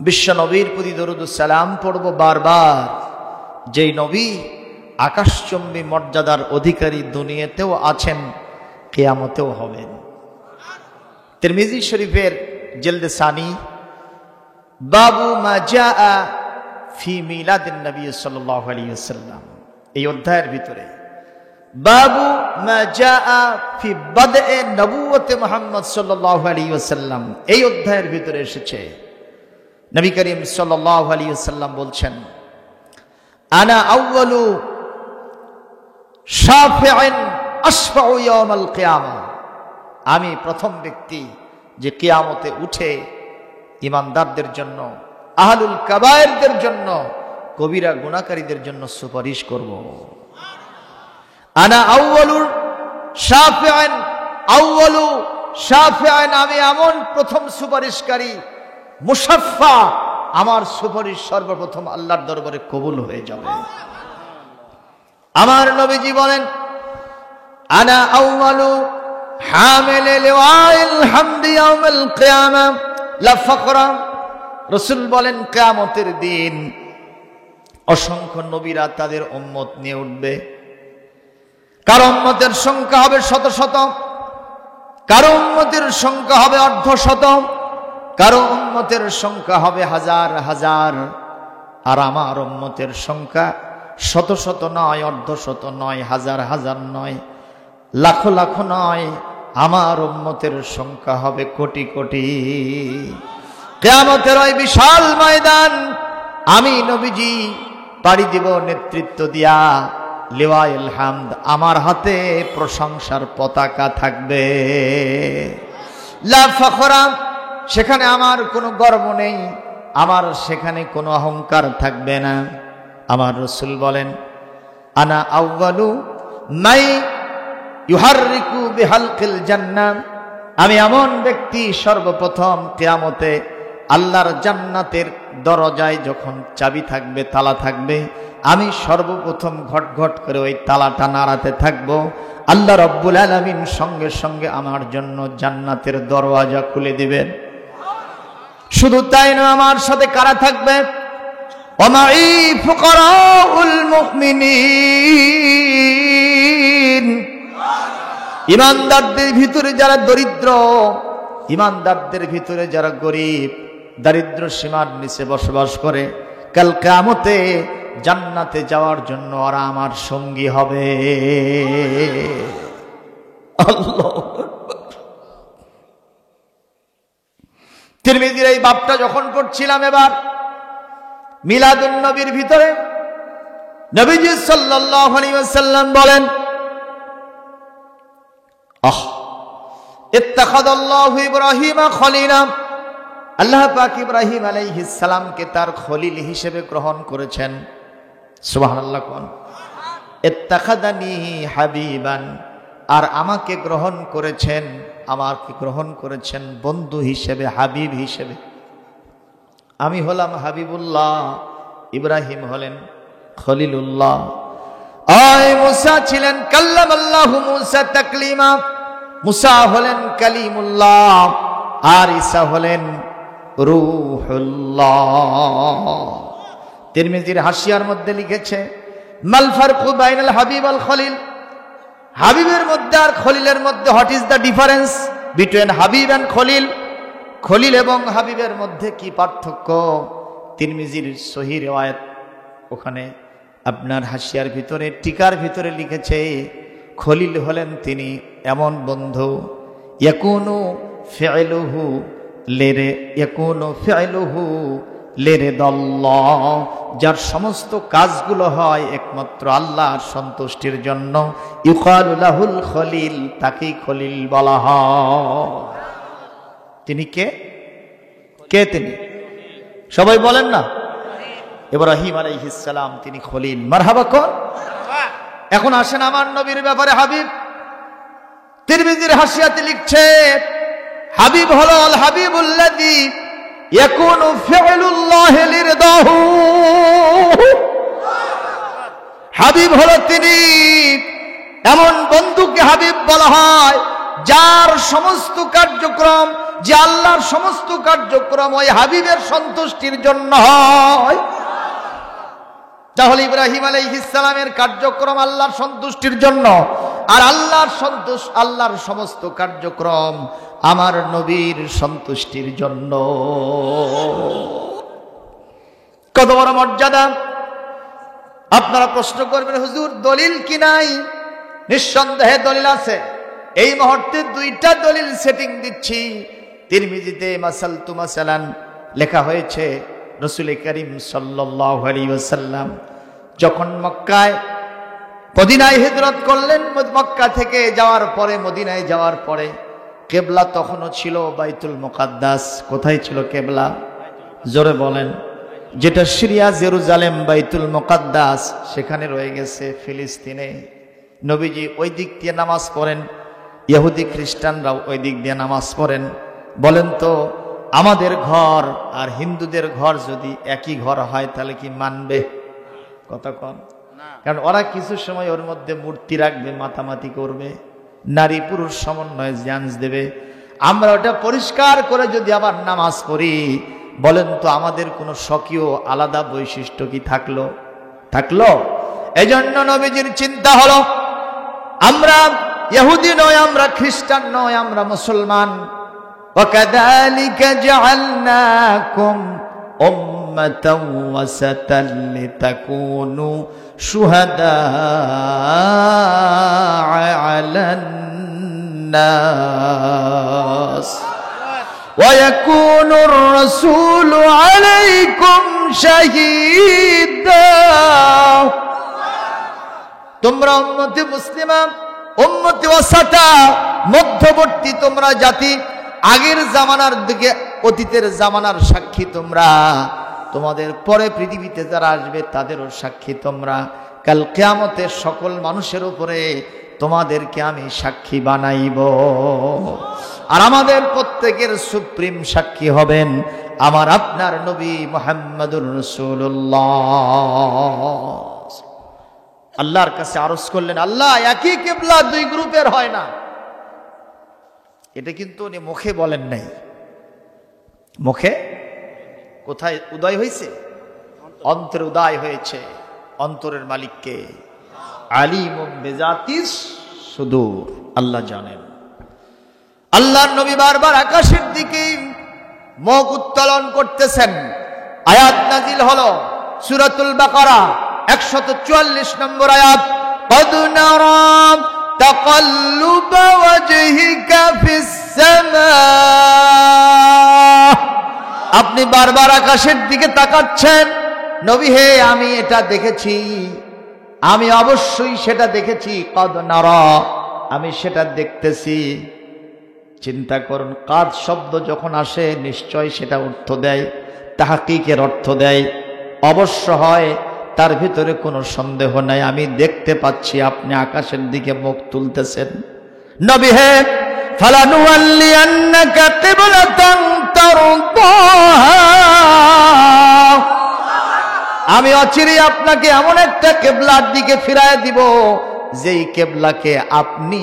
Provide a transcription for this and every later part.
বিশ্ব নবীর প্রতি দরুদ ও সালাম পড়ব বারবার। যেই নবী আকাশচুম্বী মর্যাদার অধিকারী, দুনিয়াতেও আছেন, কিয়ামতেও হবেন। তিরমিজি শরীফের জিলদে সানি বাবু মা জাআ ফি মিলাদিন নবী সাল্লাল্লাহু আলাইহি ওয়াসাল্লাম, এই অধ্যায়ের ভিতরে বাবু মা জাআ ফি বাদএ নবুওয়াতে মুহাম্মদ সাল্লাল্লাহু আলাইহি ওয়াসাল্লাম, এই অধ্যায়ের ভিতরে এসেছে নবী করিম সাল্লাল্লাহু আলাইহি ওয়াসাল্লাম বলছেন, আনা আউয়ালু শাফিইন আশফাউ ইয়াউমাল কিয়ামা, আমি প্রথম ব্যক্তি যে কিয়ামতে উঠে ঈমানদারদের জন্য, আহলুল কাবায়েরদের জন্য, কবিরা গুনাহকারীদের জন্য সুপারিশ করব। আনা আউয়ালু শাফিইন, আউয়ালু শাফিইন, আমি এমন প্রথম সুপারিশকারী, মুশাফফা, আমার সুপারিশ সর্বপ্রথম আল্লাহর দরবারে কবুল হয়ে যাবে। আমার নবীজি বলেন, আনা আউয়ালু হামিল লিওয়াইল হামদি ইয়াউমাল কিয়ামা লা ফাকরা, রাসূল বলেন কিয়ামতের দিন অসংখ্য নবীরা তাদের উম্মত নিয়ে উঠবে। কারো উম্মতের সংখ্যা হবে শত শত, কারো উম্মতের সংখ্যা হবে অর্ধশত, কারো উম্মতের সংখ্যা হবে হাজার হাজার। আর আমার উম্মতের সংখ্যা শত শত নয়, অর্ধশত নয়, হাজার হাজার নয়, লাখ লাখ নয়, আমার উম্মতের সংখ্যা হবে কোটি কোটি। কিয়ামতের ওই বিশাল ময়দান আমি নবীজি পাড়ি দিব নেতৃত্ব দিয়া, লিওয়াইল হামদ, আমার হাতে প্রশংসার পতাকা থাকবে। লা ফখরা, সেখানে আমার কোনো গর্ব নেই, আমার সেখানে কোনো অহংকার থাকবে না। আমার রাসূল বলেন, আনা আউয়ালু মাই ইউহাররিকু বিহালকিল জান্নাহ, আমি এমন ব্যক্তি সর্বপ্রথম কিয়ামতে আল্লাহর জান্নাতের দরজায় যখন চাবি থাকবে, তালা থাকবে, আমি সর্বপ্রথম ঘট ঘট করে ওই তালাটা নাড়াতে থাকবো। আল্লাহ রাব্বুল আলামিন সঙ্গে সঙ্গে আমার জন্য জান্নাতের দরওয়াজা খুলে দিবেন। শুধু তাই নয়, আমার সাথে কারা থাকবে? ওমাই ফুকারাউল মুমিনিন, ঈমানদারদের ভিতরে যারা দরিদ্র, ঈমানদারদের ভিতরে যারা গরিব, দারিদ্র সীমার নিচে বসবাস করে, কাল কিয়ামতে জান্নাতে যাওয়ার জন্য ওরা আমার সঙ্গী হবে। আল্লাহু আকবার। তিরমিজির এই বাবটা যখন পড়ছিলাম এবার মিলাদুন নবীর ভিতরে, নবীজি সাল্লাল্লাহু আলাইহি ওয়াসাল্লাম বলেন, ইত্তাখাযাল্লাহু ইব্রাহিমা খলিলা, আল্লাহ পাক ইব্রাহিম আলাইহিস সালামকে তার খলিল হিসেবে গ্রহণ করেছেন। সুবহানাল্লাহ কোন। ইত্তাখাযানি হাবিবান, আর আমাকে গ্রহণ করেছেন, আমাকে গ্রহণ করেছেন বন্ধু হিসেবে, হাবিব হিসেবে। আমি হলাম হাবিবুল্লাহ, ইব্রাহিম হলেন খলিলুল্লাহ। আয় মুসা ছিলেন কাল্লামাল্লাহু মুসা তাকলিমা, মুসা হলেন কালিমুল্লাহ, আর ঈসা হলেন রূহুল্লাহ। তিরমিজির হাসিয়ার মধ্যে লিখেছে, মাল ফারকু বাইনাল হাবিব আল খলিল, হাবিবের মধ্যে আর খলিলের মধ্যে, what is the difference between Habib and Khalil? Khalil এবং হাবিবের মধ্যে কি পার্থক্য? তিরমিজির সহিহ রিওয়ায়াত, ওখানে আপনার হাসিয়ার ভিতরে, টিকার ভিতরে লিখেছে, খলিল হলেন তিনি এমন বন্ধু, ইয়াকুনু ফি'লুহু লিরে, ইয়াকুনু ফি'লুহু লিরিদাল্লাহ, যার সমস্ত কাজগুলো হয় একমাত্র আল্লাহর সন্তুষ্টির জন্য। ইউকালু লাহুল খলিল, তাকেই খলিল বলা হয়। তিনি কে? কে তিনি? সবাই বলেন না, ইব্রাহিম আলাইহিস সালাম, তিনি খলিল। মারহাবা কোন। এখন আসেন আমার নবীর ব্যাপারে হাবিব। তিরমিজির হাসিয়াতে লিখছে, হাবিব হলো আল হাবিবুল্লাযী ইয়াকুনু ফি'লুল্লাহি লিরদাহু, হাবিব হলো তিনি এমন বন্ধুকে হাবিব বলা হয় যার সমস্ত কার্যক্রম, যে আল্লাহর সমস্ত কার্যক্রম ওই হাবিবের সন্তুষ্টির জন্য হয়। তাহলে ইব্রাহিম আলাইহিস সালামের কার্যক্রম আল্লাহর সন্তুষ্টির জন্য, আর আল্লাহর সমস্ত কার্যক্রম আমার নবীর সন্তুষ্টির জন্য। কত বড় মর্যাদা! আপনারা প্রশ্ন করবেন, হুজুর দলিল কি নাই? নিঃসন্দেহে দলিল আছে। এই মুহূর্তে দুইটা দলিল সেটিং দিচ্ছি। তিরমিজিতে মাসালতু মাসালান লেখা হয়েছে, রাসূল করিম সাল্লাল্লাহু আলাইহি ওয়াসাল্লাম যখন মদিনায় হিজরত করলেন, মক্কা থেকে যাওয়ার পরে মদিনায় যাওয়ার পরে কিবলা তখনও ছিল বাইতুল মুকাদ্দাস। কোথায় ছিল কিবলা? জোরে বলেন। যেটা সিরিয়া, জেরুজালেম, বাইতুল মুকাদ্দাস সেখানে রয়ে গেছে ফিলিস্তিনে। নবীজি ওই দিক দিয়ে নামাজ পড়েন, ইহুদি খ্রিস্টানরাও ওই দিক দিয়ে নামাজ পড়েন। বলেন তো, আমাদের ঘর আর হিন্দুদের ঘর যদি একই ঘর হয় তাহলে কি মানবে? কথা কম। কারণ ওরা কিছু সময় ওর মধ্যে মূর্তি রাখবে, মাতামাতি করবে, নারী পুরুষ সমন্বয়ে ডান্স দেবে। আমরা ওটা পরিষ্কার করে যদি আবার নামাজ পড়ি, বলেন তো আমাদের কোনো স্বকীয় আলাদা বৈশিষ্ট্য কি থাকলো? এজন্য নবীজির চিন্তা হলো, আমরা ইহুদি নয়, আমরা খ্রিস্টান নয়, আমরা মুসলমান। وَكَذَلِكَ جَعَلْنَاكُمْ أُمَّةً وَسَطًا لِتَكُونُوا شُهَدَاءَ عَلَى النَّاسِ وَيَكُونُ الرَّسُولُ عَلَيْكُمْ شَهِيدًا। তোমরা উম্মতে মুসলিমা, উম্মতে ওয়াসাতা, মধ্যবর্তী তোমরা জাতি। আগের জামানার দিকে, অতীতের জামানার সাক্ষী তোমরা, তোমাদের পরে পৃথিবীতে যারা আসবে তাদেরও সাক্ষী তোমরা। কাল কিয়ামতের সকল মানুষের উপরে তোমাদেরকে আমি সাক্ষী বানাইব। আর আমাদের প্রত্যেকের সুপ্রিম সাক্ষী হবেন আমার আপনার নবী মুহাম্মদুর রাসূলুল্লাহ। আল্লাহর কাছে আরজ করলেন, আল্লাহ একই কিবলা দুই গ্রুপের হয় না। এটা কিন্তু উনি মুখে বলেন নাই। মুখে কোথায় উদয় হয়েছে? অন্তরে উদয় হয়েছে। অন্তরের মালিককে আলিমুম বিজাতিস সুদূর, আল্লাহ জানেন। আল্লাহর নবী বারবার আকাশের দিকে মুখ উত্তোলন করতেছেন। আয়াত নাজিল হলো সূরাতুল বাকারা 144 নম্বর আয়াত। قد نرى تقلب وجهك في السماء। আপনি বারবার আকাশের দিকে তাকাচ্ছেন। নবী হে, আমি এটা দেখেছি, আমি অবশ্যই সেটা দেখেছি। قد نرى, আমি সেটা দেখতেছি। চিন্তা করুন, কাদ শব্দ যখন আসে নিশ্চয় সেটা অর্থ দেয়, তাহকিকের অর্থ দেয়, অবশ্য হয়, তার ভিতরে কোনো সন্দেহ নাই। আমি দেখতে পাচ্ছি আপনি আকাশের দিকে মুখ তুলতেছেন। নবী হে, ফালানুওয়াল্লিয়ান্নাকা কিবলাতান তারদাহা, আমি অচিরেই আপনাকে এমন একটা কিবলার দিকে ফিরায় দিব যেই কিবলাকে আপনি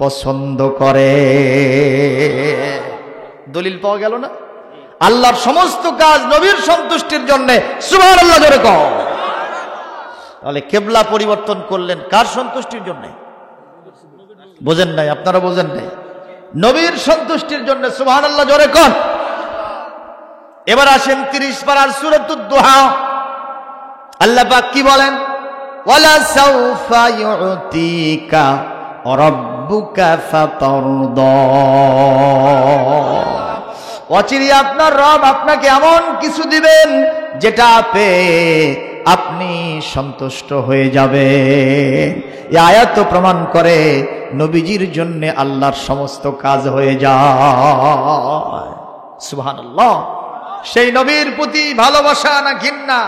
পছন্দ করে। দলিল পাওয়া গেল না? আল্লাহর সমস্ত কাজ নবীর সন্তুষ্টির জন্য। সুবহানাল্লাহ জোরে কও। তাহলে কিবলা পরিবর্তন করলেন কার সন্তুষ্টির জন্য? বোঝেন নাই? আপনারা বোঝেন নাই? নবীর সন্তুষ্টির জন্য। সুবহানাল্লাহ জোরে কও। এবার আসেন 30 পারার সূরাতুদ দুহা। আল্লাহ পাক কি বলেন? ওয়ালা সাউফা ইউতিকা রাব্বুকা ফাতারদা। অচিরেই আপনার রব আপনাকে এমন কিছু দিবেন যেটা পেয়ে আপনি সন্তুষ্ট হয়ে যাবেন। এই আয়াত প্রমাণ করে নবীজির জন্য আল্লাহর সমস্ত কাজ হয়ে যায়। সুবহানাল্লাহ। সেই নবীর প্রতি ভালোবাসা না ঘৃণা,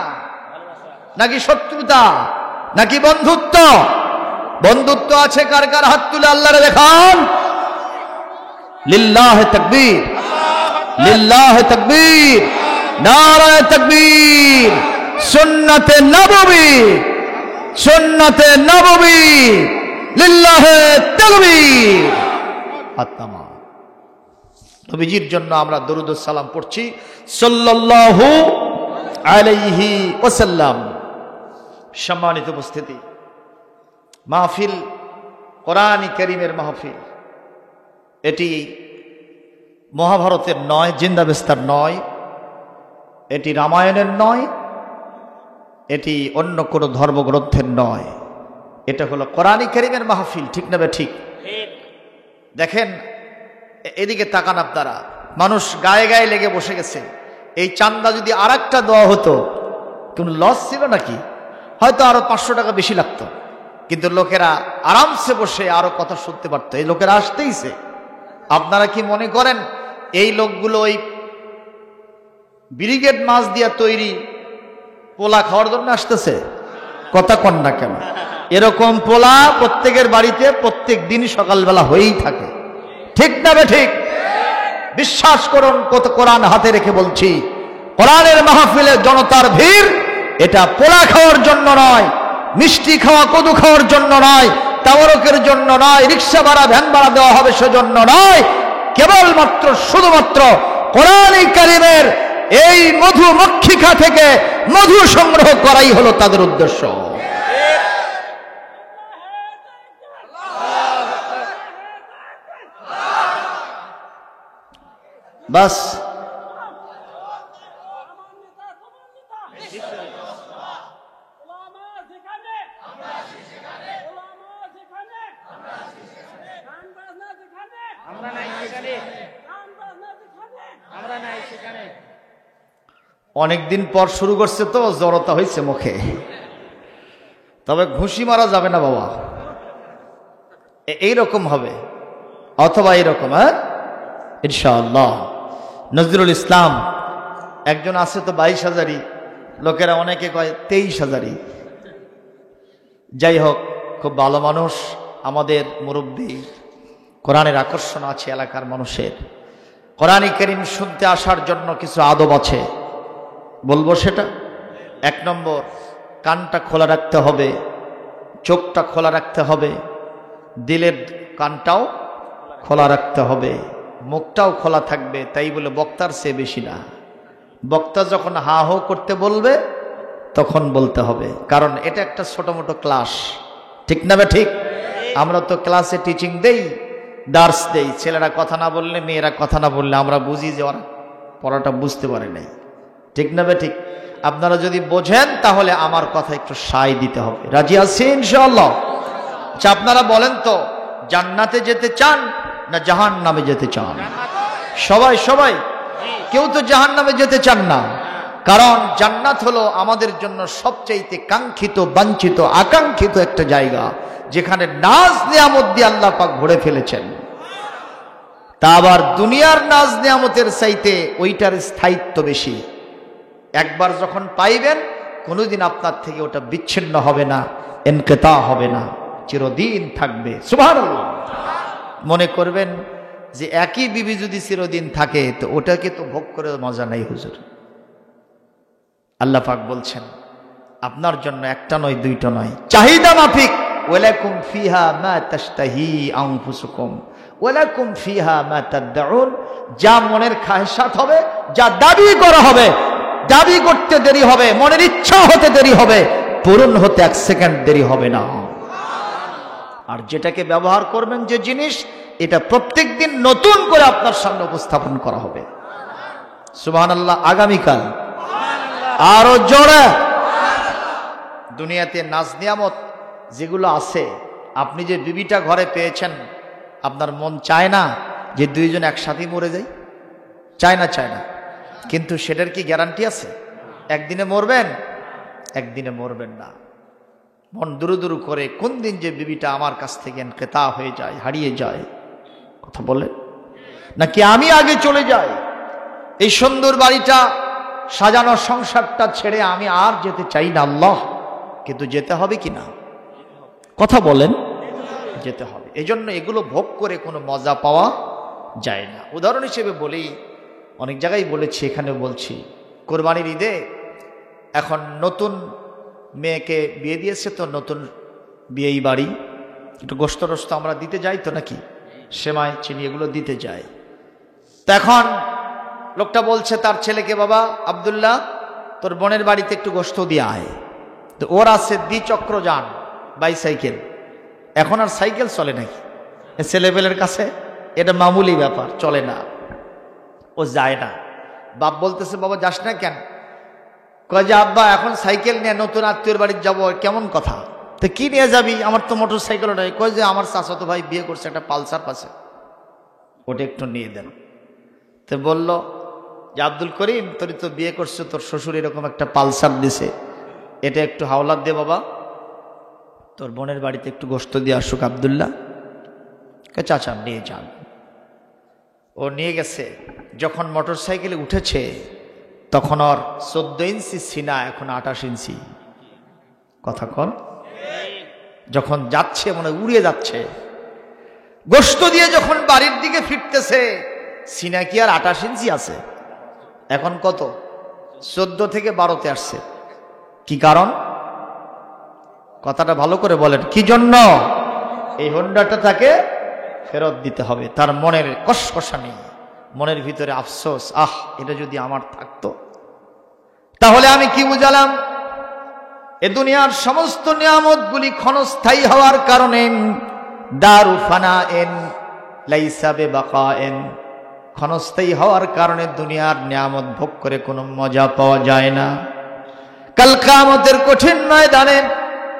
নাকি শত্রুতা, নাকি বন্ধুত্ব? বন্ধুত্ব আছে কার কার? হাত তুলে আল্লাহরে দেখান। লিল্লাহে তাকবীর, লিল্লাহে তাকবীর, নারায়ে তাকবীর। সুন্নতে নববী, সুন্নতে নববী, লিল্লাহে তাকবীর। আত্মা। নবীজির জন্য আমরা দরুদ ও সালাম পড়ছি সাল্লাল্লাহু আলাইহি ওয়াসাল্লাম। সম্মানিত উপস্থিতি, মাহফিল কোরআন কারীমের মাহফিল। এটি মহাভারতের নয়, জিন্দাবেস্তার নয়, এটি রামায়ণের নয়, এটি অন্য কোনো ধর্মগ্রন্থের নয়, এটা হলো কোরআন কারীমের মাহফিল। ঠিক না ঠিক? দেখেন এদিকে তাকান আপনারা, মানুষ গায়ে গায়ে লেগে বসে গেছে। এই চান্দা যদি আরেকটা দেওয়া হতো, কোনো লস ছিল নাকি? হয়তো আরো 500 টাকা বেশি লাগতো, কিন্তু লোকেরা আরামসে বসে আরো কথা শুনতে পারতো। এই লোকেরা আসতেইছে। আপনারা কি মনে করেন এই লোকগুলো ওই ব্রিগেড মাছ দিয়া তৈরি পোলা খাওয়ার জন্য আসতেছে? কথা কন না কেন? এরকম পোলা প্রত্যেকের বাড়িতে প্রত্যেক দিন সকালবেলা হয়েই থাকে। ঠিক না ঠিক? বিশ্বাস করুন, কত কোরআন হাতে রেখে বলছি, কোরআনের মাহফিলে জনতার ভিড় এটা পোলা খাওয়ার জন্য নয়, মিষ্টি খাওয়া কদু খাওয়ার জন্য নয়, তাওয়ারকের জন্য নয়, রিক্সা ভাড়া ভ্যান ভাড়া দেওয়া হবে সেজন্য নয়, কেবলমাত্র শুধুমাত্র কোরআন কারীমের এই মধু মক্ষিকা থেকে মধু সংগ্রহ করাই হলো তাদের উদ্দেশ্য। বাস অনেকদিন পর শুরু করছে তো জড়তা হয়েছে মুখে, তবে ঘুষি মারা যাবে না বাবা, এইরকম হবে অথবা এইরকম, হ্যাঁ ইনশাআল্লাহ। নজরুল ইসলাম একজন আছে তো 22,000, লোকেরা অনেকে কয় 23,000। যাই হোক, খুব ভালো মানুষ, আমাদের মুরব্বী। কোরআনের আকর্ষণ আছে এলাকার মানুষের। কোরআন কারীম শুনতে আসার জন্য কিছু আদব আছে, বলবো সেটা। 1 নম্বর, কানটা খোলা রাখতে হবে, চোখটা খোলা রাখতে হবে, দিলের কানটাও খোলা রাখতে হবে, মুখটাও খোলা থাকবে। তাই বলে বক্তার চেয়ে বেশি না। বক্তা যখন হা হো করতে বলবে তখন বলতে হবে, কারণ এটা একটা ছোট মোটো ক্লাস। ঠিক না ঠিক? আমরা তো ক্লাসে টিচিং দেই, দার্স দেই। ছেলেরা কথা না বললে, মেয়েরা কথা না বললে আমরা বুঝি যে ওরা পড়াটা বুঝতে পারে নাই। ঠিক না ঠিক? আপনারা যদি বোঝেন তাহলে আমার কথা একটু সায় দিতে হবে। রাজি আছি ইনশাআল্লাহ? আচ্ছা, আপনারা বলেন তো, জান্নাতে যেতে চান না জাহান্নামে যেতে চান? সবাই সবাই? কেউ তো জাহান্নামে যেতে চান না, কারণ জান্নাত হলো আমাদের জন্য সবচাইতে কাঙ্ক্ষিত, বাঞ্ছিত, আকাঙ্ক্ষিত একটা জায়গা, যেখানে নাজ নিয়ামত দিয়ে আল্লাহ পাক ভরে ফেলেছেন। তা আবার দুনিয়ার নাজ নিয়ামতের চাইতে ওইটার স্থায়িত্ব বেশি। একবার যখন পাইবেন, কোনোদিন আপনার থেকে ওটা বিচ্ছিন্ন হবে না, ইনকিতা হবে না, চিরদিন থাকবে। সুবহানাল্লাহ। মনে করবেন যে একই বিবি যদি চিরদিন থাকে তো ওটাকে তো ভোগ করে মজা নাই হুজুর। আল্লাহ পাক বলছেন আপনার জন্য একটা নয়, দুইটা নয়, চাহিদা মাফিক। ওয়ালাকুম ফিহা মা তাশতাহি আনফুসুকুম ওয়ালাকুম ফিহা মা তাদউন। যা মনের খায়সাত হবে, যা দাবি করা হবে, দাবি করতে দেরি হবে, মনের ইচ্ছা হতে দেরি হবে, পূরণ হতে 1 সেকেন্ড দেরি হবে না। আর যেটাকে ব্যবহার করবেন, যে জিনিস, এটা প্রত্যেকদিন নতুন করে আপনার সামনে উপস্থাপন করা হবে। সুবহানাল্লাহ। আগামীকাল আরো জোরে। দুনিয়াতে নাজ নিয়ামত যেগুলো আছে, আপনি যে বিবিটা ঘরে পেয়েছেন, আপনার মন চায় না যে দুইজন একসাথে মরে যায়? চায় না? চায় না। কিন্তু সেটার কি গ্যারান্টি আছে একদিনে মরবেন? একদিনে মরবেন না। মন দুরু দুরু করে কোন দিন যে বিবিটা আমার কাছ থেকে ইনকিতা হয়ে যায়, হারিয়ে যায়। কথা বলে নাকি আমি আগে চলে যাই, এই সুন্দর বাড়িটা, সাজানো সংসারটা ছেড়ে আমি আর যেতে চাই না আল্লাহ। কিন্তু যেতে হবে কি না? কথা বলেন, যেতে হবে। এজন্য এগুলো ভোগ করে কোনো মজা পাওয়া যায় না। উদাহরণ হিসেবে বলি, অনেক জায়গায় বলেছি, এখানে বলছি, কোরবানির ঈদে এখন নতুন মেয়েকে বিয়ে দিয়েছে তো, নতুন বিয়েই বাড়ি, একটু গোশত টোস্ত আমরা দিতে যাই তো নাকি? সেমাই চিনি এগুলো দিতে যায়। তখন লোকটা বলছে তার ছেলেকে, বাবা আব্দুল্লাহ, তোর বোনের বাড়িতে একটু গোশত দিয়ে আয়। তো ওর আছে দ্বিচক্র যান, বাইসাইকেল। এখন আর সাইকেল চলে নাকি ছেলেপেলের কাছে? এটা মামুলি ব্যাপার, চলে না, ও যায় না। বাপ বলতেছে, বাবা যাস না কেন? কয় যে আব্বা এখন সাইকেল নিয়ে নতুন আত্মীয়র বাড়ি যাবো, কেমন কথা? তো কি নিয়ে যাবি? আমার তো মোটর সাইকেলও নাই। কয় যে আমার চাচাতো ভাই বিয়ে করছে, একটা পালসার পাশে, ওটা একটু নিয়ে দেন। তো বলল যে আব্দুল করিম, তোর তো বিয়ে করছে, তোর শ্বশুর এরকম একটা পালসার দিছে, এটা একটু হাওলাত দে বাবা, তোর বোনের বাড়িতে একটু গোশত দিয়ে আসুক আব্দুল্লাহ। চাচা নিয়ে যান। ও নিয়ে গেছে। যখন মোটর সাইকেলে উঠেছে তখন ওর 14 ইঞ্চি সিনা এখন 28 ইঞ্চি। কথা কন। যখন যাচ্ছে মনে উড়িয়ে যাচ্ছে, গোশত দিয়ে যখন বাড়ির দিকে ফিরতেছে, সিনা কি আর 28 ইঞ্চি আছে? এখন কত? 14 থেকে 12তে আসছে। কি কারণ? কথাটা ভালো করে বলেন, কি জন্য? এই হোন্ডাটা তাকে ফেরত দিতে হবে। তার মনের কষকষানি, মনের ভিতরে আফসোস, আহ এটা যদি আমার থাকতো। তাহলে আমি কি বুঝালাম? এ দুনিয়ার সমস্ত নিয়ামতগুলি ক্ষণস্থায়ী হওয়ার কারণে, দারু ফানাএন লাইসা বিবাকাএন, ক্ষণস্থায়ী হওয়ার কারণে দুনিয়ার নিয়ামত ভোগ করে কোনো মজা পাওয়া যায় না। কাল কিয়ামতের কঠিন ময়দানে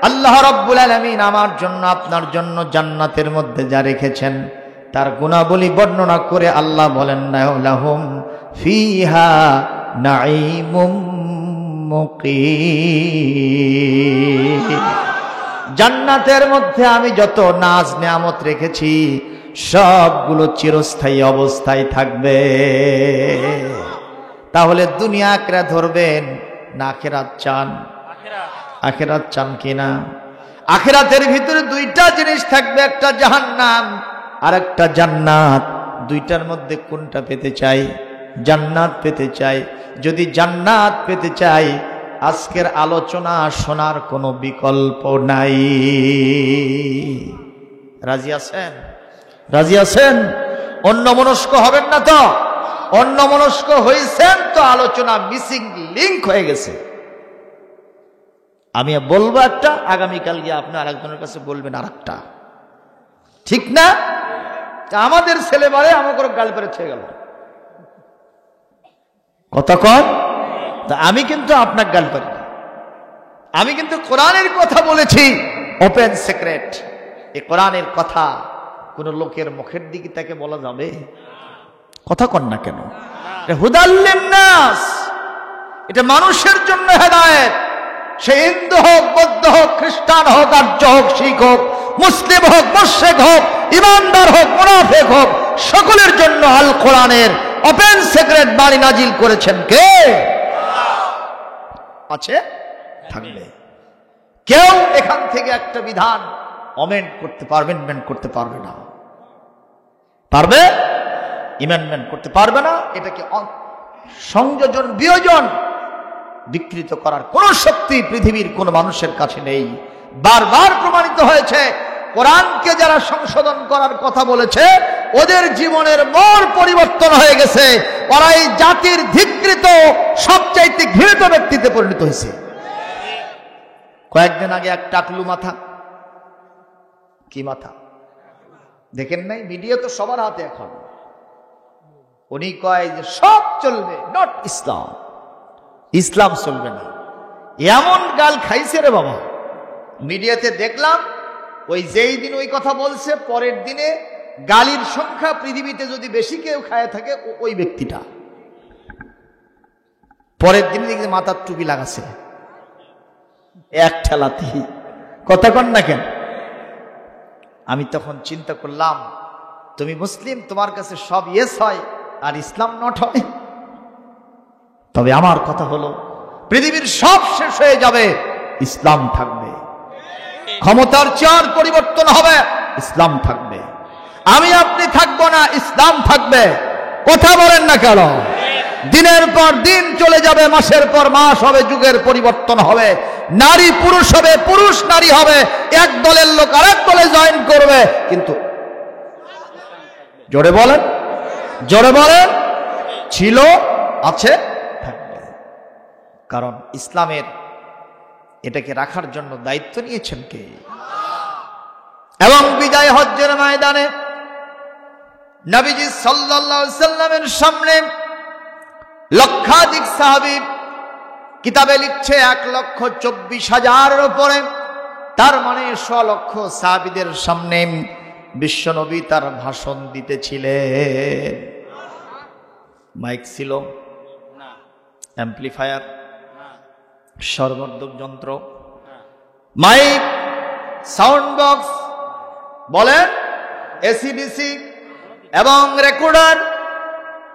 আল্লাহ রাব্বুল আলামিন আমার জন্য, আপনার জন্য জান্নাতের মধ্যে যা রেখেছেন তার গুণাবলী বর্ণনা করে আল্লাহ বলেন, লাহুম ফিহা নাঈমুম মুকিম। জান্নাতের মধ্যে আমি যত নাজ নিয়ামত রেখেছি সবগুলো চিরস্থায়ী অবস্থায় থাকবে। তাহলে দুনিয়া আখিরাত ধরবেন না আখিরাত চান? আখিরাত চান কিনা? আখিরাতের ভিতরে দুইটা জিনিস থাকবে, একটা জাহান্নাম আর একটা জান্নাত। দুইটার মধ্যে কোনটা পেতে চাই? জান্নাত পেতে চাই। যদি জান্নাত পেতে চাই, আজকের আলোচনা শোনার কোনো বিকল্প নাই। রাজি আছেন? রাজি আছেন? অন্যমনস্ক হবেন না তো? অন্যমনস্ক হয়েছেন তো আলোচনা মিসিং লিংক হয়ে গেছে। আমি বলবো একটা, আগামীকাল গিয়ে আপনি আরেকজনের কাছে বলবেন আর একটা, ঠিক না? আমাদের ছেলেবারে আমাকে গাল পেরে ছেড়ে গেল, কথা কন। তা আমি কিন্তু আপনার গাল পারি না। আমি কিন্তু কোরআনের কথা বলেছি, ওপেন সিক্রেট। এই কোরআনের কথা কোন লোকের মুখের দিকে তাকে বলা যাবে? কথা কন না কেন? হুদাল লিন্নাস, এটা মানুষের জন্য হেদায়েত। সে হিন্দু হোক, বৌদ্ধ হোক, খ্রিস্টান হোক, আর্য হোক, শিখ হোক, মুসলিম হোক, মুশরিক হোক, ইমানদার হোক, মুনাফিক হোক, সকলের জন্য আল কোরআনের ওপেন সিক্রেট বাণী নাজিল করেছেন কে? আছে, থাকবে। কেউ এখান থেকে একটা বিধান অমেন্ড করতে পারবে, অ্যামেন্ড করতে পারবে না। পারবে? অ্যামেন্ডমেন্ট করতে পারবে না। এটাকে সংযোজন, বিয়োজন, বিকৃত করার কোন শক্তি পৃথিবীর কোন মানুষের কাছে নেই। বারবার প্রমাণিত হয়েছে, কোরআনকে যারা সংশোধন করার কথা বলেছে ওদের জীবনের মোড় পরিবর্তন হয়ে গেছে। ওরা এই জাতির ধিক্কৃত, সবচাইতে ঘৃণিত ব্যক্তিতে পরিণত হয়েছে। কয়েকদিন আগে এক টাকলু মাথা, কি মাথা দেখেন নাই? মিডিয়া তো সবার হাতে এখন। উনি কয় যে সব চলবে, নট ইসলাম, ইসলাম চলবে না। এমন গাল খাইছে রে বাবা, মিডিয়াতে দেখলাম। ওই যেই দিন ওই কথা বলছে, পরের দিনে গালির সংখ্যা পৃথিবীতে যদি বেশি কেউ খায় থাকে ওই ব্যক্তিটা। পরের দিন দেখি মাথার টুপি লাগাছে এক ঠেলাতি। কথা কন না কেন? আমি তখন চিন্তা করলাম, তুমি মুসলিম, তোমার কাছে সব ইয়েস হয় আর ইসলাম নট হয়। তবে আমার কথা হলো, পৃথিবীর সব শেষ হয়ে যাবে, ইসলাম থাকবে। ক্ষমতার চেয়ার পরিবর্তন হবে, ইসলাম থাকবে। আমি আপনি থাকবো না, ইসলাম থাকবে। কথা বলেন না কেন? দিনের পর দিন চলে যাবে, মাসের পর মাস হবে, যুগের পরিবর্তন হবে, নারী পুরুষ হবে, পুরুষ নারী হবে, এক দলের লোক আরেক দলে জয়েন করবে, কিন্তু জোরে বলেন, জোরে বলেন। ছিল, আছে, থাকবে। কারণ ইসলামের এটাকে রাখার জন্য দায়িত্ব নিয়েছেন কে? এবং বিজয় হজ্জের ময়দানে নবীজি সাল্লাল্লাহু আলাইহি সাল্লামের সামনে লক্ষাধিক সাহাবী, কিতাবে লিখছে 1,24,000-এর উপরে, তার মানে 100 লক্ষ সাহাবীদের সামনে বিশ্বনবী তার ভাষণ দিতেছিলেন। মাইক ছিল না, অ্যাম্প্লিফায়ার, স্বরবর্ধক যন্ত্র, মাইক, সাউন্ড বক্স বলেন, এসিডিসি এবং রেকর্ডার,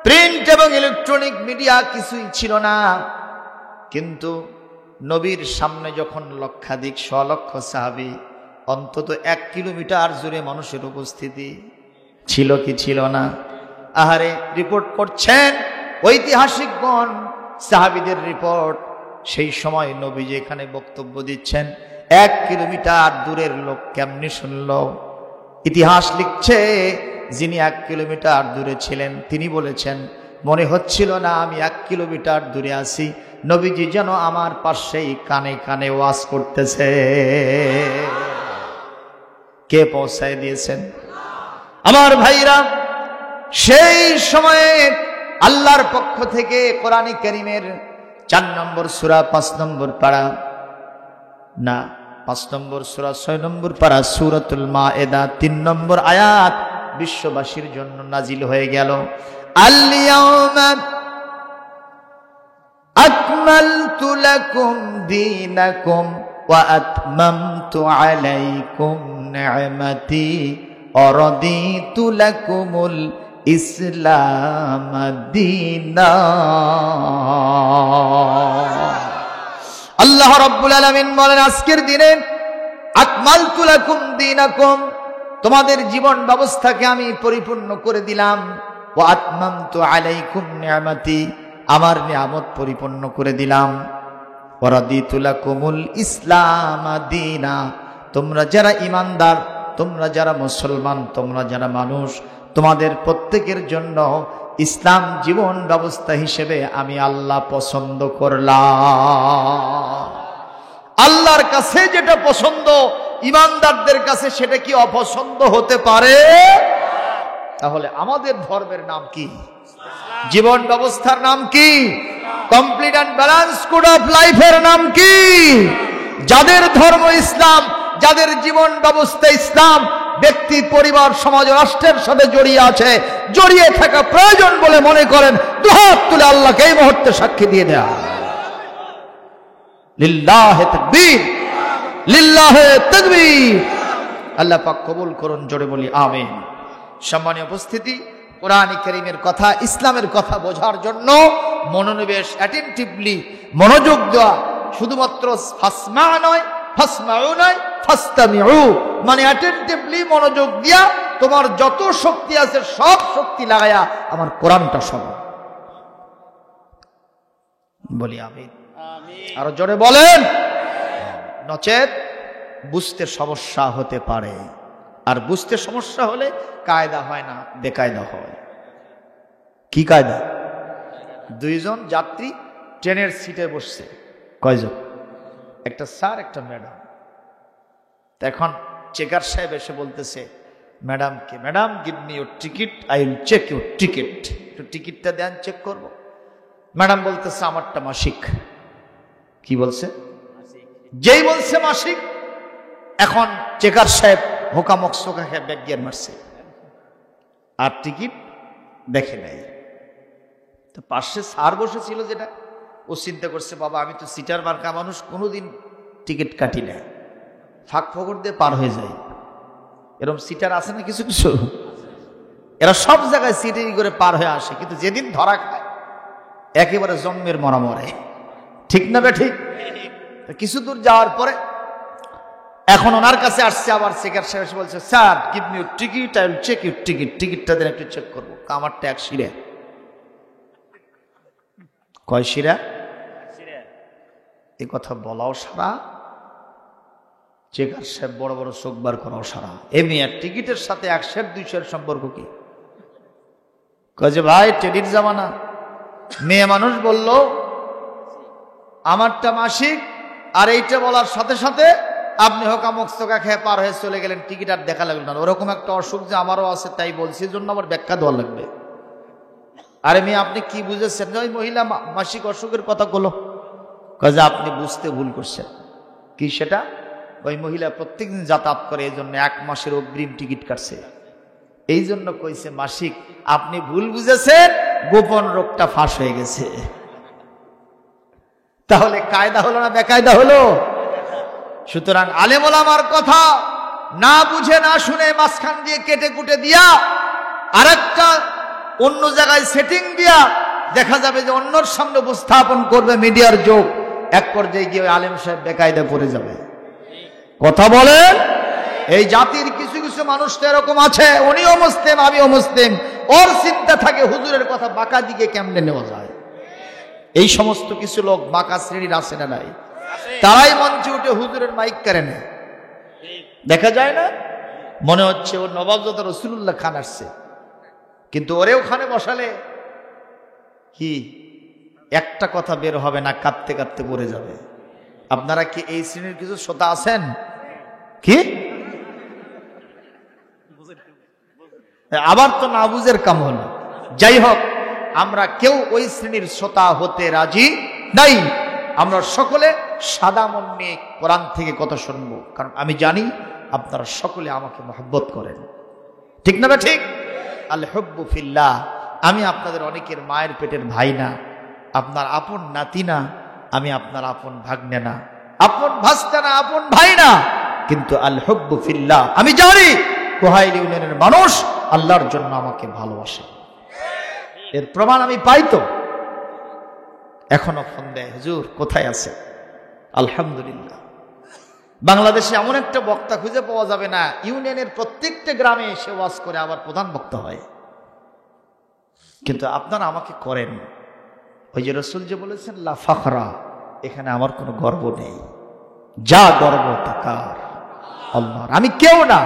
প্রিন্ট এবং ইলেকট্রনিক মিডিয়া কিছুই ছিল না। কিন্তু নবীর সামনে যখন লক্ষাধিক 100 লক্ষ সাহাবী, অন্তত 1 কিলোমিটার জুড়ে মানুষের উপস্থিতি ছিল কি ছিল না? আহারে, রিপোর্ট করছেন ঐতিহাসিকগণ, সাহাবীদের রিপোর্ট। সেই সময় নবী যেখানে বক্তব্য দিচ্ছেন, 1 কিলোমিটার দূরের লোক কেমনি শুনল? ইতিহাস লিখছে, যিনি 1 কিলোমিটার দূরে ছিলেন তিনি বলেছেন, মনে হচ্ছিল না আমি 1 কিলোমিটার দূরে আছি, নবীজি যেন আমার পাশেই কানে কানে ওয়াজ করতেছে। কে পৌঁছায় দিয়েছেন? আমার ভাইরা, সেই সময়ে আল্লাহর পক্ষ থেকে কোরআন কারীমের 4 নম্বর সূরা 5 নম্বর পারা না 5 নম্বর সূরা 6 নম্বর পারা সূরাতুল মায়েদা 3 নম্বর আয়াত বিশ্ববাসীর জন্য নাজিল হয়ে গেল। আল-ইয়াওমা আকমালতু লাকুম দীনাকুম ওয়া আতমামতু আলাইকুম নি'মাতি ওয়া রাদিতু লাকুমুল ইসলাম দীনা। আল্লাহ রাব্বুল আলামিন বলেন, আজকের দিনে আকমালতু লাকুম দীনাকুম, তোমাদের জীবন ব্যবস্থাকে আমি পরিপূর্ণ করে দিলাম। ওয়া আতমামতু আলাইকুম নি'মাতি, আমার নিয়ামত পরিপূর্ণ করে দিলাম। ওয়া রাদিতু লাকুমুল ইসলাম দীনা, তোমরা যারা ঈমানদার, তোমরা যারা মুসলমান, তোমরা যারা মানুষ, তোমাদের প্রত্যেকের জন্য ইসলাম জীবন ব্যবস্থা হিসেবে আমি আল্লাহ পছন্দ করলাম। আল্লাহর কাছে যেটা পছন্দ, ঈমানদারদের কাছে সেটা কি অপছন্দ হতে পারে? তাহলে আমাদের ধর্মের নাম কি? জীবন ব্যবস্থার নাম কি? Complete and balance code of লাইফের নাম কি? যাদের ধর্ম ইসলাম, যাদের জীবন ব্যবস্থা ইসলাম, ব্যক্তি, পরিবার, সমাজ, রাষ্ট্রের সাথে জড়িয়ে আছে, জড়িয়ে থাকা প্রয়োজন বলে মনে করেন, দুহাত তুলে আল্লাহকে এই মুহূর্তে সাক্ষী দিয়ে দেয়া। লিল্লাহে তাকবীর, লিল্লাহে তাকবীর। আল্লাহ পাক কবুল করুন, জোরে বলি আমিন। সম্মানীয় উপস্থিতি, কোরআন কারীমের কথা, ইসলামের কথা বোঝার জন্য মনোনিবেশ, অ্যাটেনটিভলি মনোযোগ দেওয়া, শুধুমাত্র ফাসমা নয়, ফাসমাউ নয়, ফাস্তামিউ, মানে অ্যাটেনটিভলি মনোযোগ দিয়া তোমার যত শক্তি আছে সব শক্তি লাগায়া আমার কোরআনটা শোনো। বলি আমিন। আরো জোরে বলেন। নচেত বুঝতে সমস্যা হতে পারে, আর বুঝতে সমস্যা হলে কায়দা হয় না, বেকায়দা হয়। কি কায়দা? 2 জন যাত্রী ট্রেনের সিটে বসছে। কয়জন? একটা স্যার, একটা ম্যাডাম। এখন চেকার সাহেব এসে বলতেছে ম্যাডামকে, madam give me your ticket, I will check your ticket. একটু টিকিটটা দেন, চেক করব। ম্যাডাম বলতেছে আমারটা মাসিক। কি বলছে? যেই বলছে মাসিক, এখন চেকার সাহেব হোকামক সোকা খেয়ে ব্যাগ গিয়ার মারছে, আর টিকিট দেখে নেয়। তো পাশে স্যার বসেছিল যেটা, ও চিন্তা করছে, বাবা আমি তো সিটার মার্কা মানুষ, কোনোদিন টিকিট কাটি না, ফাঁক ফকর দিয়ে পার হয়ে যায়। এরকম সিটার আছে না কিছু কিছু, এরা সব জায়গায় সিটিং করে পার হয়ে আসে, কিন্তু যেদিন ধরা খায় একেবারে জন্মের মরা মরে। ঠিক না বে ঠিক? কিছু দূর যাওয়ার পরে এখন ওনার কাছে আসছে আবার চেকার সাহেব, বলছে sir give me your ticket, I will check your ticket. টিকিটটা দেন, একটু চেক করবো। আমারটা 1 শিরা। কয় শিরা? এ কথা বলাও সারা, চেকার সাহেব বড় বড় চোখ বার করাও সারা। এমনি আর টিকিটের সাথে 100-200 সম্পর্ক কি? কয় যে ভাই টেডির জামানা, মেয়ে মানুষ বলল আমারটা মাসিক, আর এইটা বলার সাথে সাথে আপনি হকা মক্সকা খেয়ে পার হয়ে চলে গেলেন, টিকিট আর দেখা লাগলো না। ওরকম একটা অসুখ যে আমারও আছে তাই বলছি, জন্য আমার ব্যাখ্যা দেওয়া লাগবে। আরে মেয়ে আপনি কি বুঝেছেন? ওই মহিলা মাসিক অসুখের কথা বলো। কাজে আপনি বুঝতে ভুল করছেন। কি সেটা? ওই মহিলা প্রত্যেকদিন যাতায়াত করে, এই জন্য 1 মাসের অগ্রিম টিকিট কাটছে, এই জন্য কইছে মাসিক। আপনি ভুল বুঝেছেন, গোপন রোগটা ফাঁস হয়ে গেছে। তাহলে কায়দা হলো না বেকায়দা হলো? সুতরাং আলেম ওলামার কথা না বুঝে না শুনে মাঝখান দিয়ে কেটে কুটে দিয়া আরেকটা অন্য জায়গায় সেটিং দিয়া দেখা যাবে যে অন্যর সামনে উপস্থাপন করবে মিডিয়ার যোগ, এক পর্যায়ে গিয়ে আলেম সাহেব বেকায়দা পড়ে যাবে। কথা বলেন? এই জাতির কিছু কিছু মানুষ তো এরকম আছে, উনিও মুসলিম আমিও মুসলিম, ওর চিন্তা থাকে হুজুরের কথা বাঁকা দিকে কেমনে নেওয়া যায়। এই সমস্ত কিছু লোক বাঁকা শ্রেণীর আছে না নাই? তারাই মঞ্চে উঠে হুজুরের মাইক কেড়ে নেয়। দেখা যায় না? মনে হচ্ছে ওর নবাবজাদা রসুলুল্লাহ খান আসছে, কিন্তু ওরে ওখানে বসালে কি একটা কথা বের হবে না, কাঁদতে কাঁদতে পড়ে যাবে। আপনারা কি এই শ্রেণীর কিছু শ্রোতা আছেন? কি আবার তো না বুঝের কাম হলো। যাই হোক, আমরা কেউ ওই শ্রেণীর শ্রোতা হতে রাজি নাই। আমরা সকলে সাদা মন নিয়ে কোরআন থেকে কথা শুনবো, কারণ আমি জানি আপনারা সকলে আমাকে মহব্বত করেন। ঠিক না বা ঠিক? আল হুব্বু ফিল্লাহ। আমি আপনাদের অনেকের মায়ের পেটের ভাই না, আপনার আপন নাতি না, আমি আপনার আপন ভাগ্নে না, আপন ভাস্তা না, আপন ভাই না, কিন্তু আল হুব্বু ফিল্লাহ। আমি জানি কোহাইল ইউনিয়নের মানুষ আল্লাহর জন্য আমাকে ভালোবাসে। এর প্রমাণ আমি পাই তো। এখনো ফোন দেয়, হুজুর কোথায় আছে? আলহামদুলিল্লাহ। বাংলাদেশে এমন একটা বক্তা খুঁজে পাওয়া যাবে না ইউনিয়নের প্রত্যেকটা গ্রামে এসে ওয়াজ করে আবার প্রধান বক্তা হয়, কিন্তু আপনারা আমাকে করেন। ওই যে রসুল যে বলেছেন লা ফাখরা, এখানে আমার কোনো গর্ব নেই, যা গর্ব তা কার, আল্লাহর। আমি কেউ না।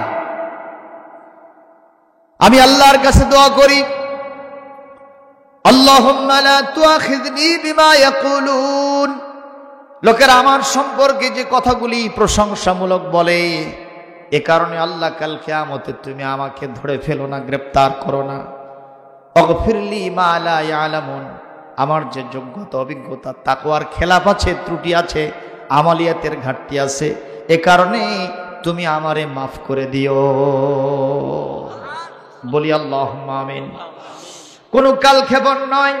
আমি আল্লাহর কাছে দোয়া করি, আল্লাহুম্মা লা তুআখিযনি বিমা ইয়াকুলুন। লোকেরা আমার সম্পর্কে যে কথাগুলি প্রশংসামূলক বলে, এ কারণে আল্লাহ কাল কিয়ামতে তুমি আমাকে ধরে ফেলো না, গ্রেফতার করো না। অগফিরলি মা লা ইয়ালামুন, আমার যে যোগ্যতা অভিজ্ঞতা তাকওয়ার খেলাফ আছে, ত্রুটি আছে, আমালিয়াতের ঘাটতি আছে, এ কারণে তুমি আমারে মাফ করে দিও। বলি আল্লাহুম্মা আমিন। কোন কালক্ষেপণ নয়।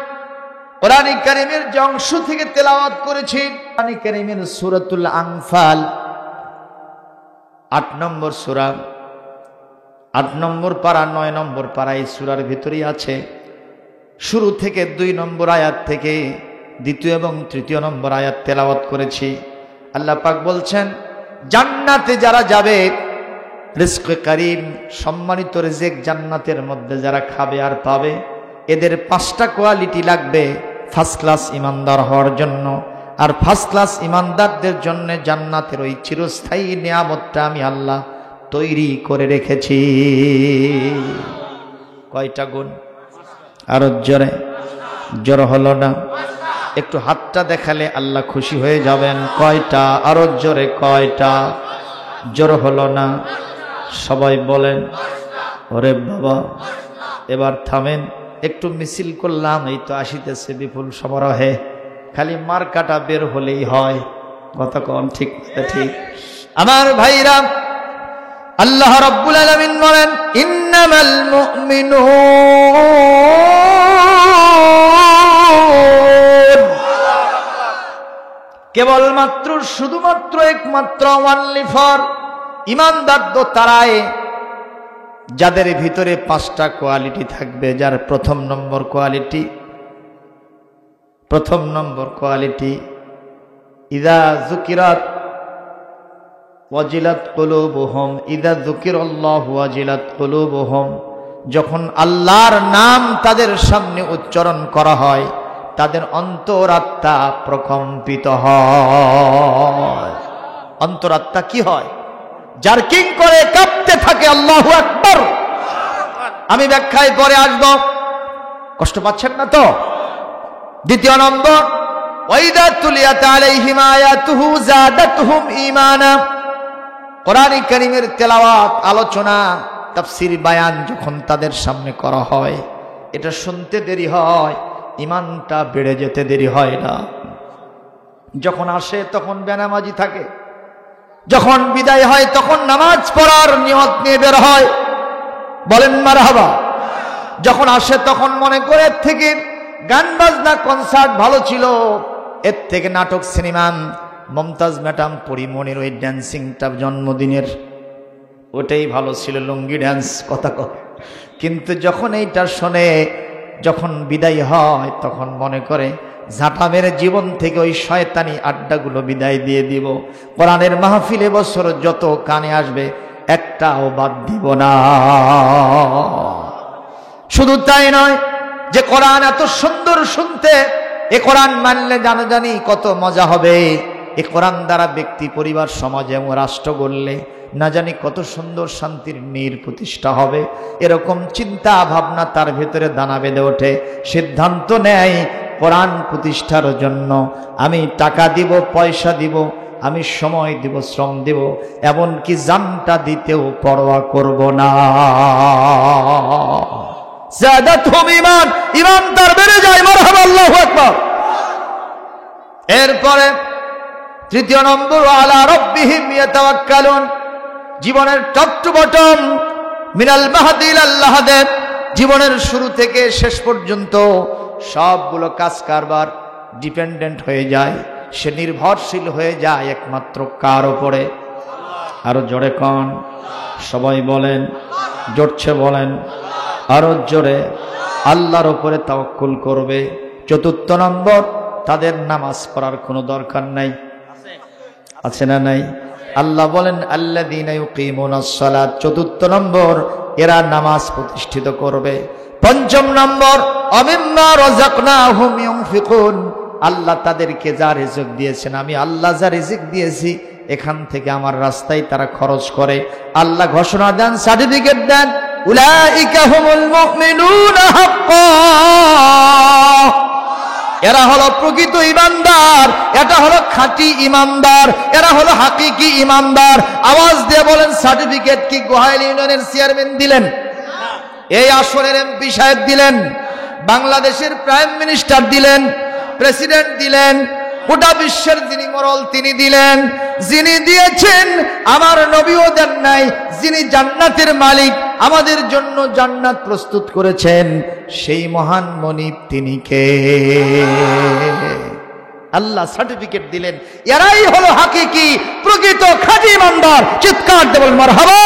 কোরআন কারীমের যে অংশ থেকে তেলাওয়াত করেছি, কোরআন কারীমের সূরাতুল আনফাল 8 নম্বর সূরা, 8 নম্বর পারা 9 নম্বর পারা, এই সূরার ভিতরেই আছে। শুরু থেকে 2 নম্বর আয়াত থেকে 2 এবং 3 নম্বর আয়াত তেলাওয়াত করেছি। আল্লাহ পাক বলছেন, জান্নাতে যারা যাবে, রিজকে কারীম, সম্মানিত রিজিক জান্নাতের মধ্যে যারা খাবে আর পাবে, এদের 5টা কোয়ালিটি লাগবে ফার্স্ট ক্লাস ইমানদার হওয়ার জন্য। আর ফার্স্ট ক্লাস ইমানদারদের জন্য জান্নাতের ওই চিরস্থায়ী নিয়ামতটা আমি আল্লাহ তৈরি করে রেখেছি। কয়টা গুণ? আরো জোরে, জোর হলো না? একটু হাতটা দেখালে আল্লাহ খুশি হয়ে যাবেন। কয়টা? আরো জোরে কয়টা? জোর হলো না? সবাই বলেন। ওরে বাবা, এবার থামেন, একটু মিছিল করলাম, এই তো আসিতেছে বিপুল সমারোহে, খালি মার্কাটা বের হলেই হয়। কথা কম ঠিক ঠিক? আমার ভাইরা, আল্লাহ রাব্বুল আলামিন বলেন, ইন্নামাল মুমিনুন, কেবলমাত্র শুধুমাত্র একমাত্র ওয়ানলি ফর ইমানদার তো তারাই যাদের ভিতরে 5টা কোয়ালিটি থাকবে। যার প্রথম নম্বর কোয়ালিটি ইযা যুকিরাত ওয়াজিলাত কুলুবুহুম, ইযা যুকিরাল্লাহু ওয়াজিলাত কুলুবুহুম, যখন আল্লাহর নাম তাদের সামনে উচ্চারণ করা হয় তাদের অন্তরাত্মা প্রকম্পিত হয়। অন্তরাত্মা কি হয়? জার্কিং করে, কাঁপতে থাকে। আল্লাহু আকবার। আমি ব্যাখ্যায় পরে আসব। কষ্ট পাচ্ছেন না তো? দ্বিতীয় নম্বর, ওয়াইদা তুলিয়াত আলাইহিম আয়াতুহু যাদাতুহুম ঈমানা। কোরআন কারীমের তেলাওয়াত, আলোচনা, তাফসীর, বায়ান যখন তাদের সামনে করা হয়, এটা শুনতে দেরি হয়, ঈমানটা বেড়ে যেতে দেরি হয় না। যখন আসে তখন বেনামাজি থাকে, যখন বিদায় হয় তখন নামাজ পড়ার নিয়ত নিয়ে বের হয়। বলেন মারহাবা। যখন আসে তখন মনে করে এর থেকে গান বাজনা কনসার্ট ভালো ছিল, এর থেকে নাটক সিনেমা, মমতাজ ম্যাডাম পরিমণির ওই ড্যান্সিংটা জন্মদিনের ওটাই ভালো ছিল, লুঙ্গি ড্যান্স কথা কথা। কিন্তু যখন এইটা শোনে, যখন বিদায় হয় তখন মনে করে ঝাঁটা মেরে জীবন থেকে ওই শয়তানি আড্ডাগুলো বিদায় দিয়ে দিব। কোরআনের মাহফিলে বছর যত কানে আসবে একটাও বাদ দিব না। শুধু তাই নয় যে কোরআন এত সুন্দর শুনতে, এ কোরআন মানলে জানি কত মজা হবে। এ কোরআন দ্বারা ব্যক্তি, পরিবার, সমাজ এবং রাষ্ট্র গড়লে না জানি কত সুন্দর শান্তির নীড় প্রতিষ্ঠা হবে। এরকম চিন্তা ভাবনা তার ভেতরে দানা বেঁধে ওঠে। সিদ্ধান্ত নেয় কোরআন প্রতিষ্ঠার জন্য আমি টাকা দিব, পয়সা দিব, আমি সময় দিব, শ্রম দিব, এমনকি জানটা দিতেও পরোয়া করব না। যাদাতুহুম ঈমান, ঈমান তার বেড়ে যায়। মারহাবা, আল্লাহু আকবার। এরপরে তৃতীয় নম্বর, আলা রাব্বিহিম ইয়াতাওয়াক্কালুন। জীবনের টপ টু বটম, মিনাল মাহদি ইলাল লাহাদ, জীবনের শুরু থেকে শেষ পর্যন্ত সবগুলো কাজ কারবার ডিপেন্ডেন্ট হয়ে যায়, সে নির্ভরশীল হয়ে যায় একমাত্র কার উপরে? আরো জোরে কন, সবাই বলেন, জোরছে বলেন, আরো জোরে। আল্লাহর উপরে তাওয়াক্কুল করবে। চতুর্থ নম্বর, তাদের নামাজ পড়ার কোনো দরকার নাই, আছে না নাই? আল্লাহ বলেন আল্লাযীনা ইউকিমুনাস সালাত। চতুর্থ নম্বর, এরা নামাজ প্রতিষ্ঠিত করবে। পঞ্চম নম্বর, আমিম্মা রাযাকনাহুম ইউনফিকুন। আল্লাহ তাদেরকে যা রিজিক দিয়েছেন, আমি আল্লাহ যা রিজিক দিয়েছি এখান থেকে আমার রাস্তায় তারা খরচ করে। আল্লাহ ঘোষণা দেন, সার্টিফিকেট দেন, উলাইকা হুমুল মুমিনুনা হাক্কান। এরা হলো প্রকৃত ইমানদার, এটা হলো খাঁটি ইমানদার, এরা হলো হাকিকি ইমানদার। আওয়াজ দিয়ে বলেন, সার্টিফিকেট কি গোহাইল ইউনিয়নের চেয়ারম্যান দিলেন? এই আসনের এমপি সাহেব দিলেন? বাংলাদেশের প্রাইম মিনিস্টার দিলেন? প্রেসিডেন্ট দিলেন? গোটা বিশ্বের যিনি মরল তিনি দিলেন। যিনি দিয়েছেন আমার নবীও দেন নাই। যিনি জান্নাতের মালিক, আমাদের জন্য জান্নাত প্রস্তুত করেছেন, সেই মহান মনিব তিনি কে? আল্লাহ সার্টিফিকেট দিলেন। এরাই হলো হাকিকি প্রকৃত খাঁটি ইমানদার। চিৎকার দিয়ে বলেন মারহাবা।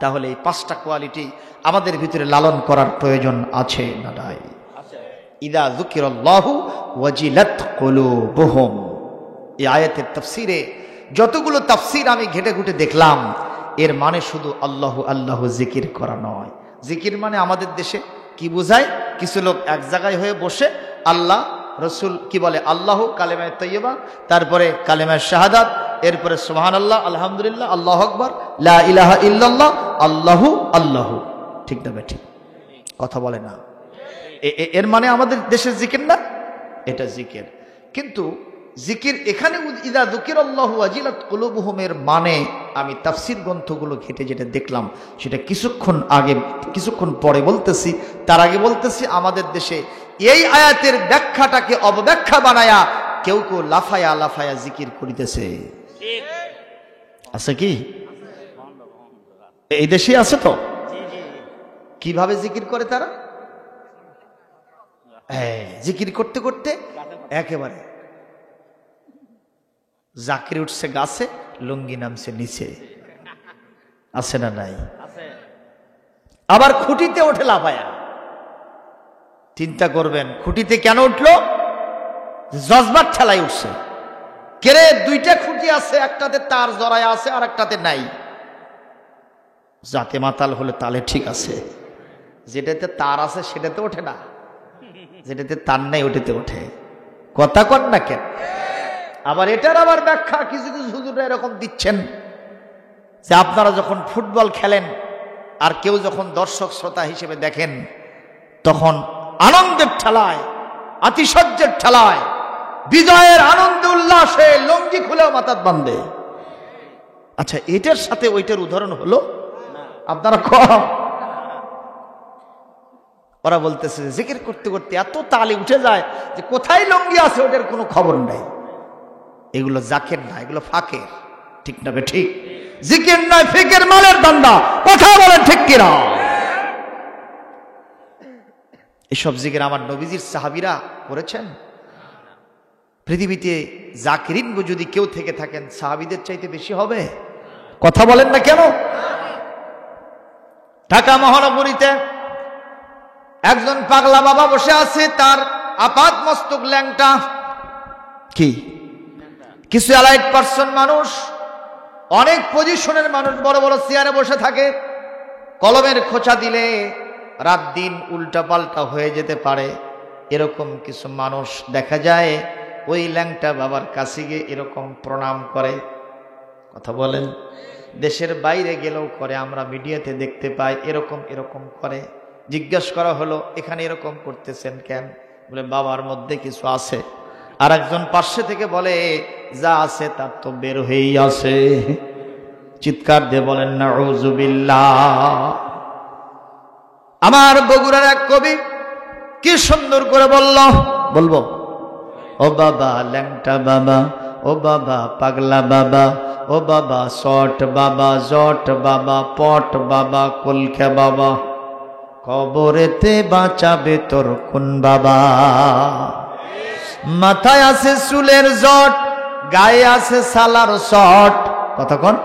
তাহলে এই পাঁচটা কোয়ালিটি আমাদের ভিতরে লালন করার প্রয়োজন আছে না নাই? ইদা যুকিরাল্লাহু ওয়াজিলাত কুলুবুহুম। এই আয়াতের তাফসীরে যতগুলো তাফসীর আমি ঘেটে ঘুটে দেখলাম, এর মানে শুধু আল্লাহ আল্লাহ জিকির করা নয়। জিকির মানে আমাদের দেশে কি বোঝায়? কিছু লোক এক জায়গায় হয়ে বসে আল্লাহ রসুল কি বলে, আল্লাহ কালেমায়ে তাইয়্যিবা, তারপরে কালেমায়ে শাহাদাত, এরপরে সুবহানাল্লাহ, আলহামদুলিল্লাহ, আল্লাহু আকবার, লা ইলাহা ইল্লাল্লাহ, আল্লাহু আল্লাহু। ঠিক না ঠিক? কথা বলে না? এর মানে আমাদের দেশের জিকির না? এটা জিকির। কিন্তু জিকির এখানে ইদা যুকিরাল্লাহু ওয়াজিলাত কুলুবুহুমের মানে আমি তাফসীর গ্রন্থগুলো ঘেটে যেটা দেখলাম সেটা কিছুক্ষণ পরে বলতেছি। তার আগে বলতেছি, আমাদের দেশে এই আয়াতের ব্যাখ্যাটাকে অবব্যাখ্যা বানায়া কেউ কেউ লাফায়া লাফায়া জিকির করিতেছে। আছে কি? এই দেশে আছে তো? কিভাবে জিকির করে তারা? জিকির করতে করতে একেবারে জাকির উঠছে গাছে, লুঙ্গি নামছে নিচে। আছে না নাই? আবার খুঁটিতে ওঠে লাফায়া। চিন্তা করবেন, খুঁটিতে কেন উঠলো? জজবার ঠেলায় উঠছে। কেরে দুইটা খুঁটি আছে, একটাতে তার জড়ায় আছে আর একটাতে নাই। যাতে মাতাল হলে তালে ঠিক আছে, যেটাতে তার আছে সেটাতে ওঠে না, যেটাতে তার নাই ওটাতে ওঠে। কথা কন না কেন? আবার এটার আবার ব্যাখ্যা কিছু কিছু হুজুররা এরকম দিচ্ছেন যে আপনারা যখন ফুটবল খেলেন আর কেউ যখন দর্শক শ্রোতা হিসেবে দেখেন, তখন আনন্দের ঠেলায়, আতিশয্যের ঠেলায়, বিজয়ের আনন্দ উল্লাসে লঙ্গি খুলেও মাথাত বাঁধে। আচ্ছা, এটার সাথে ওইটার উদাহরণ হলো? আপনারা কম। ওরা বলতেছে জিকির করতে করতে এত তালি উঠে যায় যে কোথায় লঙ্গি আছে ওটার কোনো খবর নাই। এগুলো জাকের না, এগুলো ফাকের। ঠিক না বে ঠিক? জিকির নয়, ফিকের মালের দান্দা। কথা বলেন ঠিক কিনা? এসব জিকির আমার নবীজির সাহাবীরা করেছেন। পৃথিবীতে জাকিরিন যদি কেউ থেকে থাকেন সাহাবীদের চাইতে বেশি হবে। কথা বলেন না কেন? ঢাকা মহানগরীতে একজন পাগলা বাবা বসে আছে, তার আপাত মস্তক ল্যাংটা। কি কিছু অ্যালাইড পার্সন মানুষ, অনেক পজিশনের মানুষ বড় বড় চেয়ারে বসে থাকে, কলমের খোঁচা দিলে রাত দিন উল্টা পাল্টা হয়ে যেতে পারে। এরকম কিছু মানুষ দেখা যায় ওই ল্যাংটা বাবার কাছে গিয়ে এরকম প্রণাম করে। কথা বলেন? দেশের বাইরে গেলেও করে, আমরা মিডিয়াতে দেখতে পাই এরকম এরকম করে। জিজ্ঞেস করা হলো এখানে এরকম করতেছেন কেন? বলে বাবার মধ্যে কিছু আছে। আর একজন পাশে থেকে বলে যা আছে তার তো বের হয়েই আছে। চিৎকার দিয়ে বলেন নাউযুবিল্লাহ। আমার বগুড়ার এক কবি কি সুন্দর করে বলবো, ও বাবা ল্যাংটা বাবা, ও বাবা পাগলা বাবা, ও বাবা শট বাবা, জট বাবা, পট বাবা, কলকে বাবা, কবরেতে বাঁচাবে তোর কোন বাবা? মাথায় আছে চুলের জট, গায়ে আছে সালার শট। কতক্ষণ?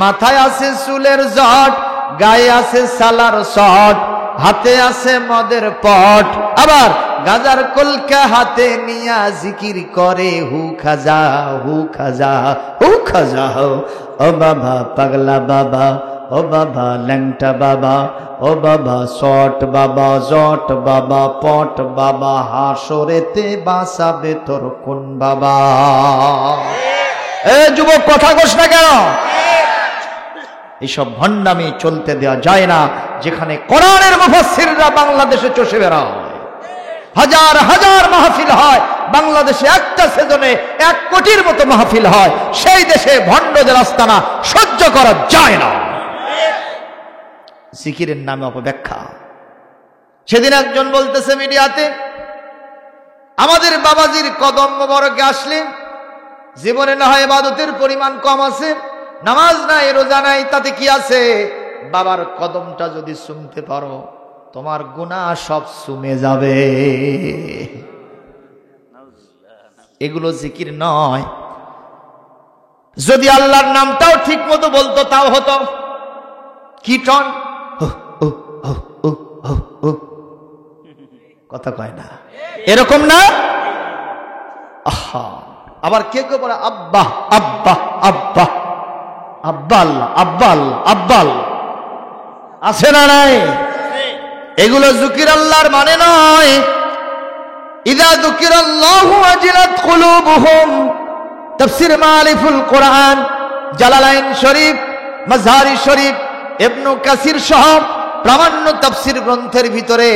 মাথায় আছে চুলের জট, গায়ে আছে সালার শট, হাতে আছে মদের পট, আবার গাজার কলকা হাতে নিয়া জিকির করে হু খাজা, হু খাজা, হু খাজা। ও বাবা পাগলা বাবা, ও বাবা ল্যাংটা বাবা, ও বাবা শট বাবা, জট বাবা, পট বাবা, হাসরেতে বাঁচাবে তোর কোন বাবা? এ যুবক কথা কস না কেন? এইসব ভণ্ডামি চলতে দেওয়া যায় না। যেখানে কোরআনের মুফাসসিররা বাংলাদেশে চষে বেড়ায়, হাজার হাজার মাহফিল হয় বাংলাদেশে, একটা সেজনে 1 কোটির মতো মাহফিল হয়, সেই দেশে ভণ্ডদের আস্তানা সহ্য করা যায় না। জিকিরের নামে অপব্যাখ্যা। সেদিন একজন বলতেছে মিডিয়াতে, আমাদের বাবাজির কদম মোবারকে আসলে জীবনে না হয় ইবাদতের পরিমাণ কম আছে, নামাজ নাই, রোজা নাই, তাতে কি আছে? বাবার কদমটা যদি চুমতে পারো তোমার গুনাহ সব চুমে যাবে। এগুলো জিকির নয়। যদি আল্লাহর নামটাও ঠিক মতো বলতো তাও হতো। কীর্তন কথা কয় না, এরকম না। আহা, আবার কে কে বলে আব্বা আব্বা আব্বা, আব্বা আল্লাহ, আব্বা আল্লাহ, আব্বা আল্লাহ, আছে না নাই? এগুলো যিকির আল্লাহর মানে নয়। ইযা যুকিরাল্লাহু ওয়াজিলাত কুলুবুহুম, তাফসীর মাআরিফুল কোরআন, জালালাইন শরীফ, মাযহারি শরীফ, ইবনে কাসির সহ প্রামাণ্য তাফসীর গ্রন্থের ভিতরে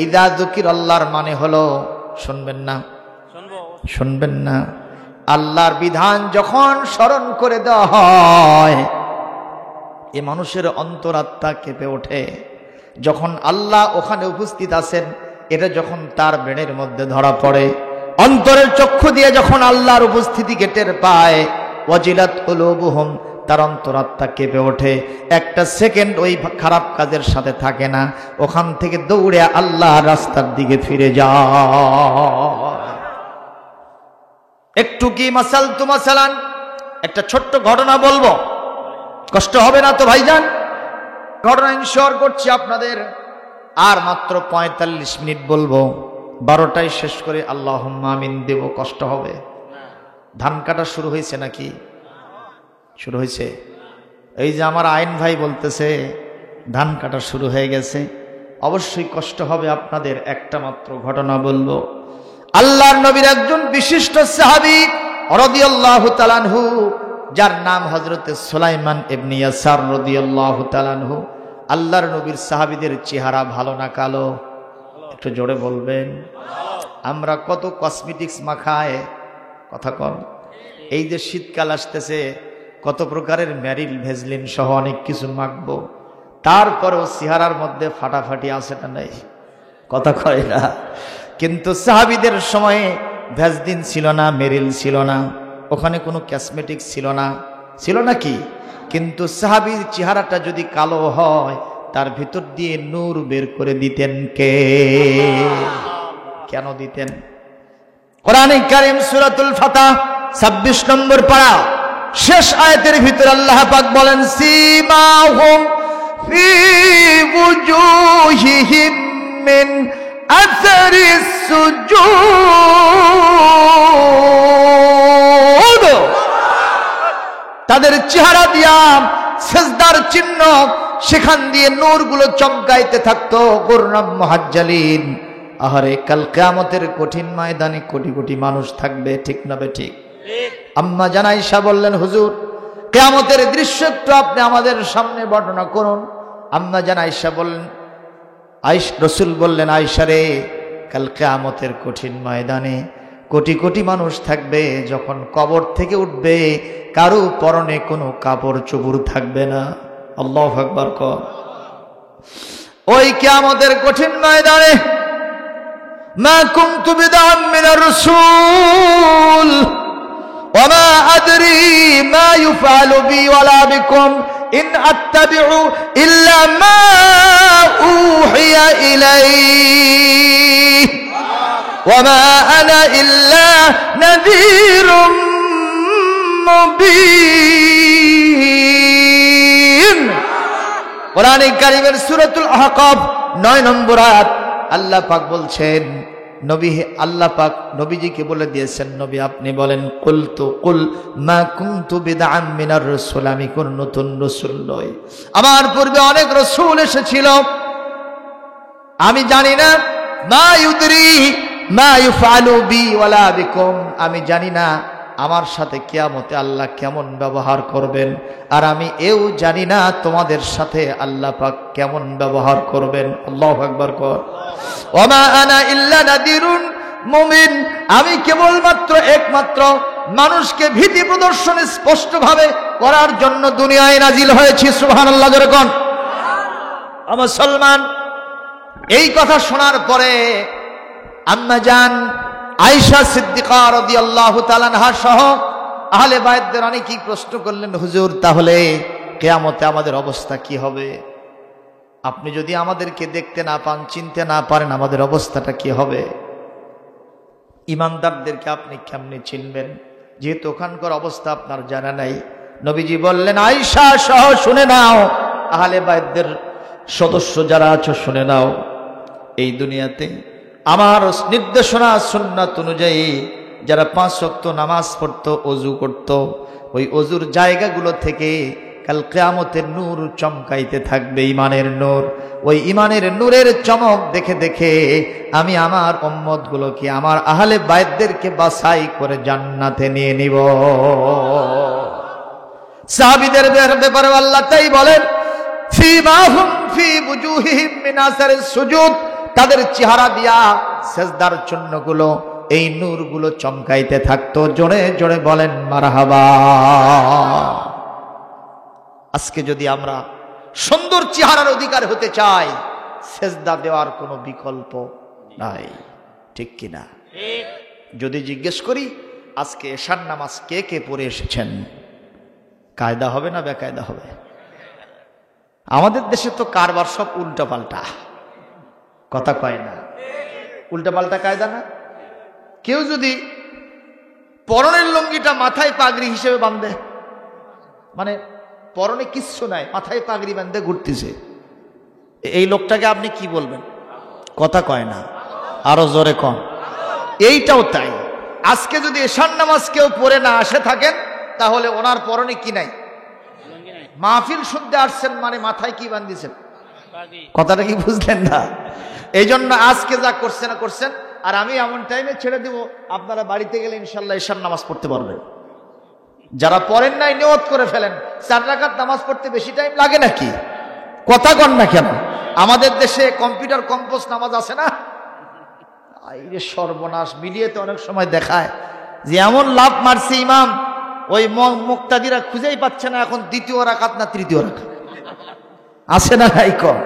ইযা যুকিরাল্লাহর মানে হলো, শুনবেন না? শুনবেন না? আল্লাহর বিধান যখন স্মরণ করে দেওয়া হয় এ মানুষের অন্তরাত্মা কেঁপে ওঠে। যখন আল্লাহ ওখানে উপস্থিত আছেন এটা যখন তার ব্রেনের মধ্যে ধরা পড়ে, অন্তরের চক্ষু দিয়ে যখন আল্লাহর উপস্থিতিকে টের পায়, ওয়াজিলাত কুলুবুহুম, তার অন্তরাত্মা কেঁপে ওঠে। একটা সেকেন্ড ওই খারাপ কাজের সাথে থাকে না, ওখান থেকে দৌড়ে আল্লাহর রাস্তার দিকে ফিরে যায়। একটু কি মাসাল তু মাসালান, একটা ছোট্ট ঘটনা বলবো, কষ্ট হবে না তো ভাইজান? ঘটনা ইনশিওর করছি আপনাদের। আর মাত্র 45 মিনিট বলবো, 12টায় শেষ করে আল্লাহুম্মা আমিন দেব, কষ্ট হবে। ধান কাটা শুরু হয়েছে নাকি? শুরু হয়েছে? এই যে আমার আইন ভাই বলতেছে ধান কাটা শুরু হয়ে গেছে, অবশ্যই কষ্ট হবে আপনাদের। একটা মাত্র ঘটনা বলবো। আল্লাহর নবীর একজন বিশিষ্ট সাহাবী রাদিয়াল্লাহু তাআলা আনহু, যার নাম হযরতে সুলাইমান ইবনে ইয়াসার রাদিয়াল্লাহু তাআলা আনহু। আল্লাহর নবীর সাহাবীদের চেহারা ভালো না কালো? একটু জোরে বলবেন। আমরা কত কসমেটিক্স মাখায়, কথা কন। এই যে শীতকাল আসতেছে, কত প্রকারের ম্যারিল ভেজলিন সহ অনেক কিছু মাখবো, তারপরেও চেহারার মধ্যে ফাটাফাটি আছে না নাই? কথা কয় না। কিন্তু সাহাবীদের সময়ে ভেজলিন ছিল না, মেরিল ছিল না, ওখানে কোনো কসমেটিক্স ছিল না, ছিল নাকি? কিন্তু সাহাবীর চেহারাটা যদি কালো হয়, তার ভিতর দিয়ে নূর বের করে দিতেন কে? কেন দিতেন? কোরআনে কারীম সূরাতুল ফাতহ 26 নম্বর পারা শেষ আয়াতের ভিতরে আল্লাহ পাক বলেন, সীমাহুম ফি ওয়ুজুহিহিম মিন আসারিস সুজুদ। তাদের চেহারা দিয়া সিজদার চিহ্ন, সেখান দিয়ে নূরগুলো চমকাইতে থাকতো, গুররাম মুহাজ্জালিন। আহারে, কাল কিয়ামতের কঠিন ময়দানে কোটি কোটি মানুষ থাকবে, ঠিক না বেঠিক? আম্মা জান আয়েশা বললেন, হুজুর কিয়ামতের দৃশ্য একটু আপনি আমাদের সামনে বর্ণনা করুন। আম্মা জান আয়েশা বললেন, রাসূল বললেন, আয়েশা রে, কাল কিয়ামতের কঠিন ময়দানে কোটি কোটি মানুষ থাকবে, যখন কবর থেকে উঠবে কারো পরনে কোনো কাপড় চোপড় থাকবে না। আল্লাহু আকবার কর। ওই কিয়ামতের কঠিন ময়দানে মা কুনতু বিদআম মিনার রাসূল ওয়া মা আদরি মা ইউফআলু বি ওয়ালা বিকুম ইন আত্তাবিউ ইল্লা মা উহিয়া ইলাইহি ওয়া মা আনা ইল্লা নাযীরুম মুবিন। কোরআনে কারীমের সূরাতুল আহকাফ 9 নম্বর আয়াত আল্লাহ পাক বলছেন, নবী, আল্লাহ পাক নবীজিকে বলে দিয়েছেন, নবী আপনি বলেন, কুল মা কুনতু বিদআম মিনার রাসূল, আমি কোন নতুন রাসূল নই, আমার পূর্বে অনেক রাসূল এসেছিল, আমি জানি না, মা ইউদরি মা ইউফআলু বি ওয়ালা বিকুম, আমি জানি না আমার সাথে কিয়ামতে আল্লাহ কেমন ব্যবহার করবেন, আর আমি এও জানি না তোমাদের সাথে আল্লাহ পাক কেমন ব্যবহার করবেন। আল্লাহু আকবার কর। ওয়া মা আনা ইল্লা নাদিরুন মুমিন, আমি কেবলমাত্র একমাত্র মানুষকে ভীতি প্রদর্শন স্পষ্টভাবে করার জন্য দুনিয়ায় নাজিল হয়েছি। সুবহানাল্লাহ জোরে কোন। মুসলমান, এই কথা শোনার পরে আম্মা জান আয়েশা সিদ্দিকা রাদিয়াল্লাহু তাআলা আনহা সহ আহলে বায়তদের অনেকেই প্রশ্ন করলেন, হুজুর তাহলে কিয়ামতে আমাদের অবস্থা কি হবে? আপনি যদি আমাদেরকে দেখতে না পান, চিনতে না পারেন, আমাদের অবস্থাটা কি হবে? ইমানদারদেরকে আপনি কেমনে চিনবেন, যেহেতু ওখানকার অবস্থা আপনার জানা নাই? নবীজি বললেন, আয়েশা সহ শুনে নাও, আহলে বায়তদের সদস্য যারা আছো শুনে নাও, এই দুনিয়াতে আমার নির্দেশনা সুন্নাত অনুযায়ী যারা 5 ওয়াক্ত নামাজ পড়তো, ওযু করত, ওই ওযুর জায়গাগুলো থেকে কাল কিয়ামতের নূর চমকাইতে থাকবে, ইমানের নূর। ওই ইমানের নূরের চমক দেখে দেখে আমি আমার উম্মতগুলোকে, আমার আহলে বায়তদেরকে বাছাই করে জান্নাতে নিয়ে নিব। সাহাবীদের ব্যাপারে আল্লাহ তাই বলেন, ফীমাহুম ফী বুজুহিহিম মিন আসারিস সুজুদ, তাদের চেহারা দিয়া সেজদার চিহ্নগুলো, এই নূরগুলো চমকাইতে থাকতো। জোরে জোরে বলেন মারহাবা। আজকে যদি আমরা সুন্দর চেহারার অধিকার হতে চাই, সেজদা দেওয়ার কোনো বিকল্প নাই, ঠিক কিনা? যদি জিজ্ঞেস করি, আজকে এশার নামাজ কে কে পড়ে এসেছেন, কায়দা হবে না বেকায়দা হবে? আমাদের দেশে তো কারবার সব উল্টা পাল্টা, কথা কয় না? উল্টা পাল্টা কায়দা না? কেউ যদি পরনের লুঙ্গিটা মাথায় পাগড়ি হিসেবে বাঁধে, মানে পরনে কিচ্ছু নাই, মাথায় পাগড়ি বাঁধে ঘুরতেছে, এই লোকটাকে আপনি কি বলবেন? কথা কয় না, আরো জোরে কন। এইটাও তাই, আজকে যদি এশার নামাজ কেউ পড়ে না আসে থাকেন, তাহলে ওনার পরনে কি নাই? মাহফিল শুনতে আসছেন মানে মাথায় কি বাঁধিয়েছেন? কথাটা কি বুঝলেন না? এই জন্য আজকে যা করছেন করছেন, আর আমি এমন টাইমে ছেড়ে দিব, আপনারা বাড়িতে গেলে ইনশাল্লাহ এশার নামাজ পড়তে পারবেন। যারা পড়েন নাই নিয়ত করে ফেলেন, 4 রাকাত নামাজ পড়তে বেশি টাইম লাগে নাকি? কথা কন না কেন? আমাদের দেশে কম্পিউটার কম্পোজ নামাজ আছে না, এই সর্বনাশ, মিডিয়াতে অনেক সময় দেখায় যে এমন লাভ মারছে ইমাম, ওই মুক্তাদিরা খুঁজেই পাচ্ছে না এখন দ্বিতীয় রাকাত না তৃতীয় রাকাত আছে না নাই কর।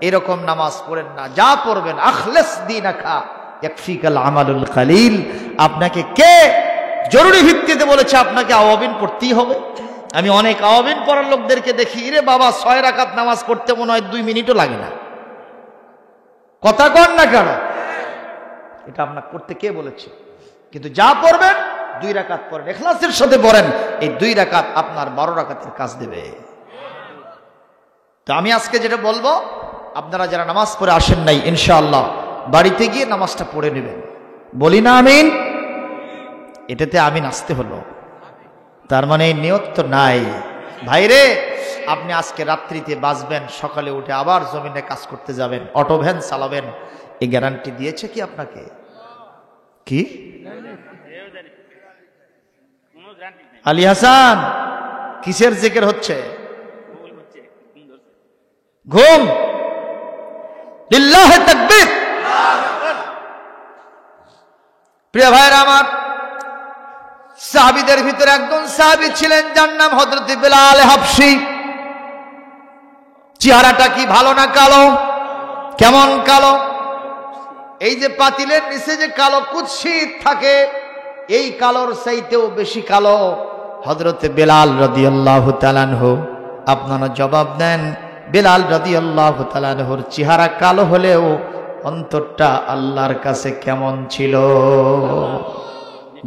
এরকম নামাজ পড়েন না, যা পড়বেন আখলাস দীনাকা ইয়াকফিকাল আমালুল কালিল। আপনাকে কে জরুরি ভিত্তিতে বলেছে আপনাকে আওয়াবিন পড়তেই হবে? আমি অনেক আওয়াবিন পড়ার লোকদেরকে দেখি, রে বাবা 6 রাকাত নামাজ পড়তে মনে হয় 2 মিনিটও লাগে না। কথা কন না কেন? এটা আপনাকে করতে কে বলেছে? কিন্তু যা পড়বেন 2 রাকাত পড়েন, ইখলাসের সাথে পড়েন, এই 2 রাকাত আপনার 12 রাকাতের কাজ দেবে। তো আমি আজকে যেটা বলবো, আপনারা যারা নামাজ পড়ে আসেন নাই, ইনশাআল্লাহ বাড়িতে গিয়ে নামাজটা পড়ে নেবেন। বলি না আমিন? এটাতে আমিন আসতে হলো, তার মানে এই নিয়ত তো নাই। ভাইরে, আপনি আজকে রাত্রিতে বাঁচবেন, সকালে উঠে আবার জমিনে কাজ করতে যাবেন, অটো ভ্যান চালাবেন, এই গ্যারান্টি দিয়েছে কি আপনাকে? কি আলী হাসান, কিসের জিকির হচ্ছে? ঘুম। লিল্লাহি তাকবীর। প্রিয় ভাইরা আমার, সাহাবীদের ভিতরে একজন সাহাবী ছিলেন যার নাম হযরত বিলাল হাবশী। চেহারাটা কি ভালো না কালো? কেমন কালো? এই যে পাতিলের নিচে যে কালো কুৎসিত থাকে, এই কালোর চাইতেও বেশি কালো হযরত বিলাল রাদিয়াল্লাহু তাআলা আনহু। আপনারা জবাব দেন, বিলাল রাদিয়াল্লাহু তাআলা আনহুর চেহারা কালো হলেও অন্তরটা আল্লাহর কাছে কেমন ছিল?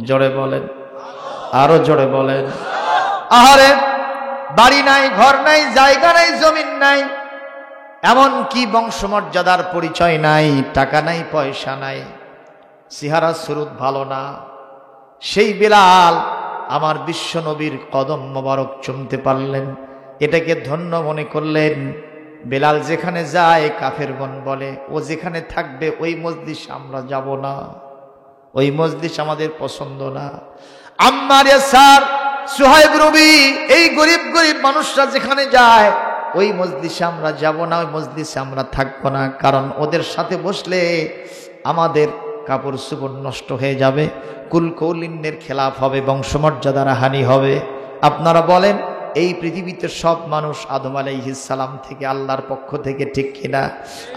জোরে বলেন, আরো জোরে বলেন। আহারে, বাড়ি নাই, ঘর নাই, জায়গা নাই, জমিন নাই, এমন কি বংশমর্যাদার পরিচয় নাই, টাকা নাই, পয়সা নাই, চেহারা সুরত ভালো না, সেই বিলাল আমার বিশ্ব নবীর কদম মোবারক চুমতে পারলেন, এটাকে ধন্য মনে করলেন। বিলাল যেখানে যায় কাফেরগণ বলে, ও যেখানে থাকবে ওই মজলিস আমরা যাব না, ওই মজলিস আমাদের পছন্দ না। আম্মার, ইয়াসার, সুহাইব, রবি, এই গরিব গরিব মানুষরা যেখানে যায় ওই মজলিসে আমরা যাব না, ওই মজলিসে আমরা থাকবো না, কারণ ওদের সাথে বসলে আমাদের কাপড় চোপড় নষ্ট হয়ে যাবে, কুলকৌলিন্যের খেলাফ হবে, বংশমর্যাদার হানি হবে। আপনারা বলেন, এই পৃথিবীতে সব মানুষ আদম আলাইহিস সালাম থেকে আল্লাহর পক্ষ থেকে, ঠিক কিনা?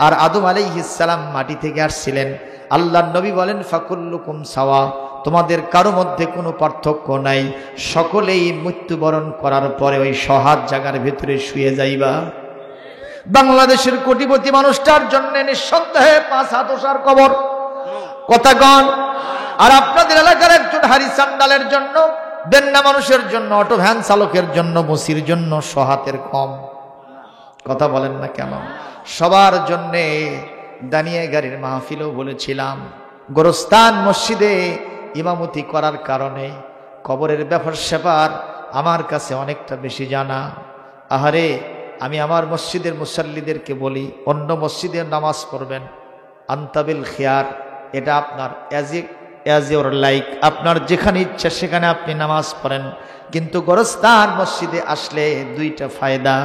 আর আদম আলাইহিস সালাম মাটি থেকে আসছিলেন। আল্লাহর নবী বলেন, ফাকুল্লুকুম সাওয়া, তোমাদের কারো মধ্যে কোনো পার্থক্য নাই, সকলেই মৃত্যুবরণ করার পরে ওই সহাত জায়গার ভিতরে শুয়ে যাইবা। বাংলাদেশের কোটিপতি মানুষটার জন্য নিঃসন্দেহে 5 হাত ওসার কবর, কথাগণ। আর আপনাদের এলাকার একজন হারি সান্ডালের জন্য, বেন্না মানুষের জন্য, অটো ভ্যান চালকের জন্য, মুসির জন্য সহাতের কম। কথা বলেন না কেন? সবার জন্যে দানিয়ে গাড়ির মাহফিলও বলেছিলাম, গোরস্তান মসজিদে ইমামতি করার কারণে কবরের ব্যাপার স্যাপার আমার কাছে অনেকটা বেশি জানা। আহারে, আমি আমার মসজিদের মুসাল্লিদেরকে বলি, অন্য মসজিদের নামাজ পড়বেন, আন্তাবিল খিয়ার, এটা আপনার অ্যাজ ইউর লাইক, আপনার যেখানে ইচ্ছা সেখানে আপনি নামাজ পড়েন, কিন্তু গোরস্তান মসজিদে আসলে 2টা ফায়দা।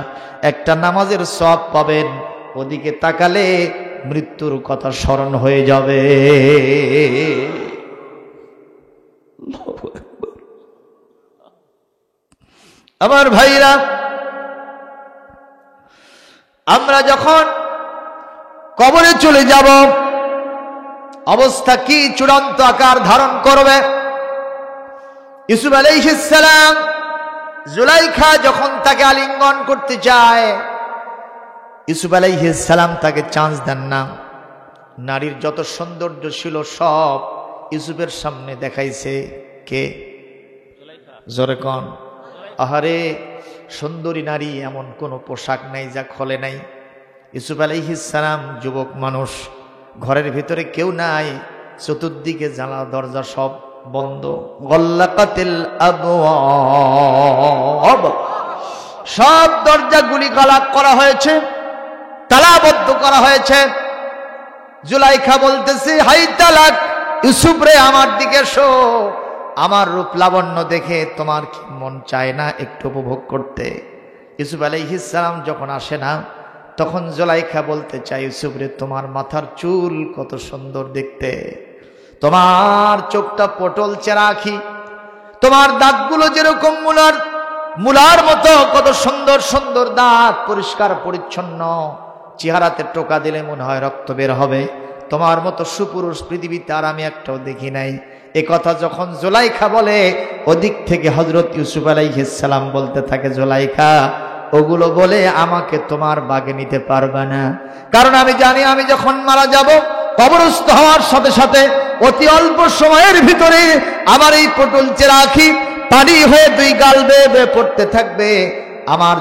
একটা, নামাজের সওয়াব পাবেন, ওদিকে তাকালে মৃত্যুর কথা স্মরণ হয়ে যাবে। আমার ভাইরা, আমরা যখন কবরে চলে যাব অবস্থা কি চূড়ান্ত আকার ধারণ করবে? ইউসুফ আলাইহিস সালাম, জুলাইখা যখন তাকে আলিঙ্গন করতে চায়, ইউসুফ আলাইহিস সালাম তাকে চান্স দেন না। নারীর যত সৌন্দর্য ছিল সব ইউসুফের সামনে দেখাইছে কে? জোরে কোন? আহারে, সুন্দরী নারী এমন কোনো পোশাক নাই যা খোলে নাই। ইউসুফ আলাইহিস সালাম যুবক মানুষ, ঘরের ভিতরে কেউ নাই, চতুর্দিকে জানালা দরজা সব বন্ধ। গল্লাকাতিল আবওয়াব, সব দরজাগুলি গলাক করা হয়েছে, তালাবদ্ধ করা হয়েছে। জুলাইখা বলতেছে, হাই তালাক, ইউসুফ রে আমার দিকে এসো, আমার রূপ লাবণ্য দেখে তোমার কি মন চায় না একটু উপভোগ করতে? ইউসুফ আলাইহিস সালাম যখন আসে না, তখন জুলাইখা বলতে চাই, ইউসুফ রে, তোমার মাথার চুল কত সুন্দর দেখতে, তোমার চোখটা পটল চেরাখি, তোমার দাঁতগুলো যেরকম মুলার মতো কত সুন্দর সুন্দর দাঁত, পরিষ্কার পরিচ্ছন্ন, চেহারাতে টোকা দিলে মনে হয় রক্ত বের হবে, তোমার মতো সুপুরুষ পৃথিবীতে আর আমি একটাও দেখি নাই। এ কথা যখন জুলাইখা বলে, ওদিক থেকে হযরত ইউসুফ আলাইহিস সালাম বলতে থাকে, জুলাইখা, ওগুলো বলে আমাকে তোমার বাগে নিতে পারবে না, কারণ আমি জানি আমি যখন মারা যাব, কবরস্থ হওয়ার সাথে সাথে অতি অল্প সময়ের ভিতরে আমার এই পটল চেরাখি পানি হয়ে দুই গাল বেয়ে পড়তে থাকবে, আমার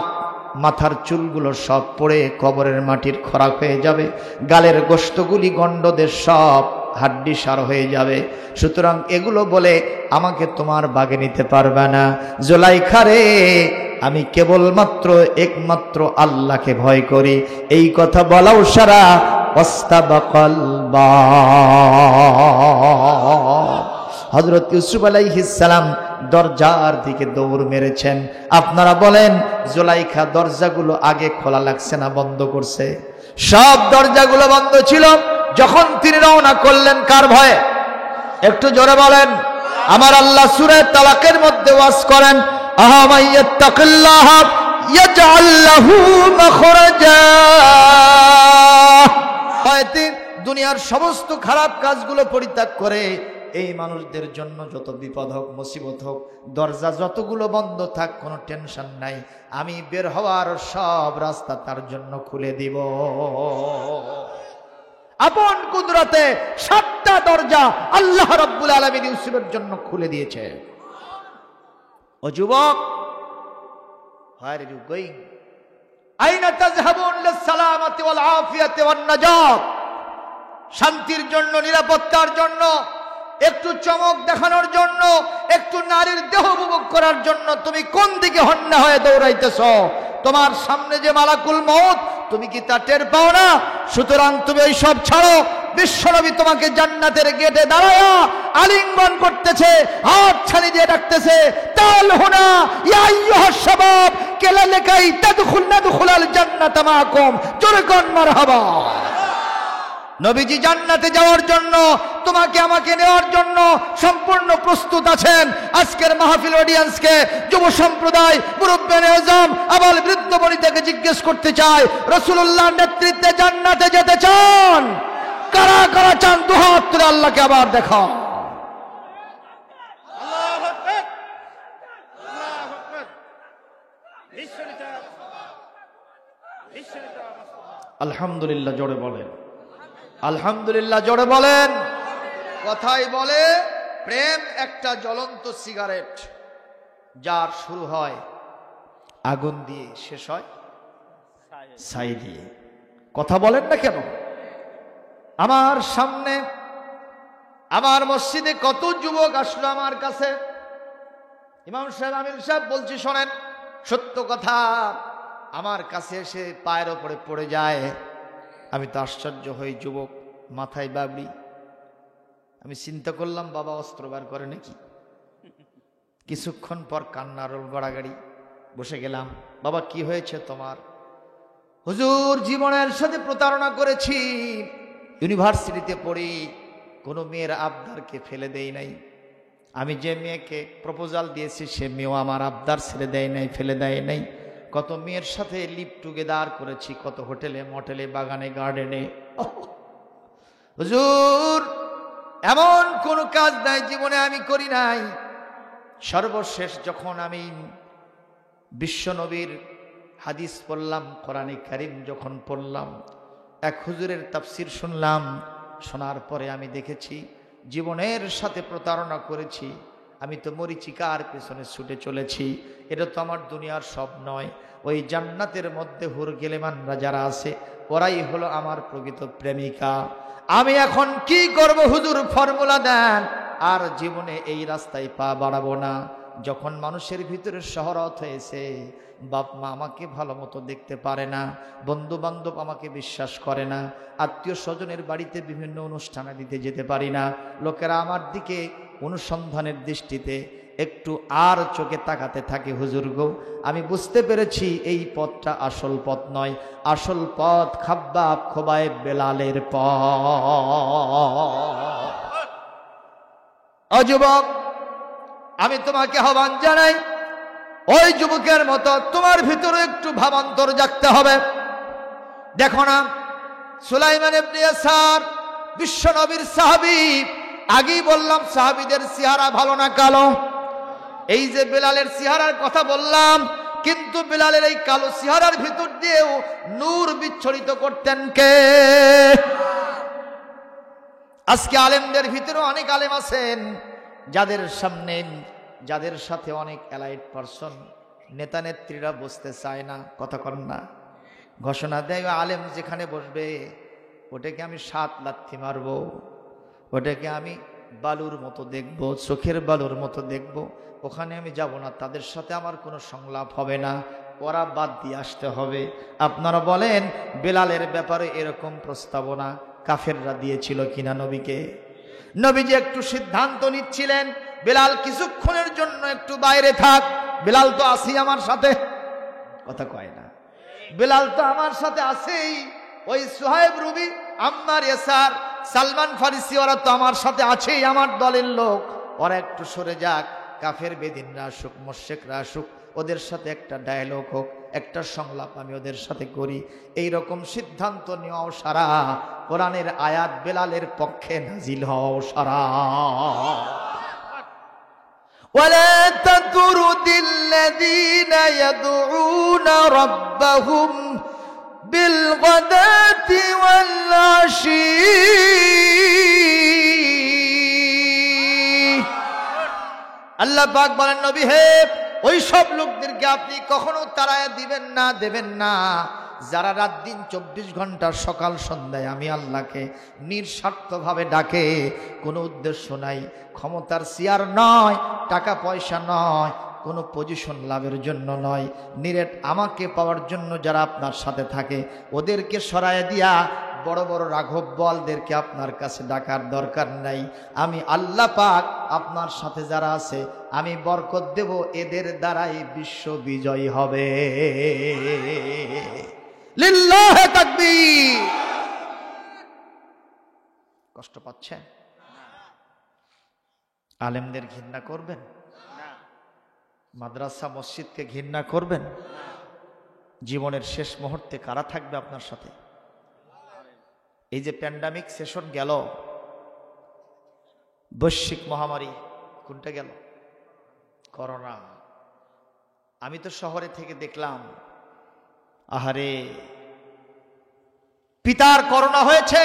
মাথার চুলগুলো সব পড়ে কবরের মাটির খোরাক হয়ে যাবে, গালের গোশতগুলি গন্ডদের সব হাড্ডি সার হয়ে যাবে, সুতরাং এগুলো বলে আমাকে তোমার বাগে নিতে পারবে না। জুলাইখা রে, আমি কেবলমাত্র একমাত্র আল্লাহকে ভয় করি। এই কথা বলাও সারা ওয়াস্তাবাকাল বাব। হযরত ইউসুফ আলাইহিস সালাম দরজার দিকে দৌড় মেরেছেন। আপনারা বলেন, জুলাইখা দরজাগুলো আগে খোলা লাগছে না বন্ধ করছে? সব দরজাগুলো বন্ধ ছিল। যখন তিনি রওনা করলেন কার ভয়ে? একটু জোরে বলেন। আমার আল্লাহ সূরা তালাকের মধ্যে ওয়াজ করেন, আহামাইয়াত্তাকিল্লাহ ইয়াজআল লাহু মাখরাজা। হয়তো দুনিয়ার সমস্ত খারাপ কাজগুলো পরিত্যাগ করে এই মানুষদের জন্য যত বিপদ হোক, মুসিবত হোক, দরজা যতগুলো বন্ধ থাক, কোনো টেনশন নাই, আমি বের হওয়ার সব রাস্তা তার জন্য খুলে দিব। আপন কুদরতে 7টা দরজা আল্লাহ রাব্বুল আলামিন ইউসুফের জন্য খুলে দিয়েছে। ও যুবক, where are you going? আইনা তাযহাবুন লিসসালামাতি ওয়াল আফিয়াতি ওয়ান নাজাত। শান্তির জন্য, নিরাপত্তার জন্য, একটু চমক দেখানোর জন্য, একটু নারীর দেহ উপভোগ করার জন্য তুমি কোন দিকে হন্যা হয়ে দৌড়াইতেছ? তোমার সামনে যে মালাকুল মউত, তুমি কি তা টের পাও না? সুতরাং তুমি ওই সব ছাড়ো। বিশ্বনবী তোমাকে জান্নাতের গেটে দাঁড়ায়া আলিঙ্গন করতেছে, হাত ছানি দিয়ে ডাকতেছে, তাল হুনা ইয়া আইয়ুহাস শাবাব কালালাকাই তাদখুলুল জান্নাতা মাআকুম। জোরে কোন মারহাবা। নবীজি জান্নাতে যাওয়ার জন্য, তোমাকে আমাকে নেওয়ার জন্য সম্পূর্ণ প্রস্তুত আছেন। আজকের মাহফিল অডিয়েন্সকে, যুব সম্প্রদায়, মুরব্বিয়ানে আযম, আবাল বৃদ্ধ বনিতাকে জিজ্ঞেস করতে চাই, রাসূলুল্লাহর নেতৃত্বে জান্নাতে যেতে চান? কারা কারা চান? দুহাত তুলে আল্লাহকে আবার দেখাও। আল্লাহু আকবার, আল্লাহু আকবার। আলহামদুলিল্লাহ জোরে বলেন। আলহামদুলিল্লাহ জোরে বলেন। কথাই বলে, প্রেম একটা জ্বলন্ত সিগারেট, যার শুরু হয় আগুন দিয়ে, শেষ হয় ছাই দিয়ে। কথা বলেন না কেন? আমার সামনে, আমার মসজিদে কত যুবক আসলো আমার কাছে, ইমাম সাহেব, আমির সাহেব, বলছি শোনেন, সত্য কথা, আমার কাছে এসে পায়ের ওপরে পড়ে যায়। আমি তো আশ্চর্য হই, যুবক, মাথায় বাবরি। আমি চিন্তা করলাম, বাবা অস্ত্র বার করে নাকি? কিছুক্ষণ পর কান্নার গড়াগড়ি। বসে গেলাম। বাবা, কি হয়েছে তোমার? হুজুর, জীবনের সাথে প্রতারণা করেছি, ইউনিভার্সিটিতে পড়ি, কোনো মেয়ের আবদারকে ফেলে দেই নাই। আমি যে মেয়েকে প্রপোজাল দিয়েছি সে মেয়েও আমার আবদার ছেড়ে দেয় নাই, ফেলে দেয় নাই। কত মেয়ের সাথে লিভ টুগেদার করেছি, কত হোটেলে, মটেলে, বাগানে, গার্ডেনে। হুজুর, এমন কোনো কাজ নাই জীবনে আমি করি নাই। সর্বশেষ যখন আমি বিশ্বনবীর হাদিস পড়লাম, কোরআনে কারীম যখন পড়লাম, এক হুজুরের তাফসীর শুনলাম, শোনার পরে আমি দেখেছি জীবনের সাথে প্রতারণা করেছি। আমি তো মরিচিকার পেছনে ছুটে চলেছি। এটা তো আমার দুনিয়ার সব নয়। ওই জান্নাতের মধ্যে হুর গেলেমানরা যারা আছে, ওরাই হলো আমার প্রকৃত প্রেমিকা। আমি এখন কি করব হুজুর, ফর্মুলা দেন। আর জীবনে এই রাস্তায় পা বাড়াবো না। যখন মানুষের ভিতরে শহরত হয়েছে, বাপ মা আমাকে ভালো মতো দেখতে পারে না, বন্ধু বান্ধব আমাকে বিশ্বাস করে না, আত্মীয় স্বজনের বাড়িতে বিভিন্ন অনুষ্ঠানে দিতে যেতে পারি না, লোকেরা আমার দিকে অনুসন্ধানের দৃষ্টিতে একটু আর চোখে তাকাতে থাকে, হুজুর গো আমি বুঝতে পেরেছি এই পথটা আসল পথ নয়, আসল পথ খাব্বাব খোবায়েব বেলালের পথ। ও যুবক, আমি তোমাকে আহ্বান জানাই, ওই যুবকের মতো তোমার ভিতরে একটু ভাবান্তর জাগতে হবে। দেখো না, সুলাইমান ইবনে ইয়াসার বিশ্ব নবীর সাহাবী, আগেই বললাম সাহাবীদের চেহারা ভালো না কালো। এই যে বেলালের চেহারার কথা বললাম, কিন্তু বেলালের এই কালো চেহারার ভিতর দিয়েও নূর বিচ্ছরিত করতেন কে? আজকে আলেমদের ভিতরে অনেক আলেম আছেন যাদের সামনে, যাদের সাথে অনেক এলাইট পারসন, নেতা নেত্রীরা বসতে চায় না, কথা কন না, ঘোষণা দেয় আলেম যেখানে বসবে ওটাকে আমি 7 লাথি মারব, ওটাকে আমি বালুর মতো দেখব, চোখের বালুর মতো দেখব, ওখানে আমি যাব না, তাদের সাথে আমার কোনো সংলাপ হবে না, ওরা বাদ দিয়ে আসতে হবে। আপনারা বলেন বেলালের ব্যাপারে এরকম প্রস্তাবনা কাফেররা দিয়েছিল কিনা নবীকে? নবীজি একটু সিদ্ধান্ত নিচ্ছিলেন, বেলাল কিছুক্ষণের জন্য একটু বাইরে থাক, বেলাল তো আছেই আমার সাথে, কথা কয় না, বেলাল তো আমার সাথে আছেই, ওই সুহাইব রুবি, আম্মার ইয়াসার, সালমান ফারিসি ওরা তো আমার সাথে আছেই, আমার দলের লোক, ওরা একটু সরে যাক, কাফের বেদিনরা আসুক, মুশরিকরা আসুক, ওদের সাথে একটা ডায়ালগ হোক, একটা সংলাপ আমি ওদের সাথে করি, এই রকম সিদ্ধান্ত নেওয়াও সারা কোরআনের আয়াত বেলালের পক্ষে নাজিল হওয়াও সারা। ولا تطرد الذين يدعون ربهم بالغداة والعشي আল্লাহ পাক বলেন নবী হে, ওই সব লোকদেরকে আপনি কখনো তাড়ায়া দিবেন না, দেবেন না, যারা রাত দিন 24 ঘন্টা সকাল সন্ধ্যায় আমি আল্লাহকে নিঃস্বার্থভাবে ডাকে, কোনো উদ্দেশ্য নাই, ক্ষমতার চেয়ার নয়, টাকা পয়সা নয়, কোনো পজিশন লাভের জন্য নয়, নিরেট আমাকে পাওয়ার জন্য যারা আপনার সাথে থাকে ওদেরকে সরায় দিয়া বড় বড় রাঘব বলদেরকে আপনার কাছে ডাকার দরকার নাই, আমি আল্লাহ পাক আপনার সাথে যারা আছে আমি বরকত দেব, এদের দ্বারাই বিশ্ব বিজয় হবে। লিল্লাহি তাকবীর। কষ্ট পাচ্ছেন? আলেমদের ঘৃণা করবেন? মাদ্রাসা মসজিদকে ঘৃণা করবেন? জীবনের শেষ মুহূর্তে কারা থাকবে আপনার সাথে? এই যে প্যান্ডামিক সেশন গেল, বৈশ্বিক মহামারী, কোনটা গেল? করোনা। আমি তো শহরে থেকে দেখলাম, আহারে, পিতার করোনা হয়েছে,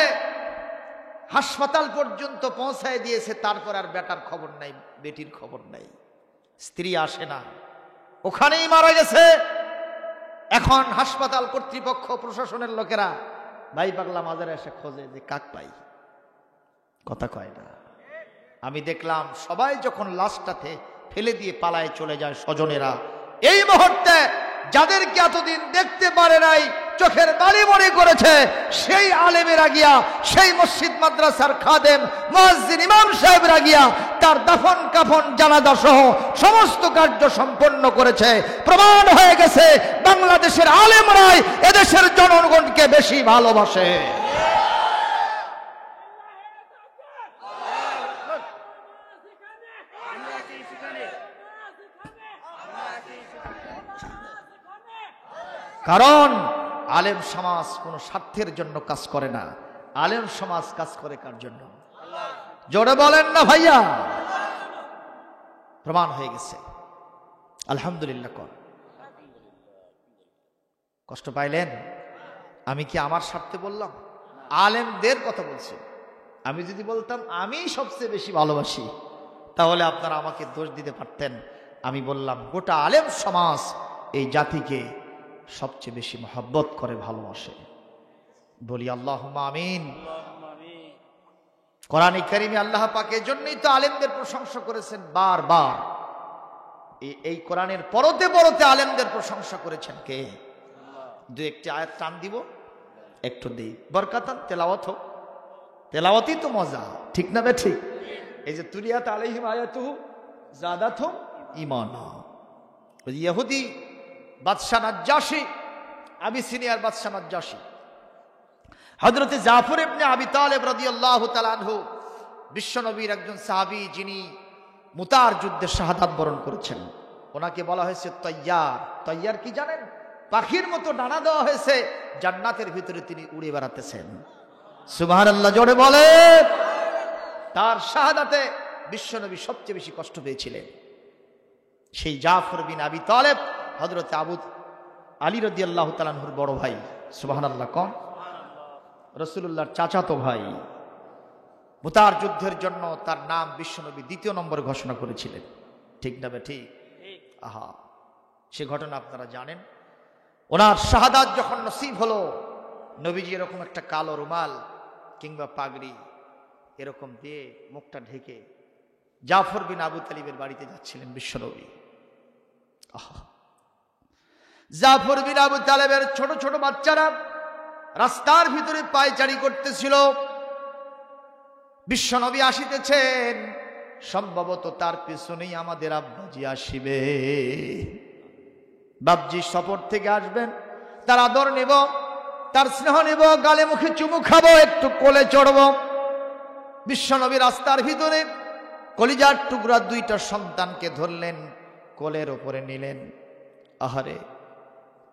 হাসপাতাল পর্যন্ত পৌঁছায় দিয়েছে, তারপর আর বেটার খবর নাই, বেটির খবর নাই, স্ত্রী আসে না, ওখানেই মারা গেছে। এখন হাসপাতাল কর্তৃপক্ষ, প্রশাসনের লোকেরা ভাই পাগলা মাজারে এসে খোঁজে যে কাক পাই, কথা কয় না। আমি দেখলাম সবাই যখন লাশটাতে ফেলে দিয়ে পালায় চলে যায় স্বজনেরা, এই মুহূর্তে যাদেরকে এতদিন দেখতে পারে নাই, চোখের বালি মনে করেছে, সেই আলেমেরা গিয়া, সেই মসজিদ মাদ্রাসার খাদেম মুয়াজ্জিন ইমাম সাহেবরা গিয়া তার দাফন কাফন জানাজা সহ সমস্ত কার্য সম্পন্ন করেছে। প্রমাণ হয়ে গেছে বাংলাদেশের আলেমরাই এদেশের জনগণকে বেশি ভালোবাসে। কারণ আলেম সমাজ কোনো স্বার্থের জন্য কাজ করে না, আলেম সমাজ কাজ করে কার জন্য? জোরে বলেন না ভাইয়া? প্রমাণ হয়ে গেছে, আলহামদুলিল্লাহ। কষ্ট পাইলেন? আমি কি আমার স্বার্থে বললাম? আলেমদের কথা বলছি। আমি যদি বলতাম আমি সবচেয়ে বেশি ভালোবাসি, তাহলে আপনারা আমাকে দোষ দিতে পারতেন। আমি বললাম গোটা আলেম সমাজ এই জাতিকে সবচেয়ে বেশি মহব্বত করে, ভালোবাসে। বলি আল্লাহুম্মা আমিন। কোরআনে কারিমে আল্লাহ পাক এর জন্যই তো আলেমদের প্রশংসা করেছেন বারবার। এই কোরআনের পরতে পরতে আলেমদের প্রশংসা করেছেন কে? দু একটি আয়াত টান দিব, একটু দিই, বরকাতান তেলাওয়াত হোক, তেলাওয়াতই তো মজা, ঠিক না বে ঠিক? এই যে তুলিয়াত আলাইহিম আয়াতুহু যাদাতহুম ঈমানা। ওই ইহুদি বাদশা নাজ্জাশী, আবিসিনিয়ার বাদশা নাজ্জাশী, হযরত জাফর ইবনে আবি তালেব রাদিয়াল্লাহু তাআলা আনহু, বিশ্বনবীর একজন সাহাবী, যিনি মুতার যুদ্ধে শাহাদাত বরণ করেছেন। ওনাকে বলা হয়েছে তৈয়ার। তৈয়ার কি জানেন? পাখির মতো ডানা দেওয়া হয়েছে, জান্নাতের ভিতরে তিনি উড়ে বেড়াতেছেন। সুবহানাল্লাহ, জোরে বলে। তার শাহাদাতে বিশ্বনবী সবচেয়ে বেশি কষ্ট পেয়েছিলেন। সেই জাফর বিন আবি তালেব হযরত আবু আলী রাদিয়াল্লাহু তাআলা আনহুর বড় ভাই। সুবহানাল্লাহ, কোন রাসূলুল্লাহর চাচাতো ভাই। মুতার যুদ্ধের জন্য তার নাম বিশ্বনবী দ্বিতীয় নম্বরে ঘোষণা করেছিলেন। ঠিক না বে ঠিক? আহা, সে ঘটনা আপনারা জানেন। ওনার শাহাদাত যখন নসিব হলো, নবীজি এরকম একটা কালো রুমাল কিংবা পাগড়ি এরকম দিয়ে মুখটা ঢেকে জাফর বিন আবু তালিবের বাড়িতে যাচ্ছিলেন বিশ্বনবী। আহা, জাফর বিন আবু তালেবের ছোট ছোট বাচ্চারা রাস্তার ভিতরে পায়চারি করতেছিল। বিশ্বনবী আসিতেছেন, সম্ভবত তার পিছনেই আমাদের আব্বাজি আসিবে। বাপজি সফর থেকে আসবেন, তার আদর নেব, তার স্নেহ নেব, গালে মুখে চুমু খাবো, একটু কোলে চড়ব। বিশ্বনবী রাস্তার ভিতরে কলিজার টুকরা দুইটা সন্তানকে ধরলেন, কোলের ওপরে নিলেন। আহারে,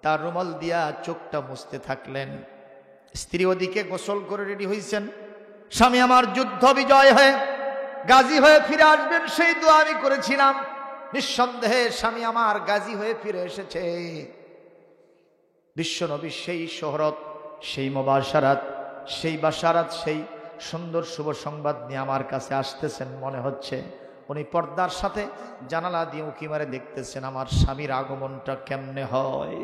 তার রুমাল দিয়া চোখটা মুছতে থাকলেন। স্ত্রী ওদিকে গোসল করে রেডি হয়েছেন। স্বামী আমার যুদ্ধ বিজয় হয়ে গাজী হয়ে ফিরে আসবেন, সেই দোয়া আমি করেছিলাম। নিঃসন্দেহে স্বামী আমার গাজী হয়ে ফিরে এসেছে। বিশ্বনবী সেই শোহরত, সেই মুবাশারাত, সেই বাশারাত, সেই সুন্দর শুভ সংবাদ নিয়ে আমার কাছে আসতেছেন। মনে হচ্ছে উনি পর্দার সাথে জানালা দিয়ে উঁকি মারে দেখতেছেন আমার স্বামীর আগমনটা কেমনে হয়।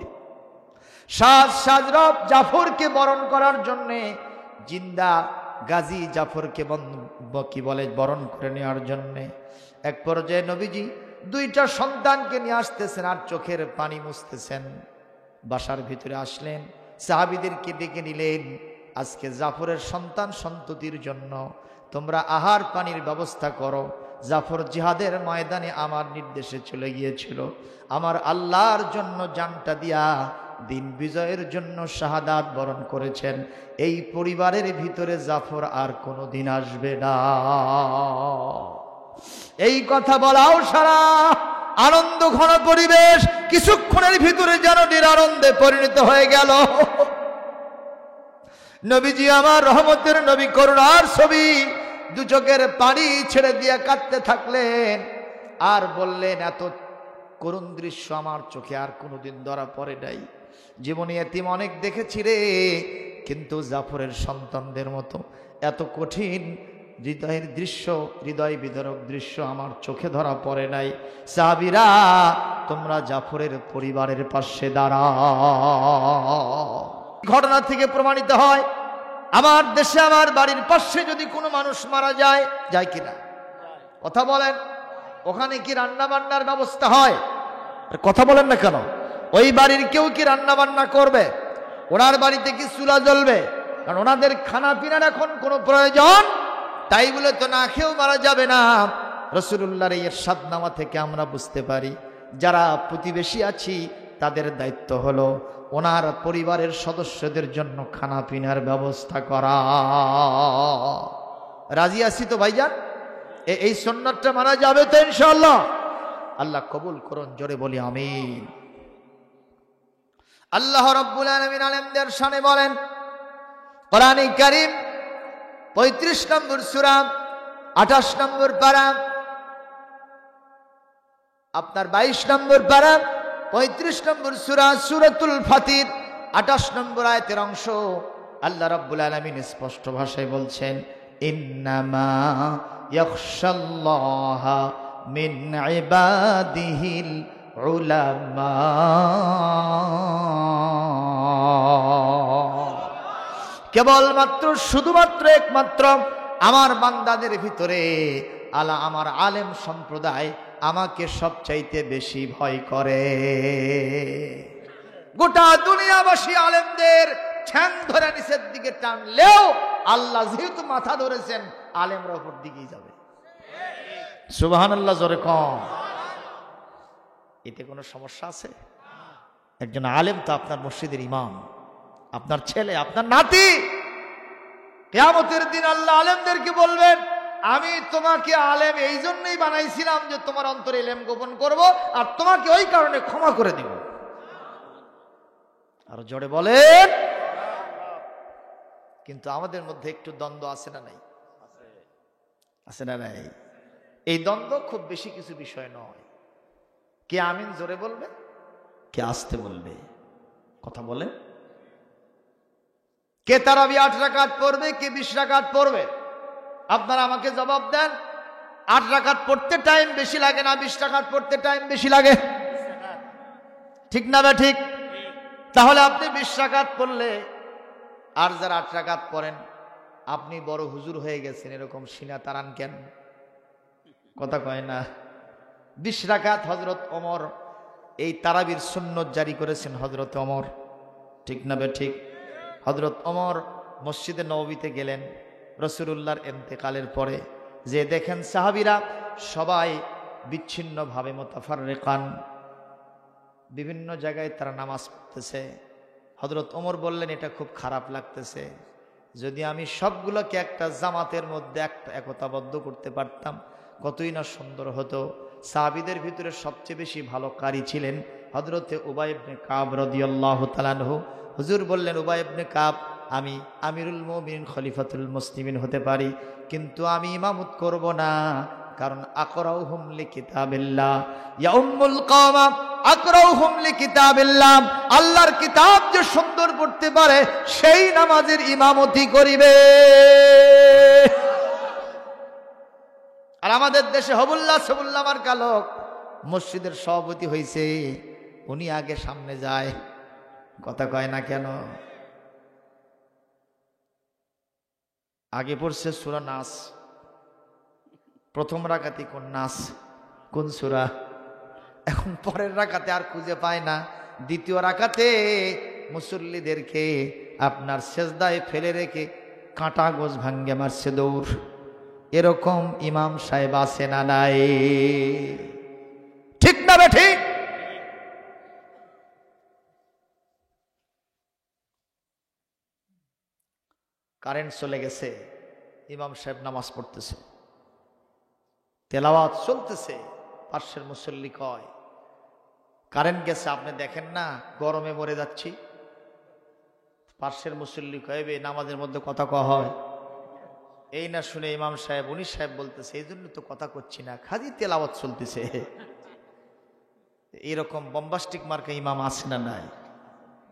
সাজ সাজরব জাফরকে বরণ করার জন্যে, জিন্দা গাজী জাফরকে কি বলে বরণ করে নেওয়ার জন্যে এক পর্যায়ে নবীজি দুইটা সন্তানকে নিয়ে আসতেছেন আর চোখের পানি মুছতেছেন। বাসার ভিতরে আসলেন, সাহাবীদেরকে ডেকে নিলেন। আজকে জাফরের সন্তান সন্ততির জন্য তোমরা আহার পানির ব্যবস্থা করো। জাফর জিহাদের ময়দানে আমার নির্দেশে চলে গিয়েছিল, আমার আল্লাহর জন্য জানটা দিয়া দিন বিজয়ের জন্য শাহাদাত বরণ করেছেন। এই পরিবারের ভিতরে জাফর আর কোনোদিন আসবে না। এই কথা বলাও সারা আনন্দ ঘন পরিবেশ কিছুক্ষণের ভিতরে যেন নিরানন্দে পরিণত হয়ে গেল। নবীজি আমার রহমতের নবী, করুণার ছবি, দু চোখের পানি ছেড়ে দিয়ে কাঁদতে থাকলেন আর বললেন, এত করুণ দৃশ্য আমার চোখে আর কোনোদিন ধরা পড়ে নাই। জীবনে এতিম অনেক দেখেছি রে, কিন্তু জাফরের সন্তানদের মতো এত কঠিন হৃদয়ের দৃশ্য, হৃদয় বিদারক দৃশ্য আমার চোখে ধরা পড়ে নাই। সাহাবীরা, তোমরা জাফরের পরিবারের পাশে দাঁড়াও। ঘটনা থেকে প্রমাণিত হয়, আমার দেশে আমার বাড়ির পাশে যদি কোনো মানুষ মারা যায়, যায় কিনা? কথা বলেন। ওখানে কি রান্না বান্নার ব্যবস্থা হয়? কথা বলেন না কেন? ওই বাড়ির কেউ কি রান্না বান্না করবে? ওনার বাড়িতে কি চুলা জ্বলবে? কারণ ওনাদের খানা পিনার এখন কোনো প্রয়োজন, তাই বলে তো না খেয়েও মারা যাবে না। রাসূলুল্লাহর এই ইরশাদনামা থেকে আমরা বুঝতে পারি, যারা প্রতিবেশী আছি তাদের দায়িত্ব হলো ওনার পরিবারের সদস্যদের জন্য খানা পিনার ব্যবস্থা করা। রাজি আছি তো ভাইজান? এই সুন্নাতটা মানা যাবে তো ইনশাআল্লাহ? আল্লাহ কবুল করুন, জোরে বলি আমিন। আল্লাহ রাব্বুল আলামিন আলেমদের শানে বলেন, কোরআনে কারীম 35 নম্বর সূরা 28 নম্বর পারা, আপনার 22 নম্বর পারা 35 নম্বর সূরা সূরাতুল ফাতির 28 নম্বর আয়াতের অংশ আল্লাহ রাব্বুল আলামিন স্পষ্ট ভাষায় বলছেন, ইন্নামা ইয়াখশাল্লাহা মিন ইবাদিহিল উলামা। কেবলমাত্র শুধুমাত্র একমাত্র আমার বান্দাদের ভিতরে আমার আলেম সম্প্রদায় আমাকে সবচাইতে বেশি ভয় করে। গোটা দুনিয়াবাসী আলেমদের ঠ্যাং ধরে নিচের দিকে টানলেও আল্লাহ যেহেতু মাথা ধরেছেন, আলেমরা উপর দিকেই যাবে। সুবহানাল্লাহ জোরে কম। এতে কোনো সমস্যা আছে? একজন আলেম তো আপনার মসজিদের ইমাম, আপনার ছেলে, আপনার নাতি। কিয়ামতের দিন আল্লাহ আলেমদেরকে বলবেন, আমি তোমাকে আলেম এই জন্যই বানাইছিলাম যে তোমার অন্তরে ইলম গোপন করব, আর তোমাকে ওই কারণে ক্ষমা করে দিব। আর জোরে বলেন। কিন্তু আমাদের মধ্যে একটু দ্বন্দ্ব আছে না নাই? আছে না নাই? এই দ্বন্দ্ব খুব বেশি কিছু বিষয় নয়। কে আমিন জোরে বলবে, কে আস্তে বলবে? কথা বলে। কে তারাবি 8 রাকাত পড়বে, কে 20 রাকাত পড়বে? আপনারা আমাকে জবাব দেন। 8 রাকাত পড়তে টাইম বেশি লাগে না 20 রাকাত পড়তে টাইম বেশি লাগে? ঠিক না বা ঠিক? তাহলে আপনি 20 রাকাত পড়লে, আর যারা 8 রাকাত পড়েন, আপনি বড় হুজুর হয়ে গেছেন এরকম সিনা তারান কেন? কথা কয় না। 20 রাকাত হযরত ওমর এই তারাবির সুন্নত জারি করেছেন হযরত ওমর। ঠিক না বে ঠিক? হযরত ওমর মসজিদে নববীতে গেলেন রাসূলুল্লাহর ইন্তেকালের পরে, যে দেখেন সাহাবীরা সবাই বিচ্ছিন্নভাবে মুতাফাররিকান, বিভিন্ন জায়গায় তারা নামাজ পড়তেছে। হযরত ওমর বললেন, এটা খুব খারাপ লাগতেছে, যদি আমি সবগুলোকে একটা জামাতের মধ্যে একটা একতাবদ্ধ করতে পারতাম কতই না সুন্দর হতো। সাহাবীদের ভিতরে সবচেয়ে বেশি ভালো কারি ছিলেন হযরতে উবাই ইবনে কাব রাদিয়াল্লাহু তাআলা আনহু। হুজুর বললেন, উবাই ইবনে কাব, আমি আমিরুল মুমিনিন খলিফাতুল মুসলিমিন হতে পারি, কিন্তু আমি ইমামত করব না, কারণ আকরাউহুম লিকিতাবিল্লাহ ইয়া উম্মুল কওমা আকরাউহুম লিকিতাবিল্লাহ, আল্লাহর কিতাব যে সুন্দর পড়তে পারে সেই নামাজের ইমামতি করিবে। আর আমাদের দেশে হবুল্লাহ সবুল্লাহ মার্কা লোক মসজিদের সভাপতি হয়েছে, উনি আগে সামনে যায়, কথা কয় না কেন? আগে পড়ছে সূরা নাস, প্রথম রাকাতে কোন নাস, কোন সূরা? এখন পরের রাকাতে আর খুঁজে পায় না। দ্বিতীয় রাকাতে মুসল্লিদেরকে আপনার সেজদায় ফেলে রেখে কাঁটা গোছ ভাঙ্গে মারছে দৌড়। এরকম ইমাম সাহেব আছে না নাই? ঠিক না বে ঠিক? কারেন্ট চলে গেছে, ইমাম সাহেব নামাজ পড়তেছে, তেলাওয়াত চলতেছে, পাশের মুসল্লি কয়, কারেন্ট গেছে আপনি দেখেন না, গরমে মরে যাচ্ছি। পাশের মুসল্লি কয়, নামাজের মধ্যে কথা কওয়া হয়? এই না শুনে ইমাম সাহেব, উনি সাহেব বলতেছে, এই জন্য তো কথা করছি না, খালি তেলাওয়াত চলতেছে। এইরকম বম্বাস্টিক মার্কা ইমাম আছে না নাই?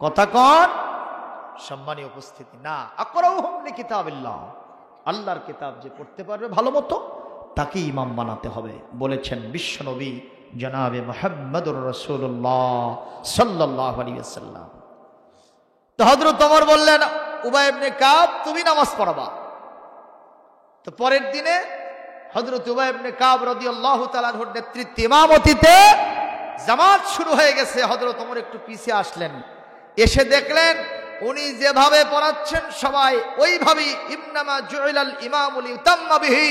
কথা কন। সম্মানীয় উপস্থিতি, না আকরাউহুম লিকিতাবিল্লাহ, আল্লাহর কিতাব যে পড়তে পারবে ভালো মতো তাকে ইমাম বানাতে হবে, বলেছেন বিশ্বনবী জনাবে মুহাম্মদুর রাসূলুল্লাহ সাল্লাল্লাহু আলাইহি ওয়াসাল্লাম। তো হযরত ওমর বললেন, উবাই ইবনে কাব তুমি নামাজ পড়াবা। তো পরের দিনে হযরত উবাই ইবনে কাব রাদিয়াল্লাহু তাআলা আনহুর নেতৃত্বে ইমামতিতে জামাত শুরু হয়ে গেছে। হযরত ওমর একটু পিছিয়ে আসলেন, এসে দেখলেন উনি যেভাবে পড়াচ্ছেন সবাই ওইভাবেই, ইন্নামা জুইলাল ইমামু লিউতাম্মা বিহি,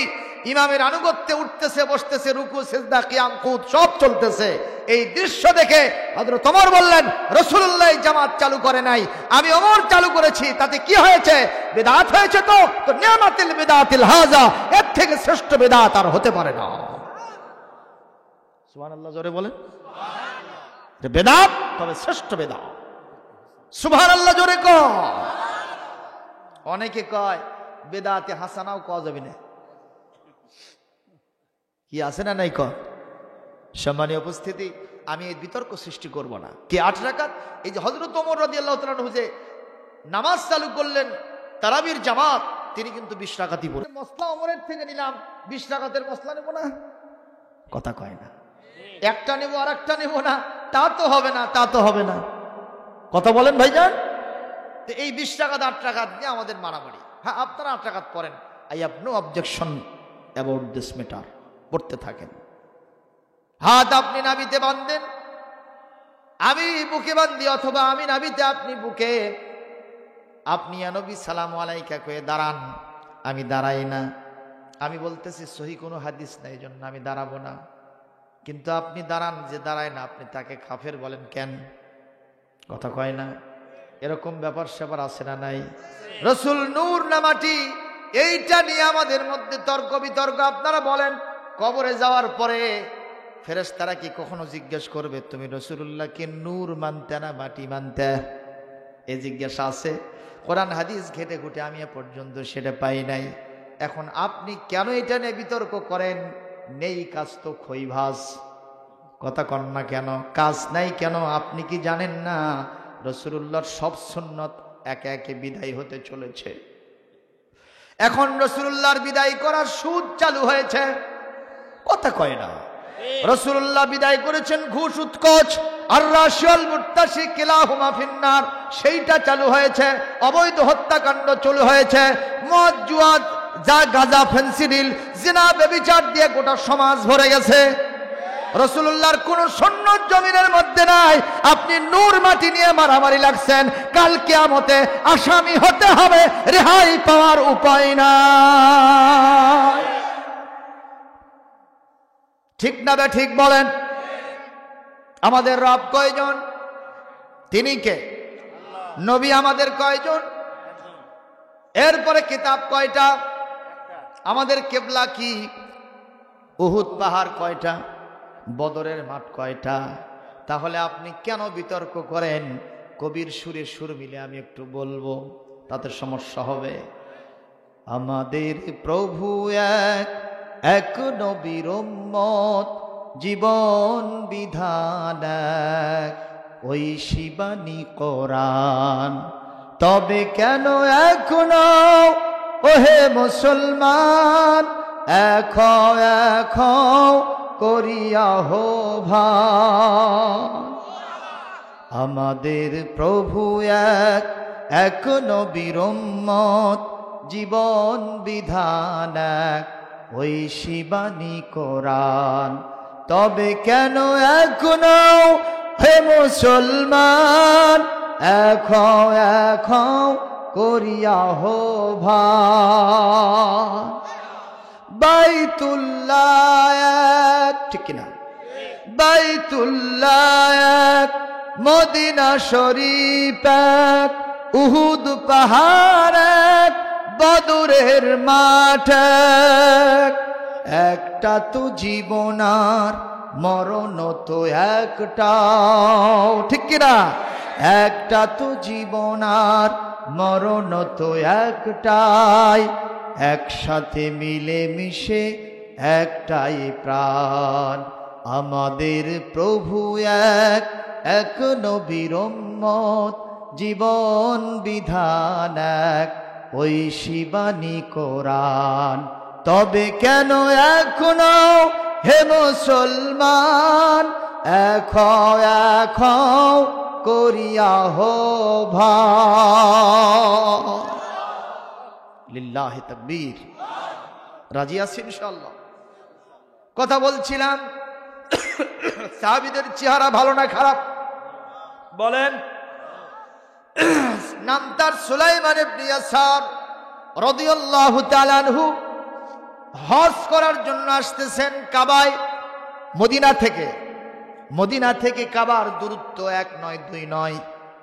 ইমামের আনুগত্যে উঠতেছে, বসতেছে, রুকু সিজদা কিয়াম কুদ সব চলতেছে। এই দৃশ্য দেখে হযরত ওমর বললেন, রাসূলুল্লাহ জামাত চালু করে নাই, আমি ওমর চালু করেছি, তাতে কি হয়েছে? বিদআত হয়েছে তো নিয়ামাতিল বিদআতিল হাযা, এর থেকে শ্রেষ্ঠ বিদআত আর হতে পারে না। সুবহানাল্লাহ জোরে বলেন। সুবহানাল্লাহ। বিদআত তবে শ্রেষ্ঠ বিদআত। সুবহানাল্লাহ জোরে কয়। অনেকে কয় বিদআতে হাসানাও কওয়া যাবে না, কি আছে না নাই? কয়। সম্মানীয় উপস্থিতি, আমি এই বিতর্ক সৃষ্টি করব না। কে 8 রাকাত? এই যে হযরত ওমর রাদিয়াল্লাহু তাআলা আনহু যে নামাজ চালু করলেন তারাবির জামাত, তিনি কিন্তু 20 রাকাতই পড়লেন। মসলা ওমরের থেকে নিলাম, 20 রাকাতের মসলা নেব না, কথা কয় না। একটা নেব আর একটা নেব না, তা তো হবে না, তা তো হবে না, কথা বলেন ভাইজান। তো এই 20 রাকাত 8 রাকাত নিয়ে আমাদের মারামারি। হ্যাঁ, আপনারা 8 রাকাত পড়েন, I have no objection about this matter, পড়তে থাকেন। হাত আপনি নাভিতে বাঁধেন, আমি বুকে বান্ধি, অথবা আমি নাভিতে আপনি বুকে। আপনি নবী সালামু আলাইকা কয়ে দাঁড়ান, আমি দাঁড়াই না, আমি বলতেছি সহি কোনো হাদিস নাই, এই জন্য আমি দাঁড়াবো না। কিন্তু আপনি দাঁড়ান, যে দাঁড়ায় না আপনি তাকে কাফের বলেন কেন? কথা কয় না? এরকম ব্যাপার স্যাপার আছে না নাই? রসুল নূর না মাটি, এইটা নিয়ে আমাদের মধ্যে তর্ক বিতর্ক। আপনারা বলেন, কবরে যাওয়ার পরে ফেরেশতারা কি কখনো জিজ্ঞেস করবে তুমি রাসূলুল্লাহকে নূর মানতে না মাটি মানতে? এই জিজ্ঞাসা আছে? কোরআন হাদিস ঘেটে ঘুটে আমি এ পর্যন্ত সেটা পাই নাই। এখন আপনি কেন এটা নিয়ে বিতর্ক করেন? নেই কাজ তো খইভাস। কথা কন না কেন? কাজ নাই কেন? আপনি কি জানেন না রাসূলুল্লাহর সব সুন্নত একে একে বিদায় হতে চলেছে? এখন রাসূলুল্লাহর বিদায় করার সুদ চালু হয়েছে। কথা কয় না? রাসূলুল্লাহ বিদায় করেছেন ঘুষ উৎকোচ আর রাশিয়াল মুত্তাসি কিলাহুমা ফিন্নার, সেইটা চালু হয়েছে। অবৈধ হত্যাকাণ্ড চালু হয়েছে। মদ জুয়া যা গাঁজা ফেন্সিডিল জিনা ব্যভিচার দিয়ে গোটা সমাজ ভরে গেছে। রাসূলুল্লাহর কোন সুন্নত জমিনের মধ্যে নাই। আপনি নূর মাটি নিয়ে মারামারি লাগছেন, কাল কিয়ামতে আসামি হতে হবে, রেহাই পাওয়ার উপায় নাই। ঠিক না বে ঠিক বলেন? আমাদের রব কয়জন? তিনি কে? নবী আমাদের কয়জন? এরপরে কিতাব কয়টা? আমাদের কিবলা কি? উহুদ পাহাড় কয়টা? বদরের মাঠ কয়টা? তাহলে আপনি কেন বিতর্ক করেন? কবির সুরে সুর মিলে আমি একটু বলবো, তাতে সমস্যা হবে। আমাদের প্রভু এক, এক নবীর উম্মত, জীবন বিধান এক, ওই শিবানী কোরআন। তবে কেন এখনো ওহে মুসলমান এখো করিয়া আহ্বান? আমাদের প্রভু এক, এক নবীর উম্মত, জীবন বিধান এক, ওই শিবানী কোরআন। তবে কেন এখনো হে মুসলমান এখো করিয়া আহ্বান? বাইতুল্লাহ এক, ঠিক কিনা? বাইতুল্লাহ এক, মদিনা শরীফ এক, উহুদ পাহাড় এক, বদরের মাঠ এক। একটা তো জীবন আর মরণ তো একটাও, ঠিক কিনা? একটা তো জীবন আর মরণ তো একটাই, একসাথে মিলে মিশে একটাই প্রাণ। আমাদের প্রভু এক, এক নবীর উম্মত, জীবন বিধান এক, ওই শিবানী কোরআন। তবে কেন এখনো হে মুসলমান এখো করিয়া আহ্বান? লিল্লাহি তাকবীর। রাজি আছেন ইনশাআল্লাহ? কথা বলছিলাম সাহাবীদের চেহারা ভালো না খারাপ বলেন? নাম তার সুলাইমান ইবনে ইয়াসার রাদিয়াল্লাহু তাআলা আনহু। হজ করার জন্য আসতেছেন কাবায় মদিনা থেকে কাবার দূরত্ব 1 নয় 2 নয়,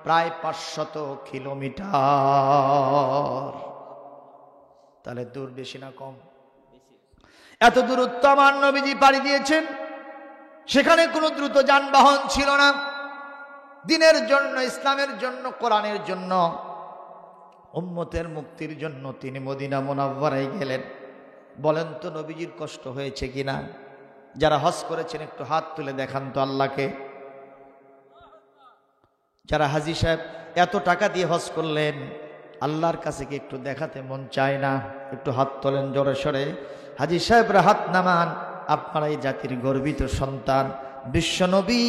প্রায় 500 কিলোমিটার। তাহলে দূর বেশি না কম? এত দূরত্ব আমার নবীজি পাড়ি দিয়েছেন। সেখানে কোনো দ্রুত যানবাহন ছিল না। দিনের জন্য, ইসলামের জন্য, কোরআনের জন্য, উম্মতের মুক্তির জন্য তিনি মদিনা মুনাওয়ারায় গেলেন। বলেন তো নবীজির কষ্ট হয়েছে কিনা? যারা হজ করেছেন একটু হাত তুলে দেখান তো আল্লাহকে। যারা হাজী সাহেব এত টাকা দিয়ে হজ করলেন, আল্লাহর কাছে কি একটু দেখাতে মন চায় না? একটু হাত তোলেন জোরে সরে। হাজী সাহেবরা হাত নামান। আপনারা এই জাতির গর্বিত সন্তান। বিশ্বনবী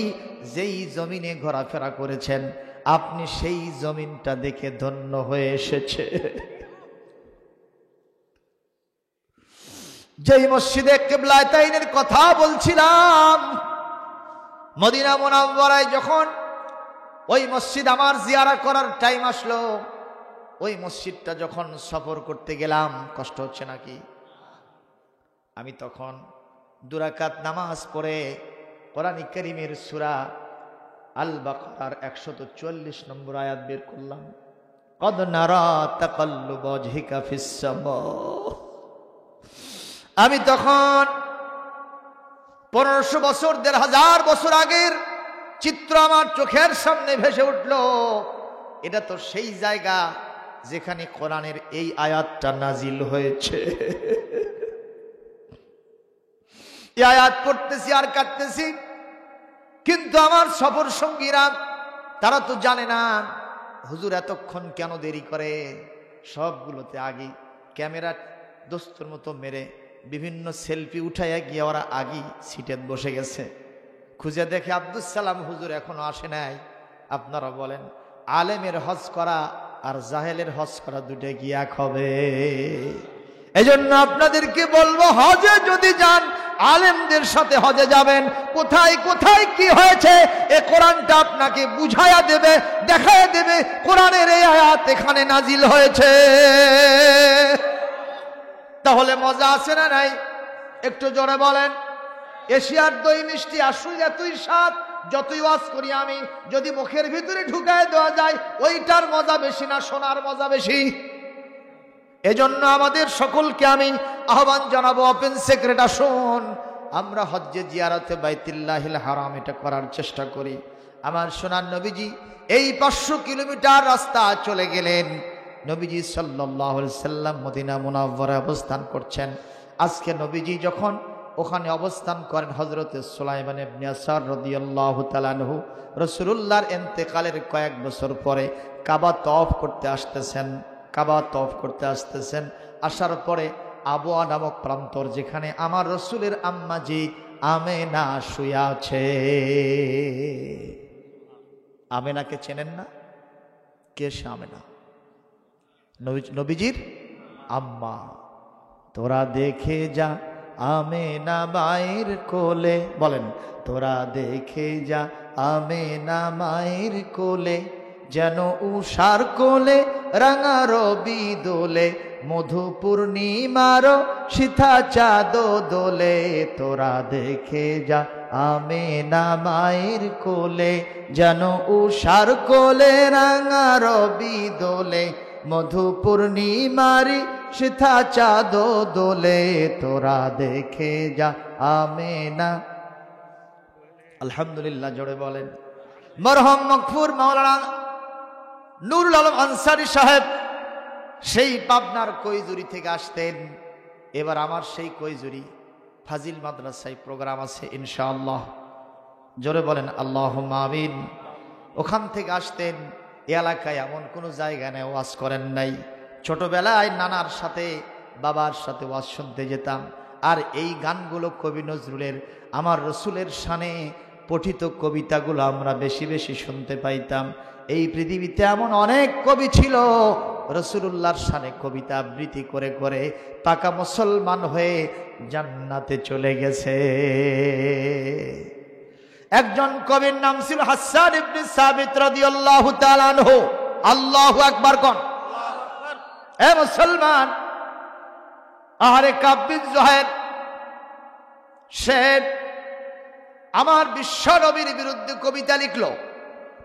যেই জমিনে ঘোরাফেরা করেছেন, আপনি সেই জমিনটা দেখে ধন্য হয়ে এসেছে। যেই মসজিদে কিবলায়ে তাইনের কথা বলছিলাম, মদিনা মুনাওয়ারায় যখন ওই মসজিদ আমার জিয়ারা করার টাইম আসলো, ওই মসজিদটা যখন সফর করতে গেলাম, কষ্ট হচ্ছে নাকি? আমি তখন 2 রাকাত নামাজ পড়ে কোরআন কারীমের সূরা আল বাকারার 144 নম্বর আয়াত বের করলাম। কদ নারা তাকাল্লুব ওয়াজহিকা ফিস সামা। আমি তখন 1500 বছর 1500 বছর আগের চিত্র আমার চোখের সামনে ভেসে উঠল। এটা তো সেই জায়গা যেখানে কোরআনের এই আয়াতটা নাজিল হয়েছে। এই আয়াত পড়তেছি আর কাটতেছি, কিন্তু আমার সফর সঙ্গীরা তারা তো জানে না হুজুর এতক্ষণ কেন দেরি করে। সবগুলোতে আগে ক্যামেরা দোস্তর মতো মেরে বিভিন্ন সেলফি উঠাইয়া গিয়ে ওরা আগে সিটে বসে গেছে। খুঁজে দেখে আব্দুস সালাম হুজুর এখনো আসে নাই। আপনারা বলেন আলেমের হজ করা আর জাহেলের হজ করা দুটো কি এক হবে? এজন্য আপনাদেরকে বলবো, হজে যদি যান আলেমদের সাথে হজে যাবেন। কোথায় কোথায় কি হয়েছে এ কোরআনটা আপনাকে বুঝায়া দেবে, দেখায়া দেবে কোরআনের এই আয়াত এখানে নাজিল হয়েছে। তাহলে মজা আছে না নাই? একটু জোরে বলেন। এশিয়ার দই মিষ্টি আসলে এতই স্বাদ, যতই ওয়াজ করি আমি, যদি মুখের ভিতরে ঢুকায় দেওয়া যায় ওইটার মজা বেশি না সোনার মজা বেশি? এজন্য আমাদের সকলকে আমি আহ্বান জানাবো, ওপেন সিক্রেট আসুন আমরা হজ্জে জিয়ারতে বাইতুল্লাহিল হারাম এটা করার চেষ্টা করি। আমার সোনার নবীজি এই 500 কিলোমিটার রাস্তা চলে গেলেন। নবীজি সাল্লাল্লাহু আলাইহি সাল্লাম মদিনা মুনাওয়ারায় অবস্থান করছেন। আজকে নবীজি যখন ওখানে অবস্থান করেন, হযরতে সুলাইমান ইবনে ইয়াসার রাদিয়াল্লাহু তাআলা আনহু রাসূলুল্লাহর ইন্তেকালের কয়েক বছর পরে কাবা তওয়াফ করতে আসতেছেন। কাবা তওয়াফ করতে আসতেছেন, আসার পরে আবওয়া নামক প্রান্তর, যেখানে আমার রসুলের আম্মাজি আমেনা শুয়ে আছে। আমেনাকে চেনেন না? কে সে আমেনা? নবীজির আম্মা। তোরা দেখে যা আমেনা মায়ের কোলে, বলেন তোরা দেখে যা আমেনা মায়ের কোলে, যেন উষার কোলে রাঙা রবি দোলে, মধু পূর্ণিমার সিথা চাঁদ দোলে। তোরা দেখে যা আমেনা মায়ের কোলে, যেন উষার কোলে রাঙা রবি দোলে, মধু পূর্ণিমারি সিথা চাঁদ দোলে। তোরা দেখে যা আমেনা। আলহামদুলিল্লাহ জোরে বলেন। মরহম মকফুর মাওলানা নুরুল আলম আনসারী সাহেব সেই পাবনার কৈজুরি থেকে আসতেন। এবার আমার সেই কৈজুরি ফাজিল মাদ্রাসায় প্রোগ্রাম আছে ইনশাআল্লাহ, জোরে বলেন আল্লাহুম্মা আমিন। ওখান থেকে আসতেন। এ এলাকায় এমন কোনো জায়গা নেই ওয়াজ করেন নাই। ছোটবেলায় নানার সাথে বাবার সাথে ওয়াজ শুনতে যেতাম, আর এই গানগুলো কবি নজরুলের, আমার রসুলের শানে পঠিত কবিতাগুলো আমরা বেশি বেশি শুনতে পাইতাম। এই পৃথিবীতে এমন অনেক কবি ছিল রসুলুল্লাহর শানে কবিতা আবৃত্তি করে করে পাকা মুসলমান হয়ে জান্নাতে চলে গেছে। একজন কবির নাম ছিল হাসান ইবনে সাবিত রাদিয়াল্লাহু তাআলা আনহু। আল্লাহু আকবার কোন? এ মুসলমান, আহারে কাব্বিন জোহের সে আমার বিশ্ব নবীর বিরুদ্ধে কবিতা লিখলো,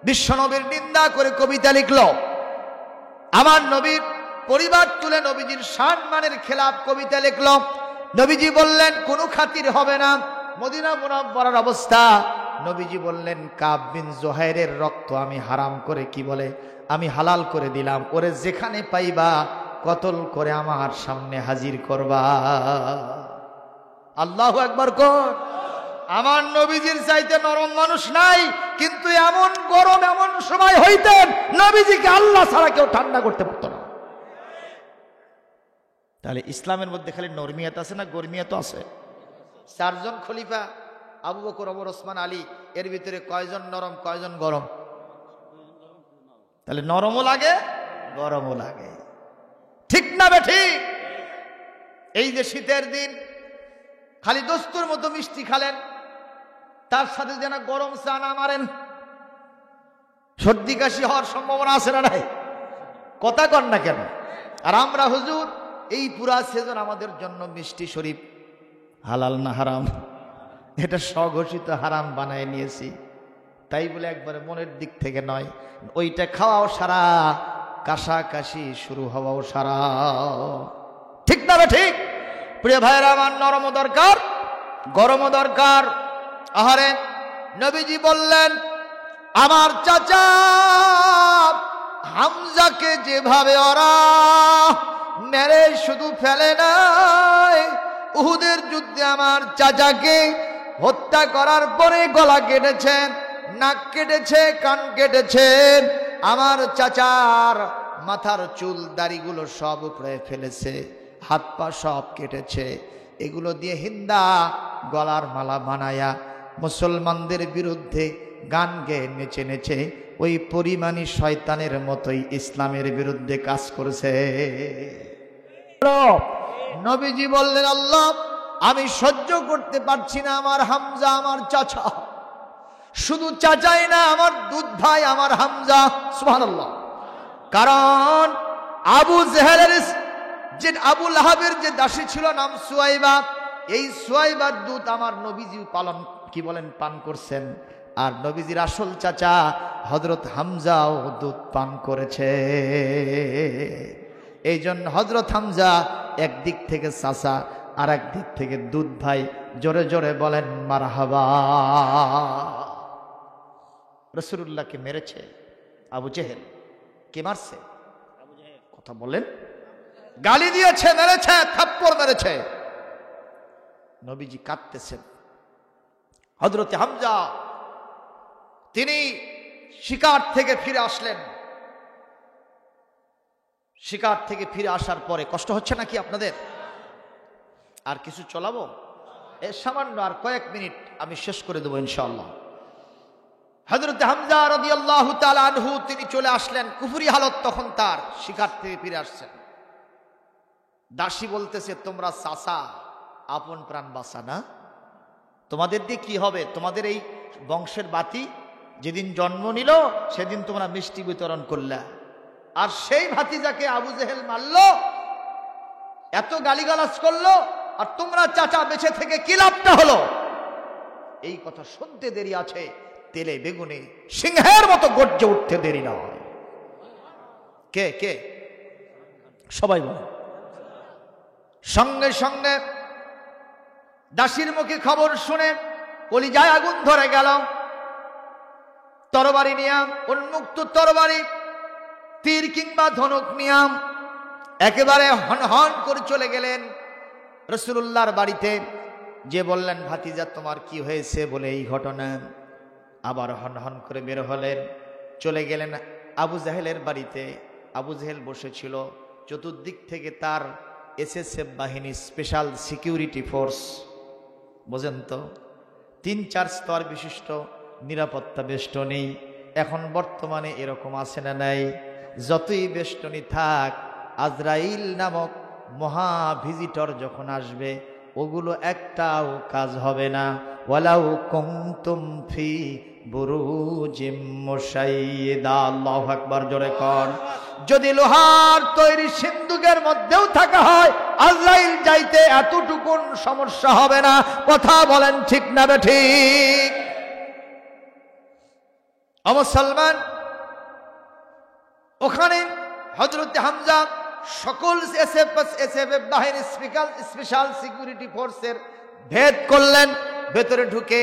বিশ্ব নবীর নিন্দা করে কবিতা লিখলো, আমার নবীর পরিবার তুলে নবীজির সম্মানের খেলাফ কবিতা লিখলো। নবীজি বললেন কোনো খাতির হবে না। মদিনা মুনাওয়ারার অবস্থা, নবীজি বললেন কাব বিন জোহাইরের রক্ত আমি হারাম করে, কি বলে, আমি হালাল করে দিলাম, ওরে যেখানে পাইবা কতল করে আমার সামনে হাজির করবা। আল্লাহু আকবার কোন? আমার নবীজির চাইতে নরম মানুষ নাই, কিন্তু এমন গরম এমন সময় হইতেন নবীজিকে আল্লাহ ছাড়া কেউ ঠান্ডা করতে পারত না। তাহলে ইসলামের মধ্যে খালি নরমিয়াত আছে না গরমিয়াত আছে? 4 জন খলিফা আবু বকর, ওমর, ওসমান, আলী, এর ভিতরে কয়জন নরম কয়জন গরম? তাহলে নরমও লাগে গরমও লাগে, ঠিক না বেঠিক? এই যে শীতের দিন খালি দস্তুর মতো মিষ্টি খালেন, তার সাথে যেন গরম চা না মারেন, সর্দি কাশি হওয়ার সম্ভাবনা আছে না নাই? কথা কন না কেন? আর আমরা হুজুর এই পুরা সিজন আমাদের জন্য মিষ্টি শরীফ হালাল না হারাম? এটা স্বঘোষিত হারাম বানায় নিয়েছি, তাই বলে একবারে মনের দিক থেকে নয়। ওইটা খাওয়াও সারা, কাশাকাশি শুরু হওয়াও সারা। ঠিক না? ঠিক। প্রিয় ভাইরা আমার, নরমও দরকার, গরমও দরকার। আহারে, নবীজি বললেন, আমার চাচা হামজাকে যেভাবে ওরা মেরে শুধু ফেলে নাই, উহুদের যুদ্ধে আমার চাচাকে হত্যা করার পরে গলা কেটেছেন, নাক কেটেছে, কান কেটেছেন, আমার চাচার মাথার চুল দাড়িগুলো সব উপড়ে ফেলেছে, হাত পা সব কেটেছে। এগুলো দিয়ে হিন্দা গলার মালা বানায়া মুসলমানদের বিরুদ্ধে গান গেয়ে নেচে নেচে ওই পরিমাণী শয়তানের মতোই ইসলামের বিরুদ্ধে কাজ করেছে। নবীজি বললেন, আল্লাহ, আমি সহ্য করতে পারছি না আমার হামজা, আমার চাচা, শুধু চাচাই না, আমার দুধ ভাই আমার হামজা। সুবহানাল্লাহ। কারণ আবু জেহেলের যে, আবু লাহাবের যে দাসী ছিল নাম সুয়াইবা, এই সুয়াইবার দুধ আমার নবীজি পান করছেন। আর নবীজির আসল চাচা হযরত হামজাও দুধ পান করেছে। এই জন্য হযরত হামজা একদিক থেকে চাচা, আর একদিক থেকে দুধ ভাই। জোরে জোরে বলেন মারহাবা। রাসূলুল্লাহকে মেরেছে আবু জেহেল। কে মারছে? কথা বলেন। গালি দিয়েছে, মেরেছে, থাপ্পড় মেরেছে। নবীজি কাঁদতেছেন। হযরত হামজা তিনি শিকার থেকে ফিরে আসলেন। শিকার থেকে ফিরে আসার পরে কষ্ট হচ্ছে নাকি আপনাদের? আর কিছু চলাবো? সামান্য আর কয়েক মিনিট, আমি শেষ করে দেবো ইনশাআল্লাহ। হযরত হামজা রাদিয়াল্লাহু তাআলা আনহু তিনি চলে আসলেন, কুফরি হালত তখন তার, শিকার থেকে ফিরে আসছেন। দাসী বলতেছে, তোমরা চাচা, আপন প্রাণ বাঁচা না, তোমাদের দিয়ে কি হবে? তোমাদের এই বংশের বাতি যেদিন জন্ম নিল সেদিন তোমরা মিষ্টি বিতরণ করলা, আর সেই ভাতিজাকে আবু জেহেল মারলো, এত গালিগালাজ করলো, আর তোমরা চাচা বেঁচে থেকে কি লাভটা হলো? এই কথা শুনতে দেরি আছে, তেলে বেগুনে সিংহের মতো গর্জে উঠতে দেরি না হয়। কে কে? সবাই বলে। সঙ্গে সঙ্গে দাসীর মুখে খবর শুনে কলিজায় আগুন ধরে গেল। তরবারি নিয়াম, উন্মুক্ত তরবারি, তীর কিংবা ধনুক নিয়াম, একেবারে হন হন করে চলে গেলেন রাসূলুল্লাহর বাড়িতে। যে বললেন, ভাতিজা তোমার কি হয়েছে বলে এই ঘটনা। আবার হন হন করে বের হলেন, চলে গেলেন আবু জাহেলের বাড়িতে। আবু জাহেল বসেছিল, চতুর্দিক থেকে তার এসএসএফ বাহিনী, স্পেশাল সিকিউরিটি ফোর্স, বোঝেন তো, ৩-৪ স্তর বিশিষ্ট নিরাপত্তা বেষ্টনী। এখন বর্তমানে এরকম আছে না নাই? যতই বেষ্টনী থাক, আজরাইল নামক মহা ভিজিটর যখন আসবে, ওগুলো একটাও কাজ হবে না। ওয়ালাউ কুনতুম ফি বুরুজিম মুশাইয়্যিদা। আল্লাহু আকবার, জোরে কর। যদি লোহার তৈরি সিন্দুকের মধ্যেও থাকা হয়, আজরাইল যাইতে এতটুকু সমস্যা হবে না। কথা বলেন ঠিক না ঠিক? মুসলমান, ওখানে হযরত হামজা সকল এসএফ বাহিনী, স্পেশাল সিকিউরিটি ফোর্সের ভেদ করলেন। ভেতরে ঢুকে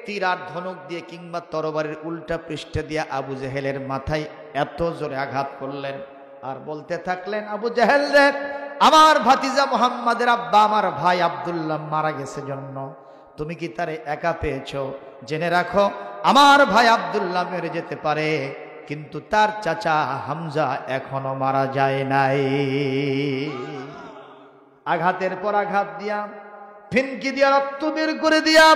তীর আর ধনুক দিয়ে কিংবা তরবারির উল্টা পৃষ্ঠে দিয়ে আবু জেহেলের মাথায় এত জোরে আঘাত করলেন, আর বলতে থাকলেন, আবু জেহেল রে, আমার ভাতিজা মুহাম্মাদের আব্বা, আমার ভাই আব্দুল্লাহ মারা গেছে জন্য তুমি কি তারে একা পেয়েছো? জেনে রাখো, আমার ভাই আব্দুল্লাহ মেরে যেতে পারে, কিন্তু তার চাচা হামজা এখনো মারা যায় নাই। আঘাতের পর আঘাত দিয়া, ফিনকি দিয়া রক্ত বের করে দিয়া,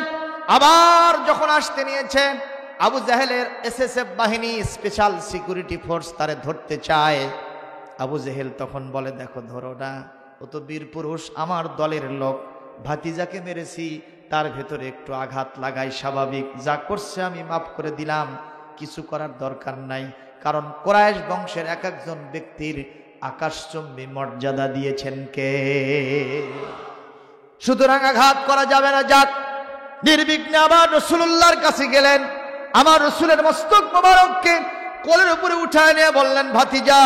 আবার যখন আসতে নিয়েছে, আবু জাহেলের এসএসএফ বাহিনী, স্পেশাল সিকিউরিটি ফোর্স তারে ধরতে চায়। আবু জেহেল তখন বলে, দেখো ধরো না, ও তো বীর পুরুষ, আমার দলের লোক, ভাতিজাকে মেরেছি, তার ভেতরে একটু আঘাত লাগাই স্বাভাবিক, যা করছে আমি মাফ করে দিলাম, কিছু করার দরকার নাই। কারণ কুরাইশ বংশের এক একজন ব্যক্তির আকাশচুম্বী মর্যাদা দিয়েছেন কে? সুতরাং আঘাত করা যাবে না। যাক, নির্বিঘ্নে আবার রাসূলুল্লাহর কাছে গেলেন। আমার রাসূলের মস্তক মোবারককে কোলের উপরে উঠায় নিয়ে বললেন, ভাতিজা,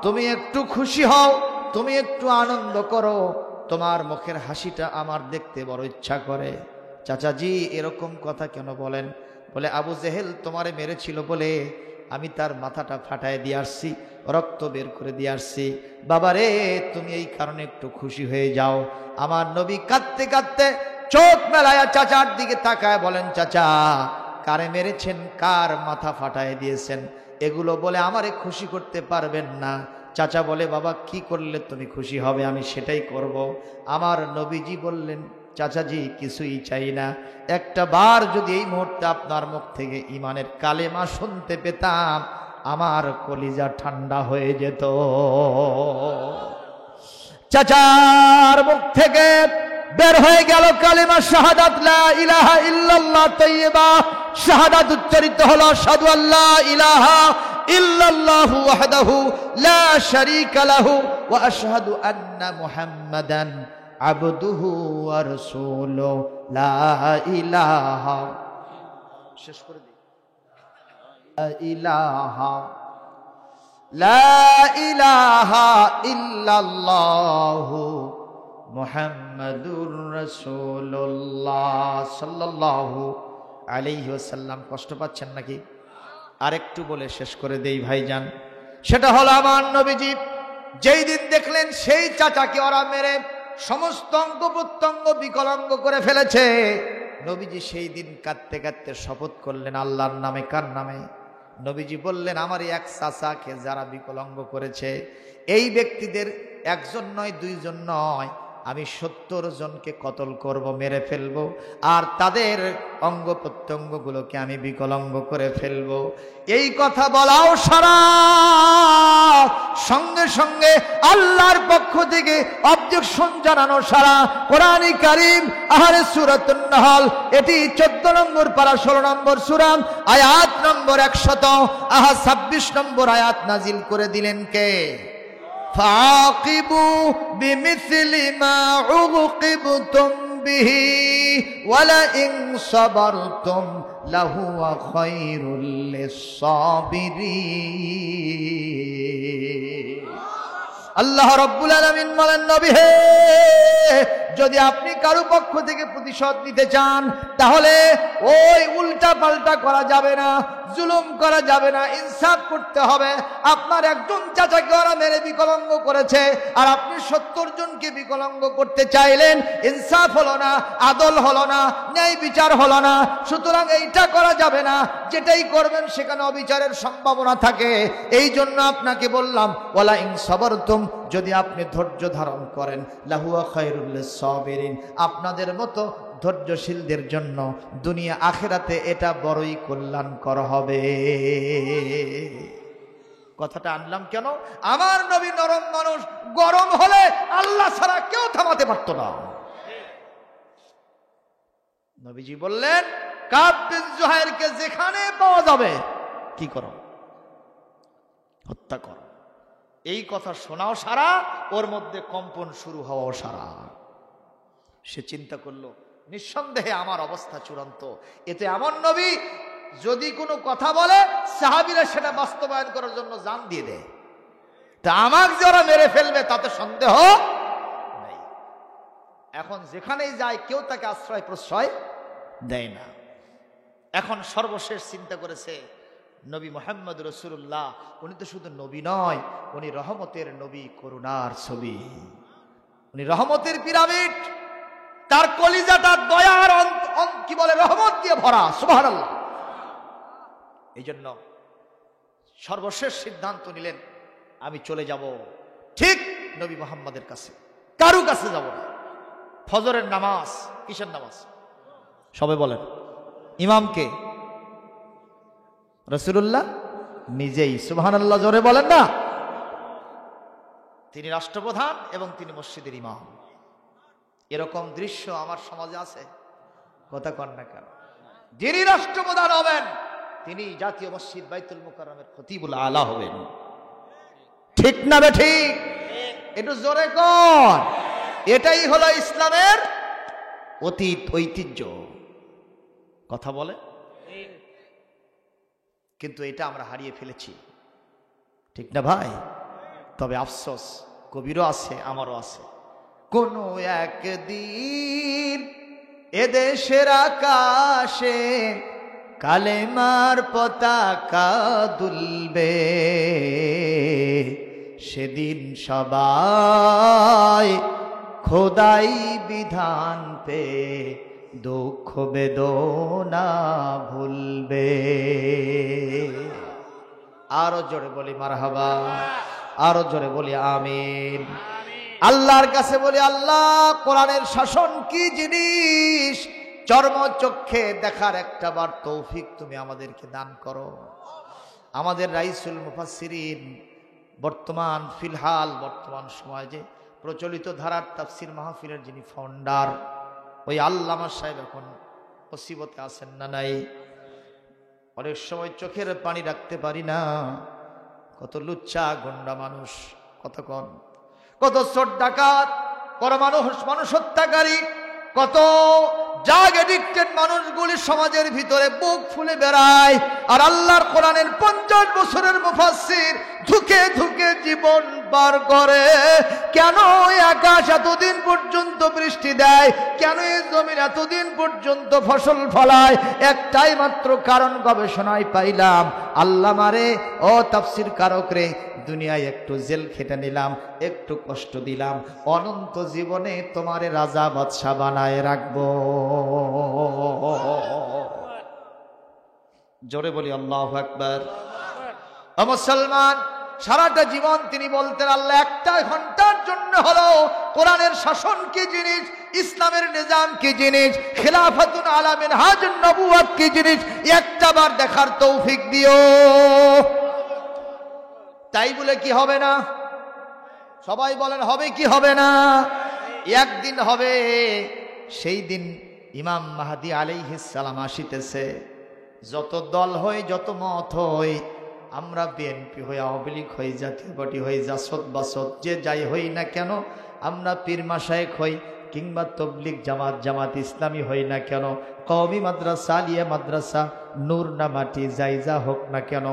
তুমি একটু খুশি হও, তুমি একটু আনন্দ করো, তোমার মুখের হাসিটা আমার দেখতে বড় ইচ্ছা করে। চাচাজি, এরকম কথা কেন বলেন? বলে, আবু জেহেল তোমারে মেরেছিল বলে আমি তার মাথাটা ফাটায় দিয়ে আসছি, রক্ত বের করে দিয়ে আসছি। বাবারে, তুমি এই কারণে একটু খুশি হয়ে যাও। আমার নবী কাঁদতে কাঁদতে চোখ মেলায়া চাচার দিকে তাকায় বলেন, চাচা, কারে মেরেছেন, কার মাথা ফাটায় দিয়েছেন, এগুলো বলে আমারে খুশি করতে পারবেন না। চাচা বলে, বাবা, কি করলে তুমি খুশি হবে, আমি সেটাই করব। আমার নবীজি বললেন, চাচাজি, কিছুই চাই না, একটা বার যদি এই মুহূর্তে আপনার মুখ থেকে ঈমানের কালেমা শুনতে পেতাম, আমার কলিজা ঠান্ডা হয়ে যেত। চাচার মুখ থেকে বের হয়ে গেল কালিমা শাহাদাত, লা ইলাহা ইল্লাল্লাহ তাইয়্যিবা শাহাদাত উচ্চারিত হলো, আশহাদু আল্লা ইলাহা ইল্লাল্লাহু ওয়াহদাহু লা শারীকা লাহু ওয়া আশহাদু আন্না মুহাম্মাদান আবদুহু ওয়া রাসূলুহু লা ইলাহা, শেষ করে দিই, লা ইলাহা লা ইলাহা ইল্লাল্লাহু মুহাম্মাদুর রাসূলুল্লাহ সাল্লাল্লাহু আলাইহি ওয়াসাল্লাম। কষ্ট পাচ্ছেন নাকি? আরেকটু বলে শেষ করে দেই ভাইজান। সেটা হলো, আমার নবীজি যেই দিন দেখলেন সেই চাচাকে ওরা মেরে সমস্ত অঙ্গ প্রত্যঙ্গ বিকলাঙ্গ করে ফেলেছে, নবীজি সেই দিন কাঁদতে কাঁদতে শপথ করলেন আল্লাহর নামে। কার নামে? নবীজি বললেন, আমার এক চাচাকে যারা বিকলাঙ্গ করেছে, এই ব্যক্তিদের একজন নয়, দুইজন নয়, আমি 70 জনকে কতল করব, মেরে ফেলব, আর তাদের অঙ্গ প্রত্যঙ্গগুলোকে আমি বিকলাঙ্গ করে ফেলব। এই কথা বলাও সারা, সঙ্গে সঙ্গে আল্লাহর পক্ষ থেকে অবজেকশন জানানো সারা। কোরআনে কারীম আহারে সূরাতুন নাহল, এটি 14 নম্বর পারা 16 নম্বর সূরা, আয়াত নম্বর 126 নম্বর আয়াত নাজিল করে দিলেন কে? فَعَاقِبُوا بِمِثْلِ مَا عُوقِبْتُمْ بِهِ وَلَئِنْ صَبَرْتُمْ لَهُوَ خَيْرٌ لِلصَّابِرِينَ। আল্লাহ রাব্বুল আলামিন বলেন, নবী হে, যদি আপনি কারো পক্ষ থেকে প্রতিশোধ নিতে চান, তাহলে ওই উল্টা পাল্টা করা যাবে না, জুলুম করা যাবে না, ইনসাফ করতে হবে। আপনার একজন চাচাকে ওরা মেরে বিকলাঙ্গ করেছে, আর আপনি 70 জনকে বিকলাঙ্গ করতে চাইলেন, ইনসাফ হলো না, আদল হলো না, ন্যায় বিচার হলো না। সুতরাং এইটা করা যাবে না, যেটাই করবেন সেখানে অবিচারের সম্ভাবনা থাকে। এই জন্য আপনাকে বললাম, ওয়ালা ইন সাবারতুম, যদি আপনি ধৈর্য ধারণ করেন, লাহুয়া খায়রুল লিস-সাবিরিন, আপনাদের মতো ধৈর্যশীলদের জন্য দুনিয়া আখিরাতে এটা বড়ই কল্যাণকর হবে। কথাটা আনলাম কেন? আমার নবী নরম মানুষ, গরম হলে আল্লাহ ছাড়া কেউ থামাতে পারত না। নবীজি বললেন, কাব বিন জুহাইরকে যেখানে পাওয়া যাবে কি করো? হত্যা করো। এই কথা শোনাও সারা, ওর মধ্যে কম্পন শুরু হওয়াও সারা। সে চিন্তা করলো, নিঃসন্দেহে আমার অবস্থা চূড়ান্ত। এতে এমন নবী যদি কোনো কথা বলে, সাহাবীরা সেটা বাস্তবায়ন করার জন্য জান দিয়ে দেয়। তা আমাকে যারা মেরে ফেলবে তাতে সন্দেহ নেই। এখন যেখানেই যায় কেউ তাকে আশ্রয় প্রশ্রয় দেয় না। এখন সর্বশেষ চিন্তা করেছে, নবী মুহাম্মদ রাসূলুল্লাহ, উনি তো শুধু নবী নয়, উনি রহমতের নবী, করুণার ছবি, উনি রহমতের পিরামিড, তার কলিজাটা দয়ার কি বলে রহমত দিয়ে ভরা। সুবহানাল্লাহ। এই জন্য সর্বশেষ সিদ্ধান্ত নিলেন, আমি চলে যাব ঠিক নবী মুহাম্মদের কাছে, কারু কাছে যাব না। ফজরের নামাজ, কিসের নামাজ? সবাই বলেন, ইমামকে? রাসূলুল্লাহ নিজেই। সুবহানাল্লাহ, জোরে বলেন না। তিনি রাষ্ট্রপ্রধান এবং তিনি মসজিদের ইমাম। এরকম দৃশ্য আমার সমাজে আছে? কথা কন না কেন? যিনি রাষ্ট্রপ্রধান হবেন তিনি জাতীয় মসজিদ বাইতুল মুকাররমের খতিবুল আলা হবেন। ঠিক না বেঠিক? একটু জোরে কর। এটাই হলো ইসলামের অতীত ঐতিহ্য। কথা বলে, কিন্তু এটা আমরা হারিয়ে ফেলেছি, ঠিক না ভাই? তবে আফসোস, কবিরও আছে, আমারও আছে। কোনো একদিন এদেশের আকাশে কালেমার পতাকা দুলবে, সেদিন সবাই খোদাই বিধান পে দুঃখ বেদনা ভুলবে। আরো জোরে বলি মারহাবা, আরো জোরে বলি আমিন। আল্লাহর কাছে বলি, আল্লাহ কোরআনের শাসন কি জিনিস চর্মচক্ষে দেখার একটা বার তৌফিক তুমি আমাদেরকে দান করো। আমাদের রাইসুল মুফাসসিরিন বর্তমান বর্তমান সময় যে প্রচলিত ধারার তাফসির মাহফিলের যিনি ফাউন্ডার, ওই আল্লামা সাহেব এখন মুসিবতে আছেন না নাই? অনেক সময় চোখের পানি রাখতে পারি না। কত লুচ্চা গন্ডা মানুষ, কত চোর ডাকাত, কত মানুষ হত্যাকারী, কত ড্রাগ এডিক্টেড মানুষগুলি সমাজের ভিতরে বুক ফুলে বেড়ায়। আর আল্লাহর কোরআনের 50 বছরের মুফাসসির ধুকে ধুকে জীবন পার করে। কেন আকাশ এতদিন পর্যন্ত বৃষ্টি দেয়? কেন এই জমিন এতদিন পর্যন্ত ফসল ফলায়? একটাই মাত্র কারণ গবেষণায় পাইলাম, আল্লাহ মারে ও তাফসির কারক রে, দুনিয়ায় একটু জেল খেটে নিলাম, একটু কষ্ট দিলাম, অনন্ত জীবনে তোমারে রাজা বাদশা বানায় রাখবো। জোরে বলি আল্লাহু আকবার। ও মুসলমান, সারাটা জীবন তিনি বলতেন, আল্লাহ একটা ঘন্টার জন্য হলো কোরআনের শাসন কি জিনিস, ইসলামের নিজাম কি জিনিস, খিলাফাতুন আলা মিনহাজুন নবুওয়াত কি জিনিস, একটা বার দেখার তৌফিক দিও। তাই বলে কি হবে না? সবাই বলেন, হবে কি হবে না? একদিন হবে। সেই দিন ইমাম মাহদী আলাইহিস সালাম আসিতেছে। যত দল হয়, যত মত হয়, আমরা বিএনপি হই, আওয়ামী লীগ হই, জাতীয় পার্টি হই, জাসদ বাসদ যে যাই হই না কেন, আমরা পীর মাশায়েখ হই কিংবা তবলিগ জামাত ইসলামী হই না কেন, কওমি মাদ্রাসা, আলিয়া মাদ্রাসা, নূর না মাটি, যাইজা হোক না কেন,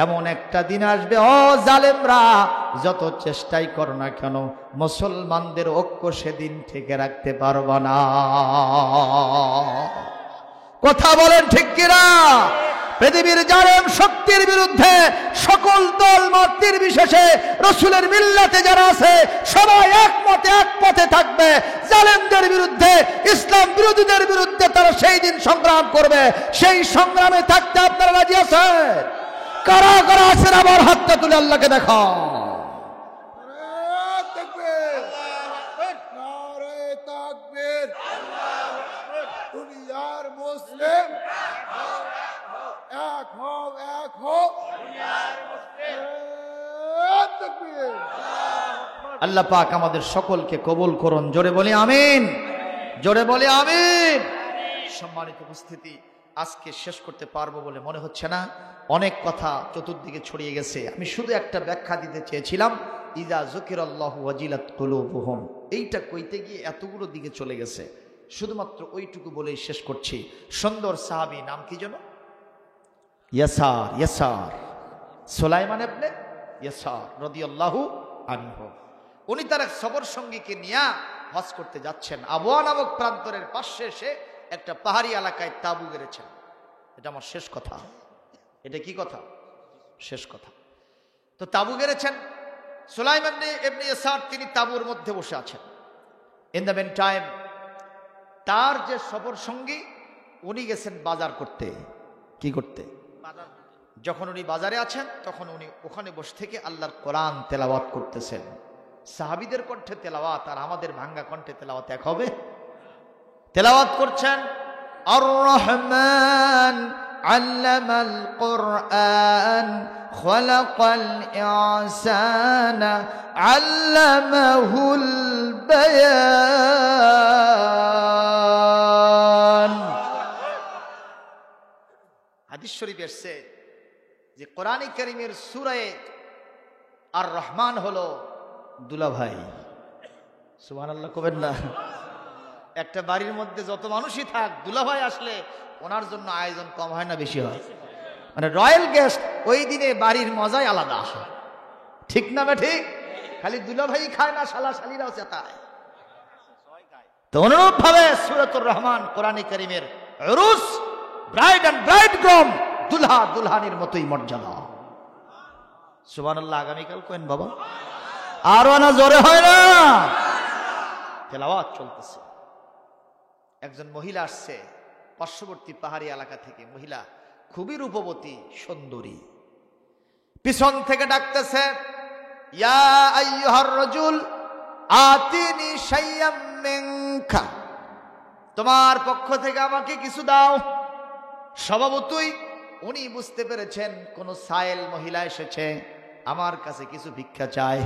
এমন একটা দিন আসবে, ও জালেমরা যত চেষ্টাই করো না কেন, মুসলমানদের ঐক্য সেদিন থেকে রাখতে পারবা না। কথা বলেন ঠিক কিনা? পৃথিবীর জালেম শক্তির বিরুদ্ধে সকল দল মত নির্বিশেষে রাসূলের মিল্লাতে যারা আছে সবাই একমতে এক পথে থাকবে। জালেমদের বিরুদ্ধে, ইসলাম বিরোধীদের বিরুদ্ধে তারা সেই দিন সংগ্রাম করবে। সেই সংগ্রামে থাকতে আপনারা রাজি আছেন? কারা কারা আছেন আবার হাতটা তুলে আল্লাহকে দেখাও। দুনিয়ার মুসলিম এক হও, এক হও। আল্লাহ পাক আমাদের সকলকে কবুল করুন। জোরে বলি আমিন, জোরে বলি আমিন। সম্মানিত উপস্থিতি, আজকে শেষ করতে পারবো বলে মনে হচ্ছে না, অনেক কথা চতুর্দিকে ছড়িয়ে গেছে। আমি শুধু একটা ব্যাখ্যা দিতে চেয়েছিলাম, ইজা যুকিরাল্লাহু ওয়াজিলাত কুলুবুহুম, এইটা কইতে গিয়ে এতগুলো দিকে চলে গেছে, শুধুমাত্র ওইটুকু বলেই শেষ করছি। সুন্দর সাহাবী, নাম কি যেন? ইয়াসার, সুলাইমান ইবনে ইয়াসার রাদিয়াল্লাহু আনহু। উনি তার এক সফর সঙ্গীকে নিয়ে হজ করতে যাচ্ছেন। আবওয়া নামক প্রান্তরের পাশে এসে একটা পাহাড়ি এলাকায় তাঁবু গেড়েছেন। এটা আমার শেষ কথা। এটা কি কথা? শেষ কথা। তো তাঁবু গেড়েছেন। সুলাইমান ইবনে ইয়াসার তিনি তাঁবুর মধ্যে বসে আছেন। ইন দ্য মেন টাইম তার যে সফর সঙ্গী, উনি গেছেন বাজার করতে। কি করতে? যখন উনি বাজারে আছেন তখন উনি ওখানে বসে থেকে আল্লাহর কোরআন তেলাওয়াত করতেছেন। সাহাবীদের কণ্ঠে তেলাওয়াত আর আমাদের ভাঙ্গা কণ্ঠে তেলাওয়াত এক হবে? তেলাওয়াত করছেন, আর রহমান আল্লামাল কোরআন খলাকাল ইনসানা আল্লামাহুল বায়ান। হাদিস শরীফ এসেছে যে কোরআনে কারীমের সূরা আর রহমান হলো দুলাভাই। সুবহানাল্লাহ কবেন না। একটা বাড়ির মধ্যে যত মানুষই থাক, দুলাভাই আসলে ওনার জন্য আয়োজন কম হয় না বেশি হয়? মানে রয়্যাল গেস্ট, ওই দিনে বাড়ির মজাই আলাদা। ঠিক না ঠিক? খালি দুলাভাই খায় না, শালা শালিরাও চেতায়। তো অনুরূপ ভাবে সূরাতুর রহমান কোরআনে কারীমের উরুস, ব্রাইড এন্ড ব্রাইডগ্রুম, দুলহা দুলহানির মতোই মর্যাদা। সুবহানাল্লাহ। আগামীকাল কোয়েন বাবা, আরো না জোরে হয় না? তেলাওয়াত চলতেছে। একজন মহিলা আসছে পার্শ্ববর্তী পাহাড়ি এলাকা থেকে। মহিলা খুবই রূপবতী সুন্দরী। পিছন থেকে ডাকতেছে, ইয়া আইয়ুহার রাজুল আতিনি শাইয়াম মিনকা, তোমার পক্ষ থেকে আমাকে কিছু দাও। স্বভাবতই উনি বুঝতে পেরেছেন কোন সায়েল মহিলা এসেছে, আমার কাছে কিছু ভিক্ষা চায়।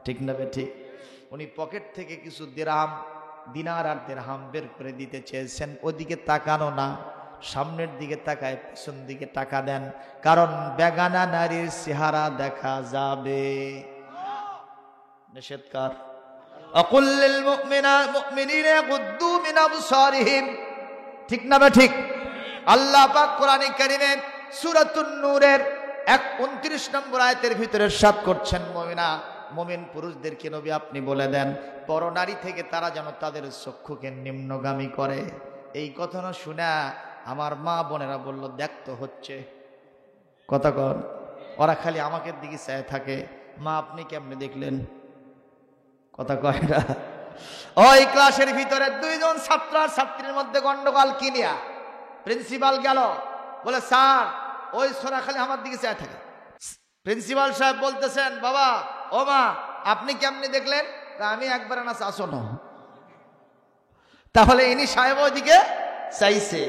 ঠিক না ঠিক? উনি পকেট থেকে কিছু দিনার আর দিরহাম বের করে দিতে চেয়েছেন। ওদিকে তাকানো না, সামনের দিকে তাকায়, পিছন দিকে টাকা দেন, কারণ বেগানা নারীর চেহারা দেখা যাবে। নিষেধকার। আকুল্লিল মুমিনিনা ইয়াগুদ্দু মিন আবসারিহিম। ঠিক না ঠিক? আল্লাহ পাক কোরআনে কারীমে সূরাতুন নূরের 29 নম্বর আয়াতের ভিতরে ইরশাদ করছেন, মুমিন পুরুষদেরকে নবী আপনি বলে দেন পরনারী থেকে তারা যেন তাদের চক্ষুকে নিম্নগামী করে। এই কথা না শুনে আমার মা বোনেরা বলল, দেখতো হচ্ছে কথা কর, ওরা খালি আমাকে দিকে চায় থাকে। মা আপনি কেমনে দেখলেন? কথা কয় না। ওই ক্লাসের ভিতরে দুইজন ছাত্র আর ছাত্রীর মধ্যে গন্ডগোল কিনিয়া প্রিন্সিপাল গেল, বলে স্যার ওই সোনা খালি আমার দিকে চায় থাকে। প্রিন্সিপাল সাহেব বলতেছেন, বাবা ও মা আপনি কেমনে দেখলেন? আমি একবার না শাসনো। তাহলে ইনি সাহেব ওইদিকে চাইছে।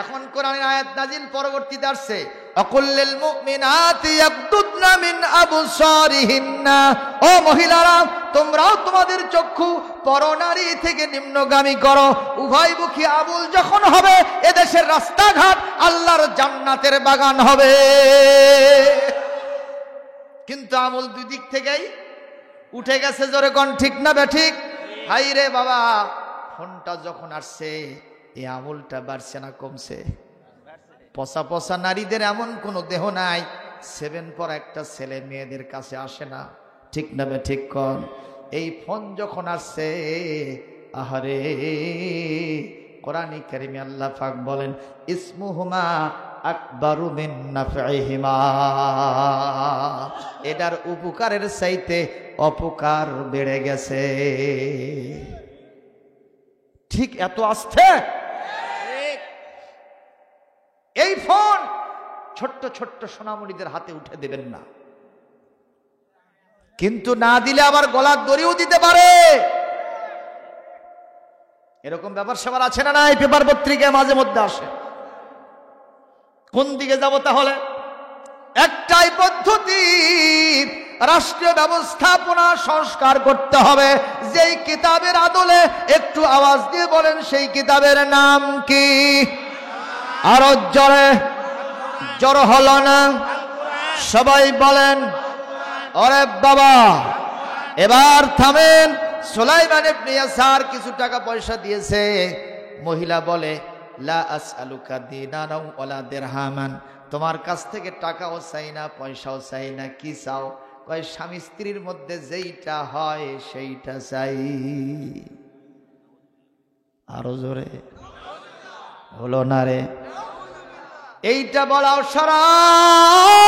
এখন কোরআনের আয়াত নাজিল পরবর্তীতে আসছে, আকুল্লিল মুমিনাতি ইয়াগদুদনা মিন আবসারিহিন্না, ও মহিলারা তোমরাও তোমাদের চক্ষু পরনারী থেকে নিম্নগামী করো। উভয়মুখী আমল যখন হবে, এদেশের রাস্তাঘাট আল্লাহর জান্নাতের বাগান হবে। কিন্তু আমল দুই দিক থেকেই উঠে গেছে। জোরে কোন ঠিক না ঠিক? হাই রে বাবা, ফোনটা যখন আসছে এই আমলটা বাড়ছে না কমছে? পচা পচা নারীদের এমন কোনো দেহ নাই 7 পর একটা ছেলে মেয়েদের কাছে আসে না। ঠিক না ঠিক কোন? এই ফোন যখন আসছে, আহারে কোরআনে কারীমে আল্লাহ পাক বলেন, ইসমুহুমা আকবারু মিন নাফইহিমা, এটার উপকারের চাইতে অপকার বেড়ে গেছে। ঠিক এত আস্তে এই ফোন ছোট্ট ছোট্ট সোনামণিদের হাতে উঠে দেবেন না, কিন্তু না দিলে আবার গলার দড়িও দিতে পারে। এরকম ব্যাপার সেবার আছে না নাই? পেপার পত্রিকায় মাঝে মধ্যে আসে। কোন দিকে যাব তাহলে? একটাই পদ্ধতি, রাষ্ট্রীয় ব্যবস্থাপনা সংস্কার করতে হবে। যেই কিতাবের আদলে একটু আওয়াজ দিয়ে বলেন সেই কিতাবের নাম কি? আরো জোরে, জোর হলো না, সবাই বলেন। ওরে বাবা এবার থামেন। সুলাইমান ইবনে ইয়াসার কিছু টাকা পয়সা দিয়েছে। মহিলা বলে, লা আসআলুকা দিনারাও ওয়ালা দিরহামান, তোমার কাছ থেকে টাকাও চাই না, পয়সাও চাই না। কি চাও? কয় স্বামী স্ত্রীর মধ্যে যেইটা হয় সেইটা চাই। আরো জোরে হলো না রে? এইটা বলাও শরাব।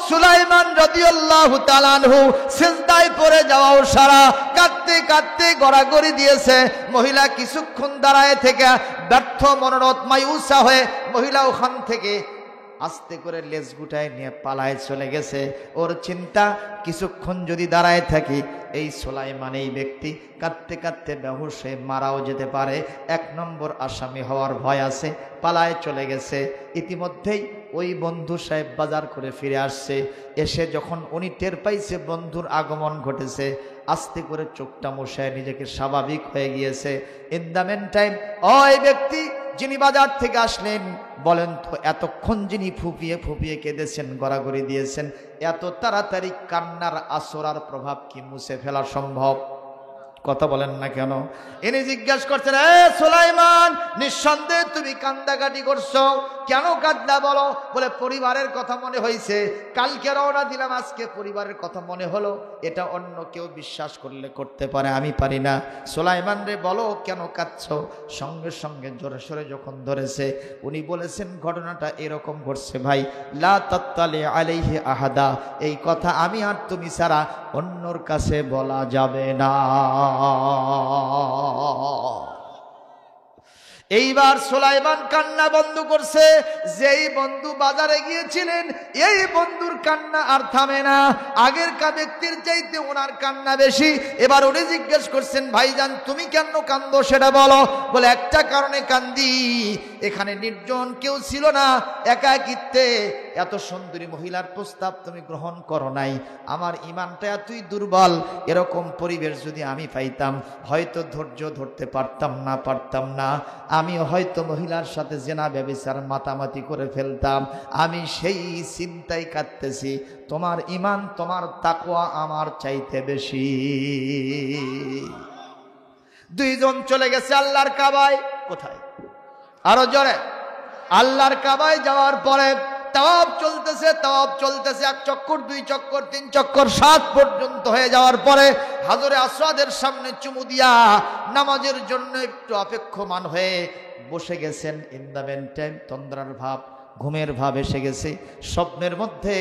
সুলাইমান রাদিয়াল্লাহু তাআলা আনহু সিজদায় পড়ে যাওয়াও সারা, কাঁদতে কাঁদতে গড়াগড়ি দিয়েছে। মহিলা কিছুক্ষণ দাঁড়ায় থেকে ব্যর্থ মনোরথ মায়ুসা হয়ে মহিলা ওখান থেকে আস্তে করে লেজ গুটায় নিয়ে পালায় চলে গেছে। ওর চিন্তা, কিছুক্ষণ যদি দাঁড়ায় থাকি এই সুলাইমান এই ব্যক্তি কাঁদতে কাঁদতে বেহুশ হয়ে মারাও যেতে পারে। 1 নম্বর আসামি হওয়ার ভয় আছে, পালায় চলে গেছে। ইতিমধ্যেই ওই বন্ধু সাহেব বাজার করে ফিরে আসছে। এসে যখন উনি টের পাইছে বন্ধুর আগমন ঘটেছে, আস্তে করে চোখটা মুছায় নিজেকে স্বাভাবিক হয়ে গিয়েছে। ইন দ্য মেন টাইম ওই ব্যক্তি যিনি বাজার থেকে আসলেন, বলেন তো এতক্ষণ যিনি ফুপিয়ে ফুপিয়ে কেঁদেছেন, গড়াগড়ি দিয়েছেন, এত তাড়াতাড়ি কান্নার আসরার প্রভাব কি মুছে ফেলা সম্ভব? কথা বলেন না কেন? ইনি জিজ্ঞাসা করছেন, এ সুলাইমান, নিঃসন্দেহে তুমি কান্দাকাটি করছো, কেন কাঁদলা বলো? বলে পরিবারের কথা মনে হয়েছে, কালকে রওনা দিলাম, আজকে পরিবারের কথা মনে হলো। এটা অন্য কেউ বিশ্বাস করলে করতে পারে, আমি পারি না। সুলাইমান রে বলো কেন কাঁদছো? সঙ্গে সঙ্গে জোরে সোরে যখন ধরেছে, উনি বলেছেন ঘটনাটা এরকম ঘটছে ভাই, লা তাত্তালি আলাইহি আহাদা, এই কথা আমি আর তুমি ছাড়া অন্যর কাছে বলা যাবে না। এইবার সুলাইমান কান্না বন্ধ করছে। যেই বন্ধু বাজারে গিয়েছিলেন, এই বন্ধুর কান্না আর থামে না, আগের ব্যক্তির চাইতে ওনার কান্না বেশি। এবার উনি জিজ্ঞেস করছেন, ভাইজান তুমি কেন কান্দো সেটা বলো। বলে একটা কারণে কান্দি, এখানে নির্জন কেউ ছিল না, একাকিত্বে এত সুন্দরী মহিলার প্রস্তাব তুমি গ্রহণ করো নাই। আমার ইমানটা এতই দুর্বল, এরকম পরিবেশ যদি আমি পাইতাম হয়তো ধৈর্য ধরতে পারতাম না, আমি হয়তো মহিলার সাথে জেনা ব্যভিচার মাতামাতি করে ফেলতাম। আমি সেই চিন্তায় কাঁদতেছি। তোমার ইমান, তোমার তাকওয়া আমার চাইতে বেশি। দুইজন চলে গেছে আল্লাহর কাবায়। কোথায়? আরো জোরে। আল্লাহর কাবায় যাওয়ার পরে তাওয়াফ চলতেছে, 1 চক্কর, 2 চক্কর, 3 চক্কর, 7 পর্যন্ত হয়ে যাওয়ার পরে হাজরে আসওয়াদের সামনে চুমু দিয়া নামাজের জন্য একটু অপেক্ষমান হয়ে বসে গেছেন। ইন দ্য মেন টাইম তন্দ্রার ভাব, ঘুমের ভাব এসে গেছে। স্বপ্নের মধ্যে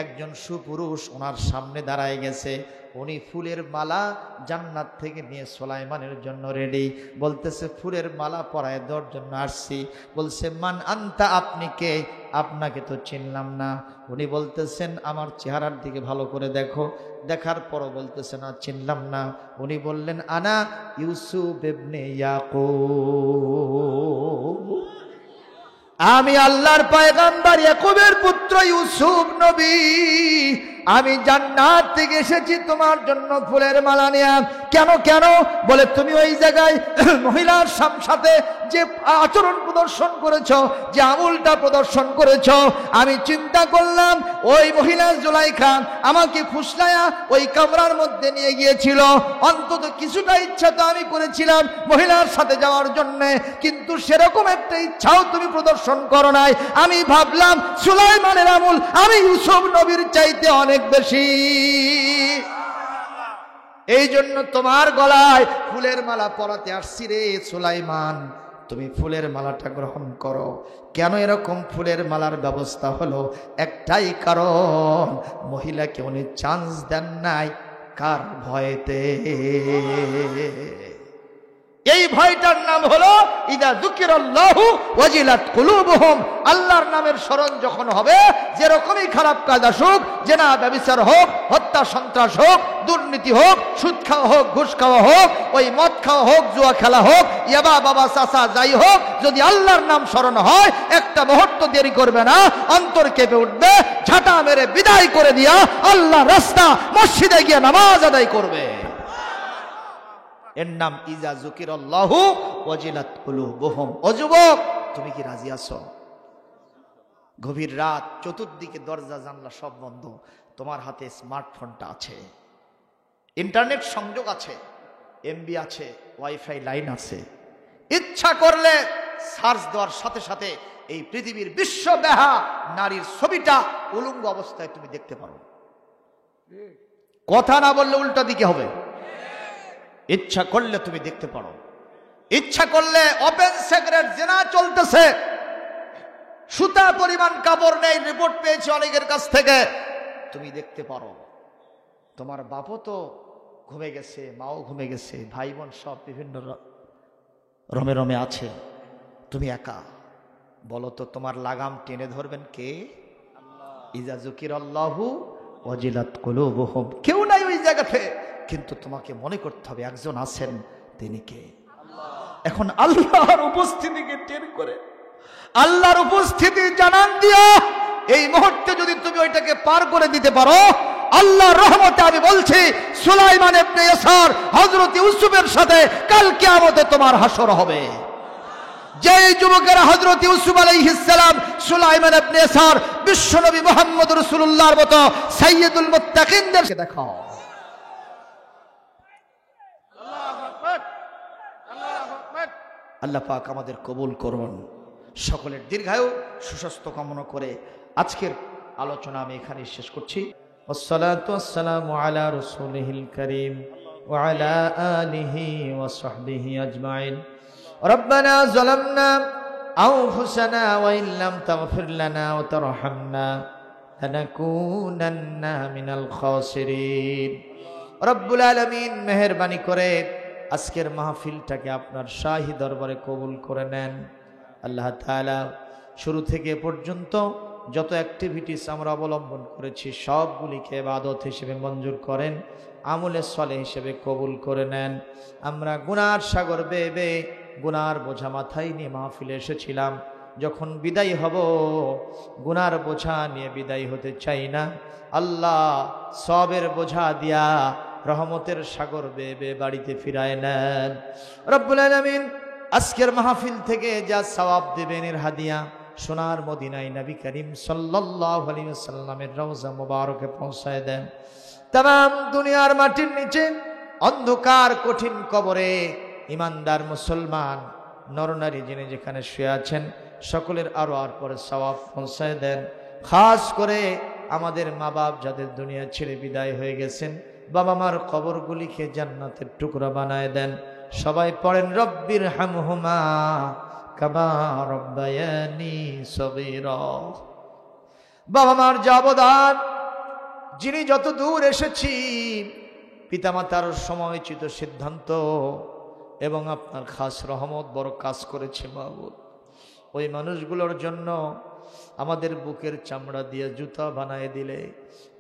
একজন সুপুরুষ ওনার সামনে দাঁড়ায় গেছে। উনি ফুলের মালা জান্নাত থেকে নিয়ে সুলাইমানের জন্য রেডি। বলতেছে, ফুলের মালা পরায় দেওয়ার জন্য আসছি। বলছে, মান আনতা, আপনি কে? আপনাকে তো চিনলাম না। উনি বলতেছেন, আমার চেহারার দিকে ভালো করে দেখো। দেখার পরও বলতেছে না, চিনলাম না। উনি বললেন, আনা ইউসুফ ইবনে ইয়াকুব, আমি আল্লাহর পয়গম্বর ইয়াকুবের পুত্র ইউসুফ নবী। আমি জান্নাত থেকে এসেছি তোমার জন্য ফুলের মালা নিয়ে। কেন? বলে, তুমি ওই জায়গায় মহিলার সাথে যে আচরণ প্রদর্শন করেছো, যে আমলটা প্রদর্শন করেছো, আমি চিন্তা করলাম ওই মহিলা জুলাইখা আমাকে ফুসলায়া ওই কামরার মধ্যে নিয়ে গিয়েছিল। অন্তত কিছুটা ইচ্ছা তো আমি করেছিলাম মহিলার সাথে যাওয়ার জন্য, কিন্তু সেরকম একটা ইচ্ছাও তুমি প্রদর্শন করো নাই। আমি ভাবলাম সুলাইমানের আমল আমি ইউসুফ নবীর চাইতে অনেক বেশি, এই জন্য তোমার গলায় ফুলের মালা পরাতে আসছি রে সুলাইমান, তুমি ফুলের মালাটা গ্রহণ করো। কেন এরকম ফুলের মালার ব্যবস্থা হলো? একটাই কারণ, মহিলাকে উনি চান্স দেন নাই। কার ভয়েতে? এই ভয়টার নাম হলো ইদা যুকিরাল্লাহু ওয়াজিলাত কুলুবুহুম। আল্লাহর নামের স্মরণ যখন হবে, যেরকমই খারাপ কাজ আসুক, জেনা ব্যভিচার হোক, হত্যা সন্ত্রাস হোক, দুর্নীতি হোক, সুদ খাওয়া হোক, ঘুষ খাওয়া হোক, ওই মদ খাওয়া হোক, জুয়া খেলা হোক, ইয়াবা বাবা চাচা যাই হোক, যদি আল্লাহর নাম স্মরণ হয়, একটা মুহূর্ত দেরি করবে না, অন্তর কেঁপে উঠবে, ঝাঁটা মেরে বিদায় করে দিয়া আল্লাহর রাস্তা মসজিদে গিয়ে নামাজ আদায় করবে। এর নাম ইজা যুকিরাল্লাহু ওয়াজিলাত কুলুবুহুম। ও যুবক, তুমি কি রাজি আছো? গভীর রাত, চতুর্দিকে দরজা জানলা সব বন্ধ, তোমার হাতে স্মার্টফোনটা আছে, ইন্টারনেট সংযোগ আছে, এমবি আছে, ওয়াইফাই লাইন আছে। ইচ্ছা করলে সার্চ দেওয়ার সাথে সাথে এই পৃথিবীর বিশ্বব্যাহা নারীর ছবিটা উলঙ্গ অবস্থায় তুমি দেখতে পারো। কথা না বললে উল্টা দিকে হবে। ইচ্ছা করলে তুমি দেখতে পারো। ইচ্ছা করলে ওপেন সিগারেট জেনা চলতেছে, সুতা পরিমাণ কাপড় নেই, রিপোর্ট পেয়েছে অনেকের কাছ থেকে, তুমি দেখতে পারো। তোমার বাপও তো ঘুমে গেছে, মাও ঘুমে গেছে, ভাই বোন সব বিভিন্ন রমে রমে আছে, তুমি একা। বলো তো তোমার লাগাম টেনে ধরবেন কে? ইজা যুকিরাল্লাহু ওয়াজিলাত কুলুবুহুম। কেউ নাই ওই জায়গাতে, কিন্তু তোমাকে মনে করতে হবে একজন আছেন, তিনি কে? এখন আল্লাহর উপস্থিতিকে টের করে আল্লাহর উপস্থিতি জানান দিও। এই মুহূর্তে যদি তুমি ওইটাকে পার করে দিতে পারো, আল্লাহর রহমতে আমি বলছি, সুলাইমান ইবনে ইয়াসার হযরত ইউসুফের সাথে কাল কিয়ামতে তোমার হাসর হবে। যেই যুবকেরা হযরত ইউসুফ আলাইহিস সালাম, সুলাইমান ইবনে ইয়াসার, বিশ্বনবী মুহাম্মদ রাসূলুল্লাহর মতো সাইয়্যিদুল মুত্তাকিনদেরকে দেখাও। আল্লাহ পাক আমাদের কবুল করুন। সকলের দীর্ঘায়ু সুস্বাস্থ্য কামনা করে আজকের আলোচনা আমি এখানে শেষ করছি। والصلاة والسلام على رسوله الكريم وعلى آله وصحبه أجمعين. ربنا ظلمنا أنفسنا وإن لم تغفر لنا وترحمنا لنكونن من الخاسرين. রব্বুল আলামিন মেহেরবানি করে আজকের মাহফিলটাকে আপনার শাহী দরবারে কবুল করে নেন। আল্লাহ তাআলা শুরু থেকে পর্যন্ত যত অ্যাক্টিভিটিস আমরা অবলম্বন করেছি সবগুলিকে ইবাদত হিসেবে মঞ্জুর করেন, আমলে সালেহ হিসেবে কবুল করে নেন। আমরা গুনার সাগর বেয়ে গুনার বোঝা মাথায় নিয়ে মাহফিলে এসেছিলাম, যখন বিদায় হব গুনার বোঝা নিয়ে বিদায় হতে চাই না। আল্লাহ সবের বোঝা দিয়া রহমতের সাগর বেয়ে বাড়িতে ফিরায় নেন। রব্বুল আলামিন আজকের মাহফিল থেকে যা সওয়াব দেবেন এর হাদিয়া সোনার মদিনায় নবী করিম সাল্লাল্লাহু আলাইহি ওয়াসাল্লামের রওজা মুবারকে পৌঁছায় দেন। তাম দুনিয়ার মাটির নিচে অন্ধকার কঠিন কবরে ইমানদার মুসলমান নরনারী যিনি যেখানে শুয়ে আছেন সকলের আরো আর পরে সওয়াব পৌঁছায় দেন। খাস করে আমাদের মা বাপ যাদের দুনিয়া ছেড়ে বিদায় হয়ে গেছেন, বাবা মার কবরগুলিকে জান্নাতের টুকরা বানায় দেন। সবাই পড়েন রব্বির হামহুমা কামা রব্বায়ানি সগীরা। বাবা মার অবদান, যিনি যত দূর এসেছি পিতামাতার সময়োচিত সিদ্ধান্ত এবং আপনার খাস রহমত বড় কাজ করেছে মাবুদ। ওই মানুষগুলোর জন্য আমাদের বুকের চামড়া দিয়ে জুতা বানায় দিলে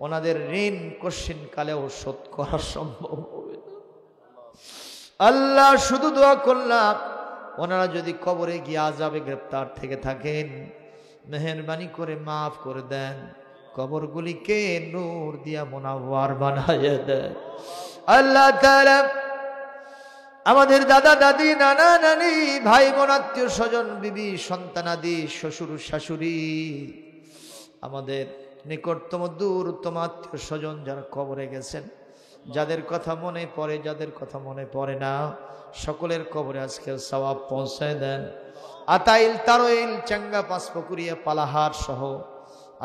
ওনাদের ঋণ কশিন কালেও শোধ করা সম্ভব হবে না। আল্লাহ শুধু দোয়া করলাম ওনারা যদি কবরে গিয়ে আযাবে গ্রেপ্তার থেকে থাকেন মেহেরবানি করে মাফ করে দেন, কবরগুলিকে নূর দিয়া মুনাওয়ার বানায় দেন। আল্লাহ তাআলা আমাদের দাদা দাদি নানা নানি ভাই বোন আত্মীয় স্বজন বিবি সন্তানাদি শ্বশুর শাশুড়ি আমাদের নিকটতম দূরতম আত্মীয় স্বজন যারা কবরে গেছেন, যাদের কথা মনে পড়ে যাদের কথা মনে পড়ে না সকলের কবরে আজকে সওয়াব পৌঁছায় দেন। আতাইল তারইল চাঙ্গা পাঁচপুকুরিয়া পালাহার সহ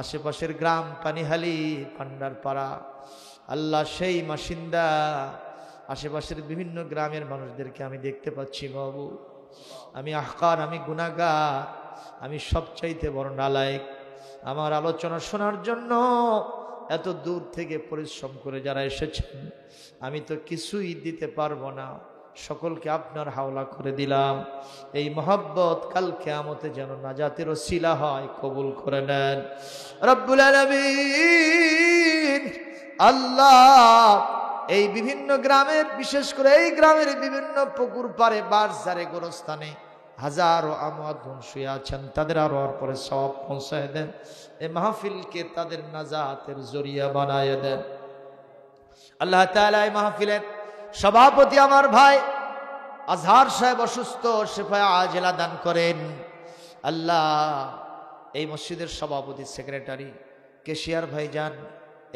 আশেপাশের গ্রাম পানিহালি পান্ডারপাড়া আল্লাহ সেই মাসিন্দা আশেপাশের বিভিন্ন গ্রামের মানুষদেরকে আমি দেখতে পাচ্ছি বাবু। আমি আহকার, আমি গুনাহগার, আমি সবচাইতে বড় নালায়েক। আমার আলোচনা শোনার জন্য এত দূর থেকে পরিশ্রম করে যারা এসেছেন আমি তো কিছুই দিতে পারবো না, সকলকে আপনার হাওলা করে দিলাম। এই মহব্বত কাল কিয়ামতে যেন নাজাতের ওসিলা হয়, কবুল করে নেন রব্বুল আলামিন। আল্লাহ এই বিভিন্ন গ্রামের, বিশেষ করে এই গ্রামের বিভিন্ন পুকুর পাড়ে বাজারে গোরস্থানে হাজারো আমওয়াত শুয়ে আছেন, তাদের আরো আর পরে সওয়াব পৌঁছায় দেন। এই মাহফিলকে তাদের নাজাতের জরিয়া বানায় দেন। আল্লাহ তাআলা এই মাহফিলের সভাপতি আমার ভাই আজহার সাহেব অসুস্থ, শিফা আজেলা দান করেন। আল্লাহ এই মসজিদের সভাপতি সেক্রেটারি কেশিয়ার ভাইজান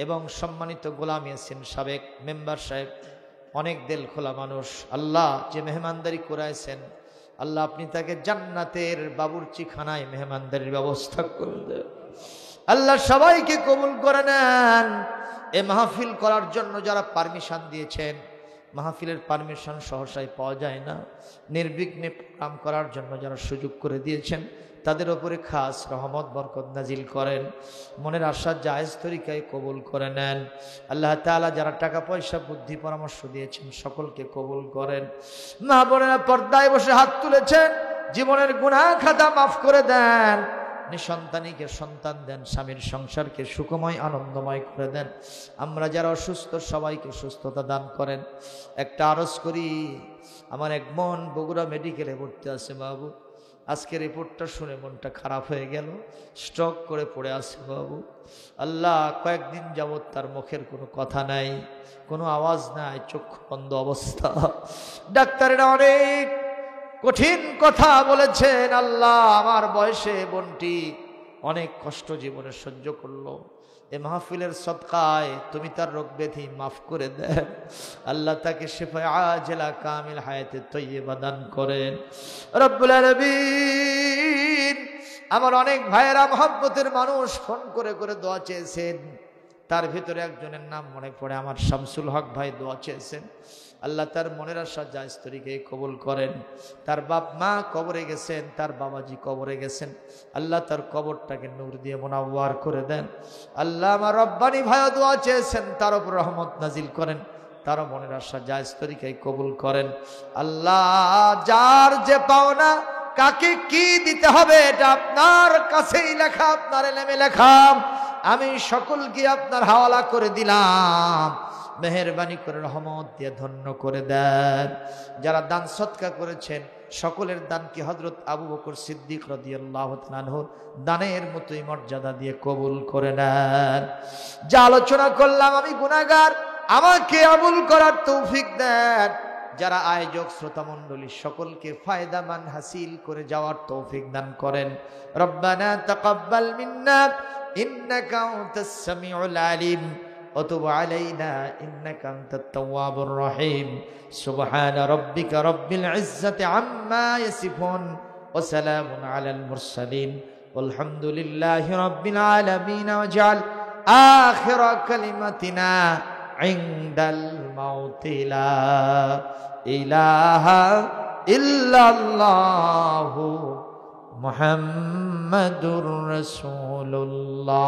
এবং সম্মানিত গোলাম ইয়াসিন সাবেক মেম্বার সাহেব অনেক দিল খোলা মানুষ, আল্লাহ যে মেহমানদারি করাইছেন আল্লাহ আপনি তাকে জান্নাতের বাবুর্চিখানায় মেহমানদারির ব্যবস্থা করে দেন। আল্লাহ সবাইকে কবুল করে নেন। এ মাহফিল করার জন্য যারা পারমিশন দিয়েছেন, মাহফিলের পারমিশন সহসাই পাওয়া যায় না, নির্বিঘ্নে প্রোগ্রাম করার জন্য যারা সুযোগ করে দিয়েছেন তাদের উপরে খাস রহমত বরকত নাজিল করেন। মনের আশা জায়েজ তরিকায় কবুল করে নেন। আল্লাহ তাআলা যারা টাকা পয়সা বুদ্ধি পরামর্শ দিয়েছেন সকলকে কবুল করেন। মা বোনেরা পর্দায় বসে হাত তুলেছেন, জীবনের গুনাহ খাতা মাফ করে দেন। নিঃসন্তানীকে সন্তান দেন, স্বামীর সংসারকে সুখময় আনন্দময় করে দেন। আমরা যারা অসুস্থ সবাইকে সুস্থতা দান করেন। একটা আরজ করি, আমার এক বোন বগুড়া মেডিকেলে ভর্তি আছে বাবু, আজকে রিপোর্টটা শুনে মনটা খারাপ হয়ে গেল, স্ট্রোক করে পড়ে আছে বাবু। আল্লাহ কয়েকদিন যাবৎ তার মুখের কোনো কথা নাই, কোনো আওয়াজ নাই, চক্ষু বন্ধ অবস্থা। ডাক্তারেরা অনেক কঠিন কথা বলেছেন। আল্লাহ আমার বয়সে বোনটি অনেক কষ্ট জীবনে সহ্য করলো, এ মাহফিলের সদকায় তুমি তার রোগ ব্যাধি মাফ করে দেন। আল্লাহ তাকে শিফায়ে আজেলা কামিল হায়াতে তয়্যিবা দান করেন রব্বুল আলামিন। আমার অনেক ভাইয়েরা মহব্বতের মানুষ ফোন করে করে দোয়া চেয়েছেন, তার ভিতরে একজনের নাম মনে পড়ে, আমার শামসুল হক ভাই দোয়া চেয়েছেন। আল্লাহ তার মনের আশা জায়েজ তরিকে কবুল করেন। তার বাপ মা কবরে গেছেন, তার বাবাজি কবরে গেছেন, আল্লাহ তার কবরটাকে নূর দিয়ে মুনাওয়ার করে দেন। আল্লাহ আমার রব্বানি ভাইও দোয়া চেয়েছেন, তার উপর রহমত নাজিল করেন, তারও মনের আশা জায়েজ তরিকে কবুল করেন। আল্লাহ যার যে পাওনা, কাকে কি দিতে হবে এটা আপনার কাছেই লেখা, আপনার এলেমে লেখা। আমি সকলকে আপনার হাওয়ালা করে দিলাম, মেহেরবানি করে রহমত দিয়ে ধন্য করে দেন। যারা দান সৎকা করেছেন সকলের দানকে হযরত আবু বকর সিদ্দিক রাদিয়াল্লাহু তাআলা আনহুর দানের মতোই মর্যাদা দিয়ে কবুল করে নেন। যা আলোচনা করলাম আমি গুনাহগার, আমাকে আমল করার তৌফিক দেন। যারা আয়োজক শ্রোতা মণ্ডলী সকলকে ফায়দামান হাসিল করে যাওয়ার তৌফিক দান করেন। রব্বানা তাকাব্বাল মিন্না ইন্নাকা আনতাস সামিউল আলিম ওয়া তুব আলাইনা ইন্নাকা আনতাত তাওয়াবুর রহিম। সুবহানা রাব্বিকা রাব্বিল ইজ্জাতি আম্মা ইয়াসিফুন ওয়া সালামুন আলাল মুরসালিন ওয়ালহামদুলিল্লাহি রাব্বিল আলামিন। ওয়াজআল আখিরা কালিমাতিনা ইনদাল মাউতি লা ইলাহা ইল্লাল্লাহু মুহাম্মাদুর রাসূলুল্লাহ।